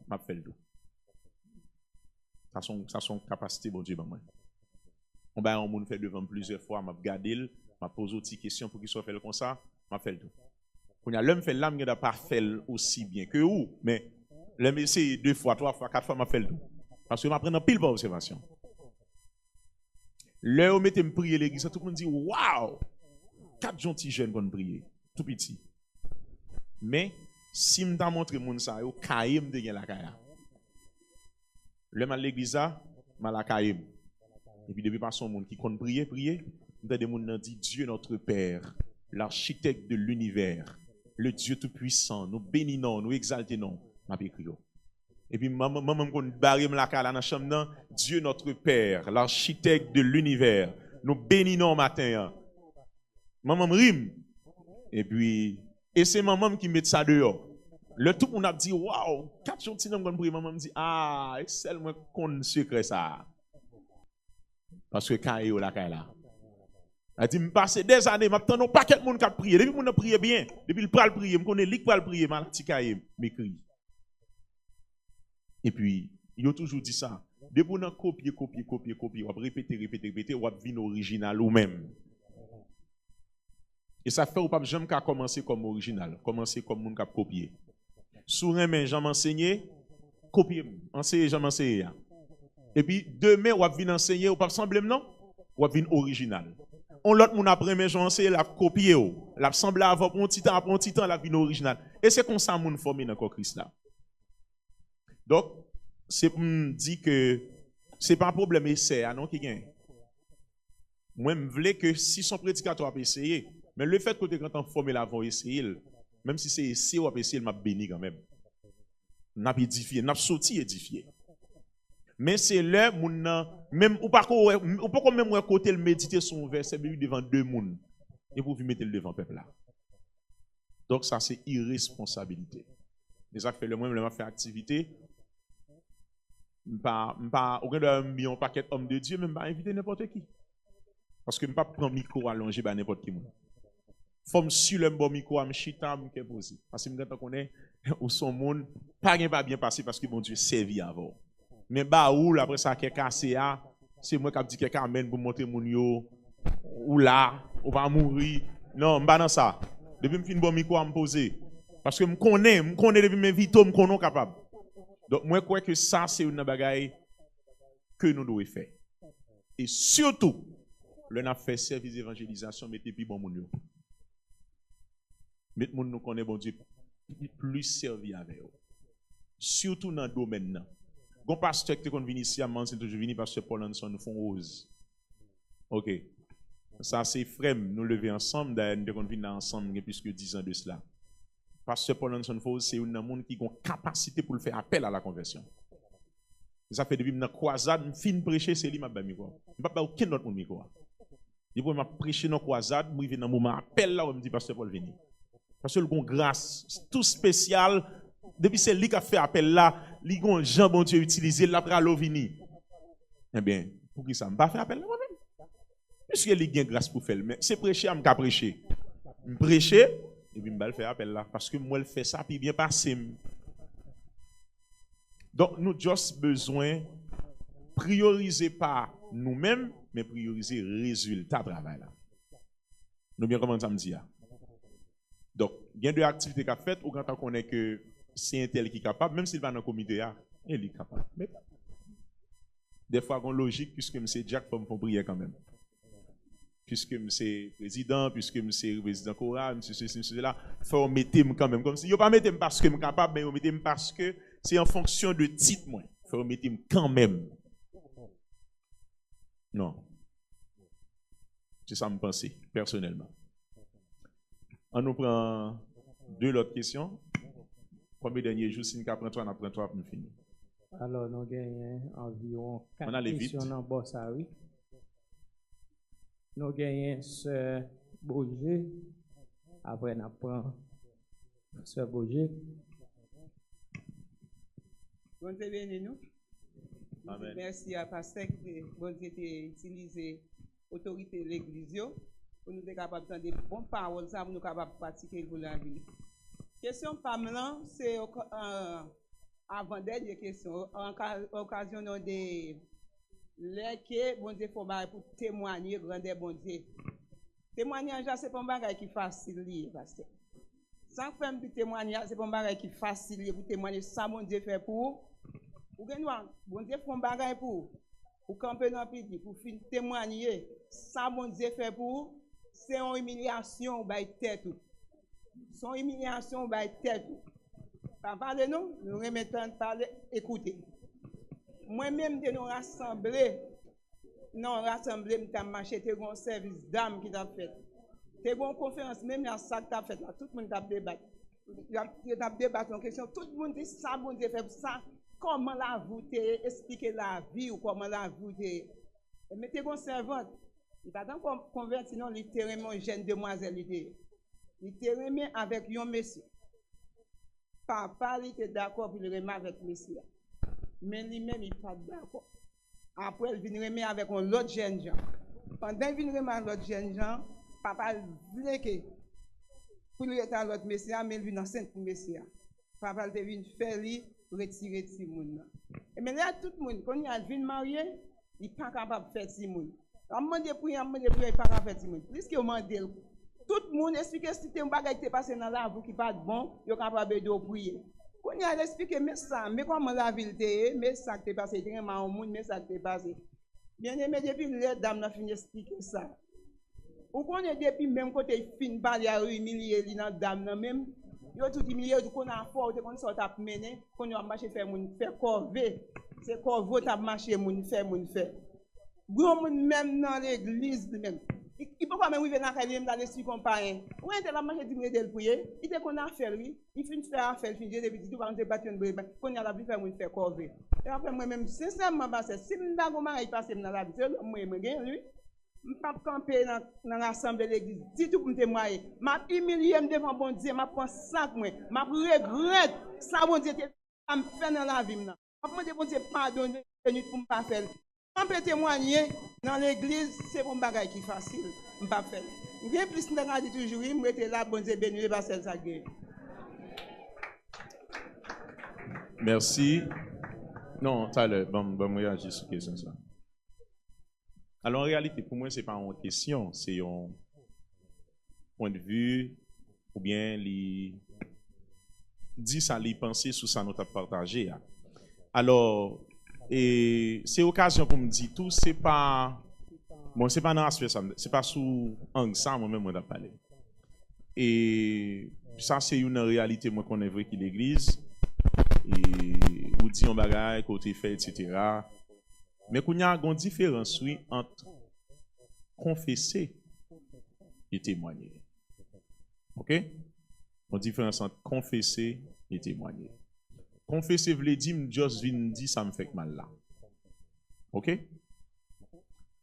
A: je fais le dos. Ça son capacité, bon Dieu, moi. On va on monde fait devant plusieurs fois, je regarde, je pose d'autres questions pour qu'il soit fait comme ça, je fais le dos. Quand l'homme fait là, je ne pas fait aussi bien que vous, mais l'homme essaie 2 fois, 3 fois, 4 fois, je fais le dos. Parce que je prends pile par observation. Là, on mette me prier l'église, tout le monde dit waouh, 4 gentils jeunes vont prier, tout petit. Mais si je t'ai montré mon ça, yo kaim de la kaya. Le mal l'église mal la kaim. Et puis depuis par son monde qui compte prier, des gens dit Dieu notre Père, l'architecte de l'univers, le Dieu tout puissant, nous bénissons, nous exaltons, m'a écrit. Et puis, maman, qu'on barre la cale dans la chambre, Dieu notre Père, l'architecte de l'univers, nous bénissons matin. Maman rime. Et puis, et c'est maman qui met ça dehors. Le tout, on a dit, waouh, 4 jours, maman me dit, ah, c'est moi qu'on secret ça. Parce que quand il y a la cale là. Elle dit, je passe des années, je n'ai pas quelqu'un qui a prié. Depuis que je prie bien, depuis le pral prier, je connais l'île pral prier, je suis m'écrit. Et puis, il a toujours dit ça. Dès qu'on a copié, on va répéter, on va venir original ou même. Et ça fait ou pas jamais qu'à commencer comme original, commencer comme moun qui copier. Sur un main, j'en enseigné, copier, enseigner, j'en enseigné. Et puis, demain, on va venir enseigner, ou pas sembler non, on va venir original. On l'autre moun après mais j'en enseigné, la copier, la sembler avant un petit temps, la venir original. Et c'est comme ça moun formé dans le Christ là. Donc, c'est pour me dire que ce n'est pas un problème essai, non, qui gagne. Moi, je voulais que si son prédicateur a essayé, mais le fait que tu es quand formé l'avant essayer, même si c'est essayé ou essayer, il m'a béni quand même. N'a édifié, n'a sorti édifié. Mais c'est là, même ou pas même côté le méditer son verset devant 2 personnes et vous mettre le devant le peuple là. Donc ça c'est irresponsabilité. Et ça fait le moins le fait activité. Pas aucun de un paquet homme de Dieu même pas inviter n'importe qui. Parce que pas prendre micro allongé ba n'importe qui. Forme sur le bon micro am chita me poser parce que me quand connaît ou son monde pas bien passé parce que bon Dieu servi avant. Mais bah ou après ça quelqu'un CA, c'est moi qui dit quelqu'un amène pour monter mon yo ou là, on va mourir. Non, m'pas dans ça. Depuis me fin bon micro à me poser parce que me connais depuis mes vito me connais capable. Donc moi crois que ça c'est une bagaille que nous devons faire. Et surtout, le n'a fait service d'évangélisation mettez puis bon moun yo. Mettez moun nous connaît bon Dieu plus servi avec eux. Surtout dans le domaine là. Gon pasteur qui est venu ici à Manson, toujours venu parce que Paul Anderson nous font rose. OK. Ça c'est frère, nous lever ensemble, d'ailleurs nous devons venir ensemble il y a plus que 10 ans de cela. Pasteur Paul Anderson Fose, c'est un monde qui a une capacité pour le faire appel à la conversion. Ça fait depuis que croisade, fin prêcher, c'est lui m'a mis quoi. Je pas aucun autre monde micro. Je m'a prêché dans croisade, moi vient dans moment appel là, on me dit pasteur Paul venir. Parce que le gon grâce tout spécial depuis c'est lui qui a fait appel là, li gon Jean bon Dieu utilisé là pour l'eau venir. Eh bien, pour qui ça me pas fait appel là moi-même. Puisque li gen grâce pour faire mais c'est prêcher à me prêcher. Me prêcher et puis me faire appel là parce que moi le fait ça puis bien passer. Donc nous juste besoin prioriser pas nous-mêmes mais prioriser résultat travail là. Nous bien comment ça me dit. Donc, il y a deux activités qu'a faites ou quand on connaît que c'est un tel qui est capable, même s'il va dans le comité, il est capable. Mais des fois, on logique, puisque M. Jack faut me prier quand même. Puisque M. président, puisque M. président choral, M. ceci, M. cela, il faut mettre quand même. Comme si, il ne pas mettre parce que je suis capable, mais il mettre parce que c'est en fonction de titre. Il faut mettre quand même. Non. C'est ça que je pense, personnellement. On nous prend deux autres questions. Combien de derniers jours, si nous prenons 3, on apprend 3 pour nous finir.
D: Alors, nous gagnons environ 4 questions
A: vite.
D: dans Bossari. Nous gagnons ce Bourget. Après, nous prenons ce Bourget.
E: Bon Dieu bénisse nous.
A: Amen.
E: Merci à Pasteur que bon Dieu ait utilisé l'autorité de l'Église pour nous être capables de des bonnes paroles pour nous capables de pratiquer pour la vie. Question Pamela, c'est avant-dernière question, en occasion de que bon Dieu faut pour témoigner grandeur bon Dieu. Témoignage c'est pas un bagage qui facile pasteur. Sans faire du témoignage c'est pas un bagage qui facile pour témoigner ça bon Dieu fait pour ou gen bon Dieu font bagage pour camper dans public pour fin témoigner ça bon Dieu fait pour c'est une humiliation by tête son humiliation by tête pas parler nous remettons parler écouter moi-même de nous rassembler non rassembler m'ta marché te gon service d'âme qui t'a fait te gon conférence même là ça t'a fait là tout le monde t'a débattu t'a débattu en question tout le monde dit ça bon Dieu fait ça comment la vous expliquer la vie ou comment la vous mais te gon servante il pas tant converti non littéralement jeune demoiselle littéralement avec un monsieur papa il était d'accord pour le remettre avec monsieur mais lui-même il pas d'accord après il vient remettre avec un autre jeune gens pendant il vient remettre avec l'autre jeune gens papa voulait que pour lui être l'autre monsieur mais il vient enceinte pour monsieur papa il vient faire lui retirer Simon mais là tout le monde quand il vient marier il pas capable de faire Simon on demande pour il pas capable de faire Simon puisque on demande tout le monde explique si tu un bagage qui passé dans la vie qui pas bon il est capable de prier quand il expliqué mais ça mais comment la ville était mais ça qui passé vraiment au monde mais ça qui passé bien aimé depuis les dames n'a fini expliquer ça ou qu'on est depuis même côté fin parler à humilier li dans dame même yo tout humilié du qu'on a fort qu'on sort à mener qu'on a marché faire moun faire corvée c'est corvée t'a marché moun faire gros moun même dans l'église même il peut pas même arriver dans la dans l'esprit comparé ou était la marché du de prier il était qu'on a faire lui il finit faire affaire finit depuis tout va se battre qu'on a la plus faire moun faire corvée et après moi même sincèrement parce que si m'da go mariage passer dans la vie moi gagne lui m'pas camper dans l'assemblée de l'église dit tout pour me témoigner m'a humilié devant bon Dieu m'a prend sac moi m'a regrette ça bon Dieu m'a fait dans la vie m'a demandé bon Dieu pardonner pour me pas faire on peut témoigner dans l'église c'est un bagage qui facile m'pas faire bien plus m'ta dit toujours il me était là bon Dieu béni parce que ça guérit.
A: Merci. Non, Tyler, bon réagir sur question ça. Alors en réalité, pour moi, ce n'est pas une question, c'est un point de vue ou bien les dit ça, les penser sur ça nous a partagé. Alors, c'est occasion pour me dire tout, c'est pas bon, c'est pas dans l'aspect ça, c'est pas sous angle ça moi-même on a parlé. Et ça c'est une réalité moi qu'on est vrai qui l'église et ou dit on bagaille côté fait etc. Mais qu'il y a une différence oui, entre confesser et témoigner. OK? Une différence entre confesser et témoigner. Confesser veut dire, just vient dire, ça me fait mal là. OK?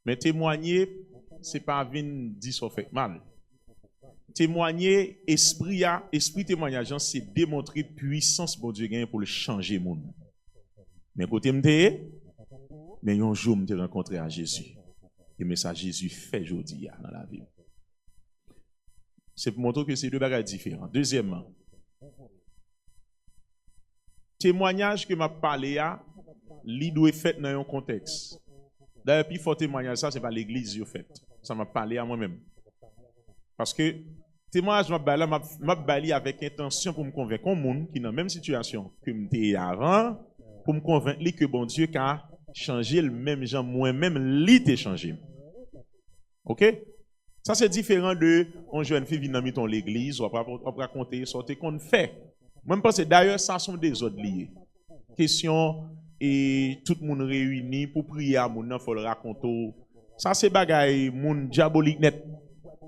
A: Mais témoigner, c'est pas venir dire ça fait mal. Témoigner, esprit témoignage, c'est démontrer puissance bon Dieu gagne pour le changer le monde. Mais côté m'te, mais un jour m'te rencontré à Jésus. Et mais ça Jésus fait aujourd'hui dans la vie. C'est pour montrer que c'est deux bagages différents. Deuxièmement, témoignage que m'a parlé à, li doit fait dans un contexte. D'ailleurs, plus fort témoignage ça, c'est pas l'église qui fait. Ça m'a parlé à moi-même. Parce que témoignage m'a parlé avec intention pour me convaincre un monde qui est dans la même situation que m'étais avant, pour me convaincre que bon Dieu a changé le même genre moi-même li t'ai changé. OK? Ça c'est différent de on jeune fille vient dans l'église, on va raconter sortir qu'on fait. Moi je pense d'ailleurs ça sont des autres liés. Question et tout le monde réuni pour prier à moun, faut le raconter. Ça c'est bagaille moun diabolique net.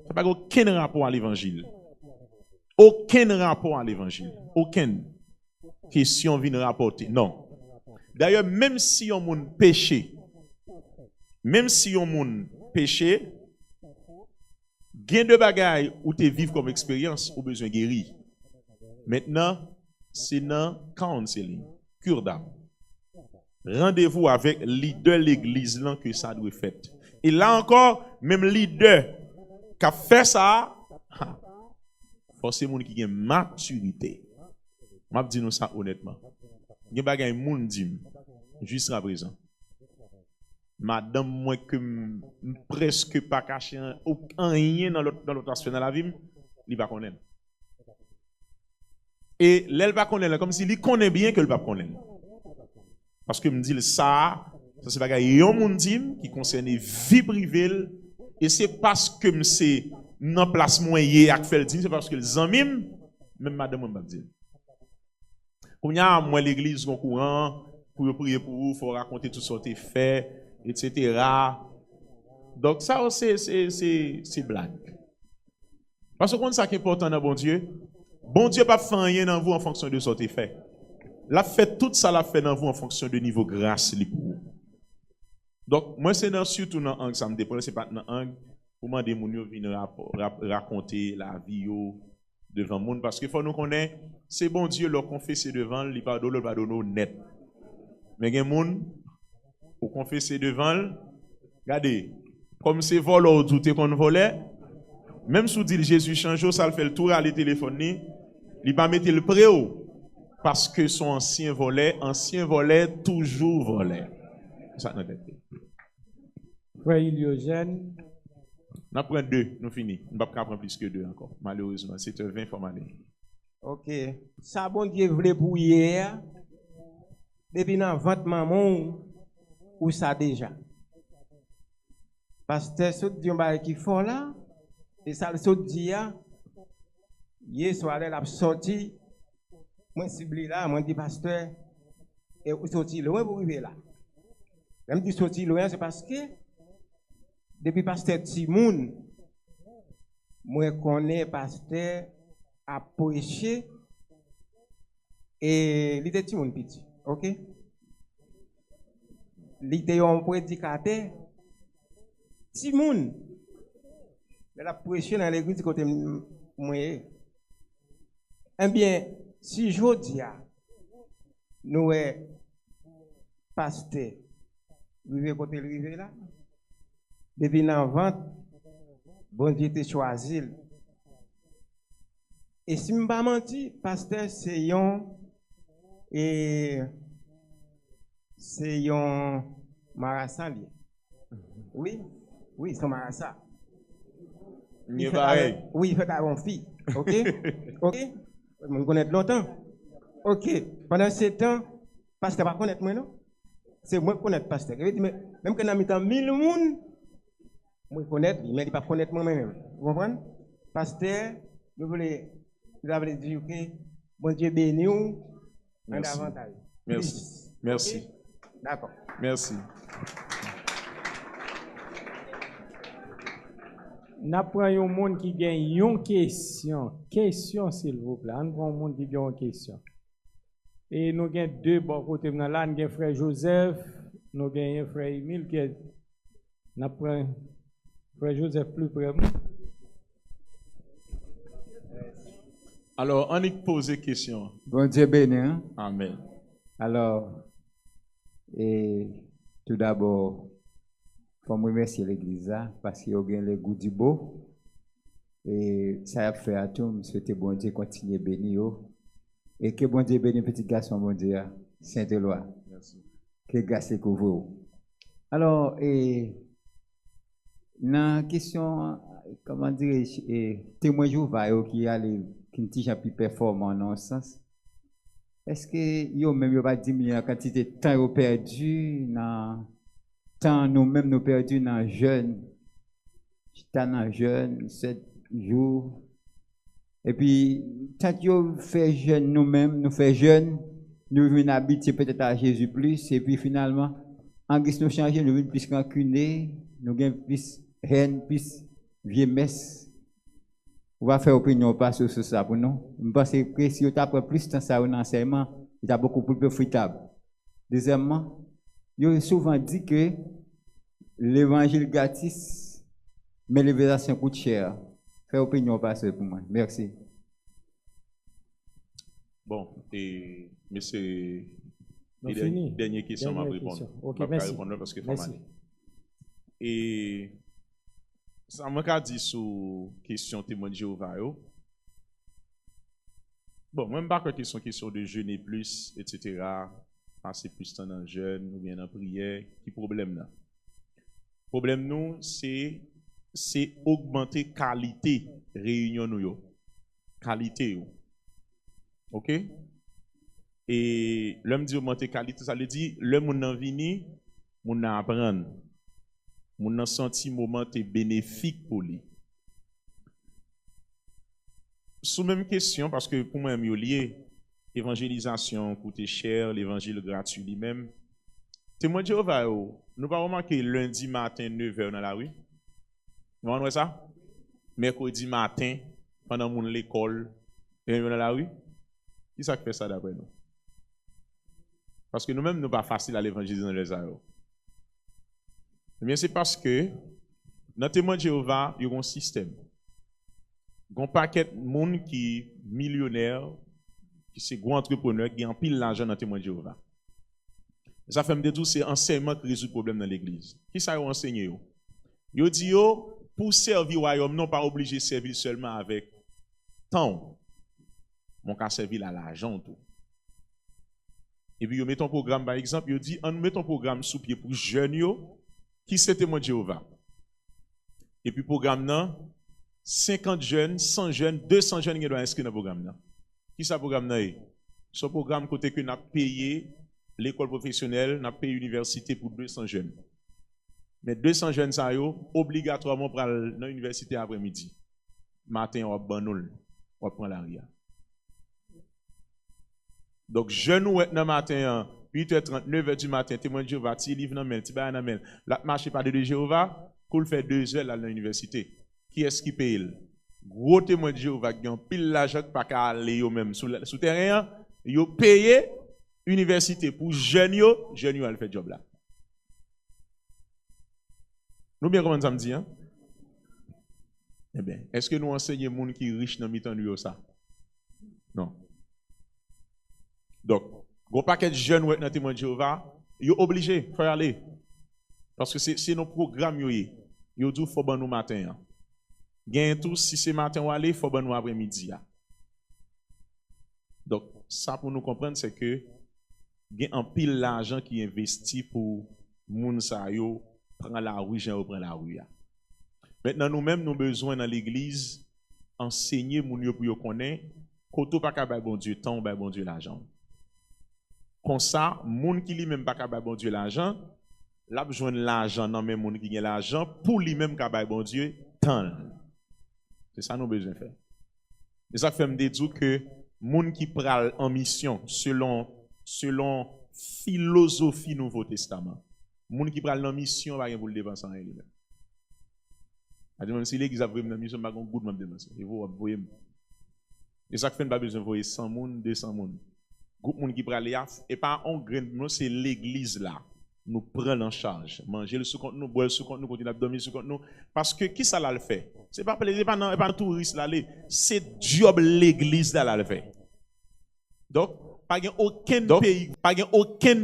A: Ça n'a aucun rapport à l'évangile. Aucun rapport à l'évangile. Aucune question vient rapporter. Non. D'ailleurs, même si on moun péché, gain de bagaille ou te vivre comme expérience ou besoin guérir. Maintenant, c'est dans counseling, cure d'âme. Rendez-vous avec leader de l'église là que ça doit faire. Et là encore, même leader qui a fait ça, forcément qui a une maturité. Je dis nous ça honnêtement. Il y a des gens qui disent, jusqu'à présent, madame, moi que presque pas caché rien dans l'autre aspect de la vie, il va connaître. Et l'elle va connaître comme s'il connaît bien que le va connaître. Parce que me dit ça c'est pas un monde qui concerne vie privée et c'est parce que c'est dans place moyen ak fait c'est parce que les amis même madame m'a dit. Comme y a moi l'église au courant pour prier pour vous, faut raconter tout ce que fait etc. Donc ça c'est blague. Parce que ça qui est important dans bon Dieu pas fait rien dans vous en fonction de ce que fait. La fait tout ça la fait dans vous en fonction de niveau grâce li pour vous. Donc moi c'est surtout dans angle ça me dépend c'est pas dans angle pour demander moun yo venir raconter la vie devant monde parce que faut nous connaître c'est bon Dieu leur confesser devant lui pardonne net. Mais gen moun pour confesser devant regardez comme c'est voleur douter qu'on volait même sous dit Jésus change ça le fait le tour à les téléphones il pas mettre le préau parce que son ancien volet toujours volait. Ça n'a pas été.
D: Frère Iliogène.
A: On apprend 2, nous finissons. On ne va pas prendre plus que 2 encore. Malheureusement, c'est 20 fois malé.
F: Ok. Ça, bon Dieu voulait pour hier. Depuis dans votre maman, ou ça déjà. Pasteur, ce Dieu qui font là, et ça, ce Dieu, hier soir, elle a sorti. Moi, ciblé là, moi, dit pasteur, et où sorti loin pour arriver là. Même dit sorti loin, c'est parce que, depuis pasteur Timoun, moi, connais pasteur à prêcher, et il était Timoun petit, ok? Il était un prédicateur, Timoun, il a prêché dans l'église côté moi. Eh bien, si je dis, nous sommes pasteur, nous côté rivé là, depuis l'avant, bon Dieu t'a choisi. Et si je ne pas menti, pasteur, c'est un Marassa. Oui, c'est Marassa. Oui, il fait un fille. Ok? Ok? Je connais longtemps. Ok. Pendant ce temps, pasteur va connaître moi, non? C'est moi qui connais pasteur. Même quand on a mis 1000 personnes, moi je connais, mais il ne va pas connaître moi-même. Vous comprenez? Pasteur, vous voulez dire que bon Dieu bénit nous en davantage.
A: Merci. Merci.
F: Okay? D'accord.
A: Merci.
D: Nous prenons un monde qui a une question. Question, s'il vous plaît. Nous prenons un monde qui a une question. Et nous avons deux bons côtés. Nous avons un frère Joseph, nous avons un frère Emile qui est. Nous prenons Frère Joseph, plus près.
A: Alors, on y pose des questions.
G: Bon Dieu béni. Hein?
A: Amen.
G: Alors, et tout d'abord, il faut remercier l'église là, parce qu'il y a le goût du beau. Et ça a fait à tout, je souhaite bon Dieu continuer béni. Et que bon Dieu bénisse petit garçon, bon Dieu, Saint-Éloi.
A: Merci.
G: Que grâce couvre. Alors, et dans la question, comment dirais-je, témoin Jéhovah qui est plus performant dans ce sens, est-ce que yo même pas diminuer la quantité de temps perdu dans temps nous-mêmes nous perdu dans jeûne, dans jeûne 7 jours. Et puis tant que fait jeûne nous-mêmes, nous fait jeûne, nous venons habiter peut-être à Jésus plus et puis finalement en guise nous changer, nous venons plus rancunier, nous gain plus haine, plus vieux messe. On va faire opinion pas sur ça pour nous. Je pense que si on apprend plus de ça en enseignement, il est beaucoup plus profitable. Deuxièmement, il a souvent dit que l'évangile gratis, mais l'évangile coûte cher. Faire opinion pas sur pour moi. Merci.
A: Bon, et monsieur,
D: Fini.
A: Dernière question,
D: Dernière
A: m'a répondre.
D: question. Ok,
A: Je vais
D: merci.
A: répondre parce que faut
D: Merci.
A: m'aller. Et ça m'a dit sur question témoin de Jéhovah. Bon, moi, je ne sais pas question de jeûner plus, etc. Passer plus de temps dans le jeûne ou bien dans la prière. Qui problème là? Le problème, nous, c'est augmenter qualité réunion nous. Qualité. Yo. OK? Et l'homme dit augmenter qualité, ça veut dire l'homme n'a vini, mon n'a apprendre. Mon n'a senti moment est bénéfique pour lui. Sous même question, parce que pour moi, mieux lié, évangélisation coûte cher, l'évangile gratuit lui-même. Témoin de Jéhovah, nous pas remarqué lundi matin 9h dans la rue. Vous voyez ça? Mercredi matin, pendant mon l'école, dans la rue. Qui ça fait ça d'après nous? Parce que nous-mêmes, nous pas facile à l'évangéliser dans les aéros. Eh bien, c'est parce que dans témoin de Jéhovah, il y a un système. Il y a un paquet de monde qui est millionnaire, qui est gros entrepreneur, qui a pile l'argent dans témoin de Jéhovah. Ça fait me dire que c'est enseignement qui résout le problème dans l'église. Qui ça a enseigné? Il dit pour servir au royaume, non pas obligé de servir seulement avec temps. Mon cas servir à l'argent tout. Et puis, il met un programme, par exemple, il dit, on met un programme sous pied pour jeunes qui c'est témoin de Jéhovah. Et puis, programme, non, 50 jeunes, 100 jeunes, 200 jeunes qui doivent inscrire dans le programme. Non. Qui c'est le programme? Ce programme, côté que nous avons payé l'école professionnelle, nous avons payé l'université pour 200 jeunes. Mais 200 jeunes, ça y est, obligatoirement pour aller dans l'université après-midi. Matin, on va banol, on va prendre la ria. Donc, jeune ou dans matin, 8h30, 9h du matin, témoin de Jéhovah, tu livres dans mail, tu vas dans mail. La marche pas de Jéhovah, qu'on fait 2 heures là dans l'université. Qui est-ce qui paye? Gros témoin de Jéhovah qui ont pile l'argent pas qu'à aller eux même sous terrain, yo payé université pour jeunes yo à faire job là. Nous bien comment ça me dit hein? Eh bien, est-ce que nous enseignons les gens qui sont riches dans le temps de ça? Non. Donc, gros paquet de jeunes dans témoin de Jéhovah, ils sont obligés de faire aller. Parce que c'est nos programmes, ils disent faut ban nous matin. Gain tout, si c'est matin ou aller, faut ban nous après-midi. Donc, ça pour nous comprendre, c'est que il y a un pile l'argent qui est investi pour moun sa yo prendre la rue, gens prendre la rue. Maintenant, nous-mêmes, nous avons besoin dans l'église enseigner moun yo pour yo connaître, koto pa ka bay bon Dieu temps, bay bon Dieu l'argent. Comme ça, moun qui li même pas ka bay bon Dieu l'argent, l'a besoin de l'argent dans même moun qui a l'argent pour lui même ka bay bon Dieu temps. C'est ça nous besoin faire. Et ça fait me dire que moun qui pral en mission selon philosophie Nouveau Testament. Moun qui pral en mission va rien pour le dépenser en lui-même. Même si l'église a vraiment en mission, pas gon goût de dépenser. Et vous voyez. Et ça fait pas besoin de voyer 100 moun, 200 moun. Groupe moun qui pral et pas en grain, c'est l'église là. nous prendre en charge. Manger le sous compte nous, boire le sous compte nous, continuer à dormir sous compte nous. Parce que qui ça l'a le fait? C'est pas un touriste là, c'est job l'église là le fait. Donc, pas aucun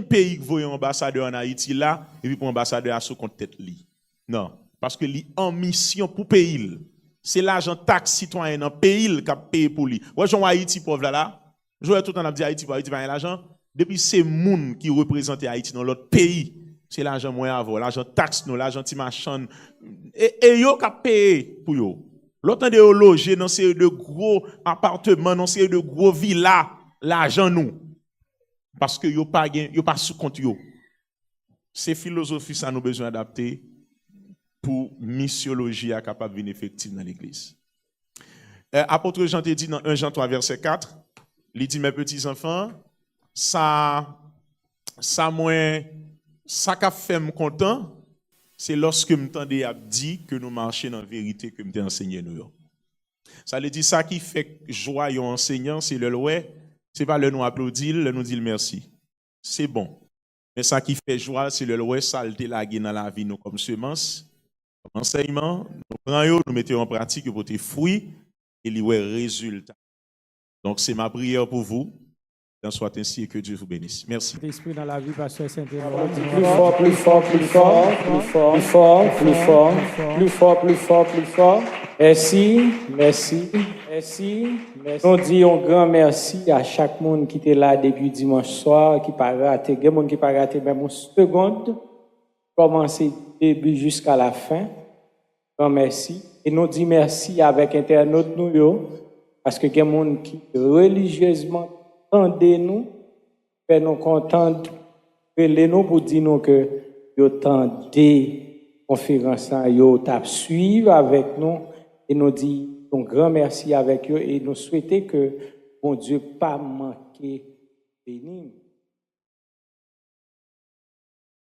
A: pays qui voit un ambassadeur en Haïti là, et puis pour un ambassadeur à sous compte tête li. Non, parce que li en mission pour pays. C'est l'argent taxe citoyen dans pays qui a payé pour lui. Ouais, Jean Haïti pauvre là. Je tout le temps dit Haïti pour Haïti pas l'argent. Depuis c'est moun qui représente Haïti dans l'autre pays, c'est l'argent moins avant, l'argent taxe nous, l'argent ti machin et yo qui a payé pour yo. L'autre de yo loger dans série de gros appartements, dans série de gros villas, l'argent nous. Parce que yo pas sous compte yo. C'est philosophie ça nous besoin adapter pour missiologie à capable venir effective dans l'église. Apôtre Jean te dit dans 1 Jean 3 verset 4, il dit mes petits enfants, ça qu'a fait me content, c'est lorsque m'entendais a dit que nous marchions dans la vérité que m'était enseigné nous. Ça veut dire ça qui fait joie aux enseignants, c'est le ouais, c'est pas le nous applaudir, le nous dire merci. C'est bon. Mais ça qui fait joie, c'est le ouais, ça le délaguer dans la vie nous comme semence. Enseignement, nous prenons, nous mettons en pratique pour tes fruits et les résultats. Donc, c'est ma prière pour vous. D'en soit ainsi et que Dieu vous bénisse. Merci.
D: L'esprit dans la vie, pasteur Saint-Éloi.
H: Plus fort, plus fort, plus fort, plus fort, plus fort, plus fort, plus fort, plus fort, plus fort. Merci, merci, merci, merci. On dit un grand merci à chaque monde qui était là depuis dimanche soir, qui pas raté, il y a des gens qui pas raté même une seconde, commencer début jusqu'à la fin. Grand merci. Et nous dit merci avec internautes nous, parce que il y a des gens qui religieusement tendez-nous, fait nous contents, nous pour dire nous que yo tendez conférence yo tap suivre avec nous et nous dit un grand merci avec eux et nous souhaitons que bon Dieu pas manquer béni.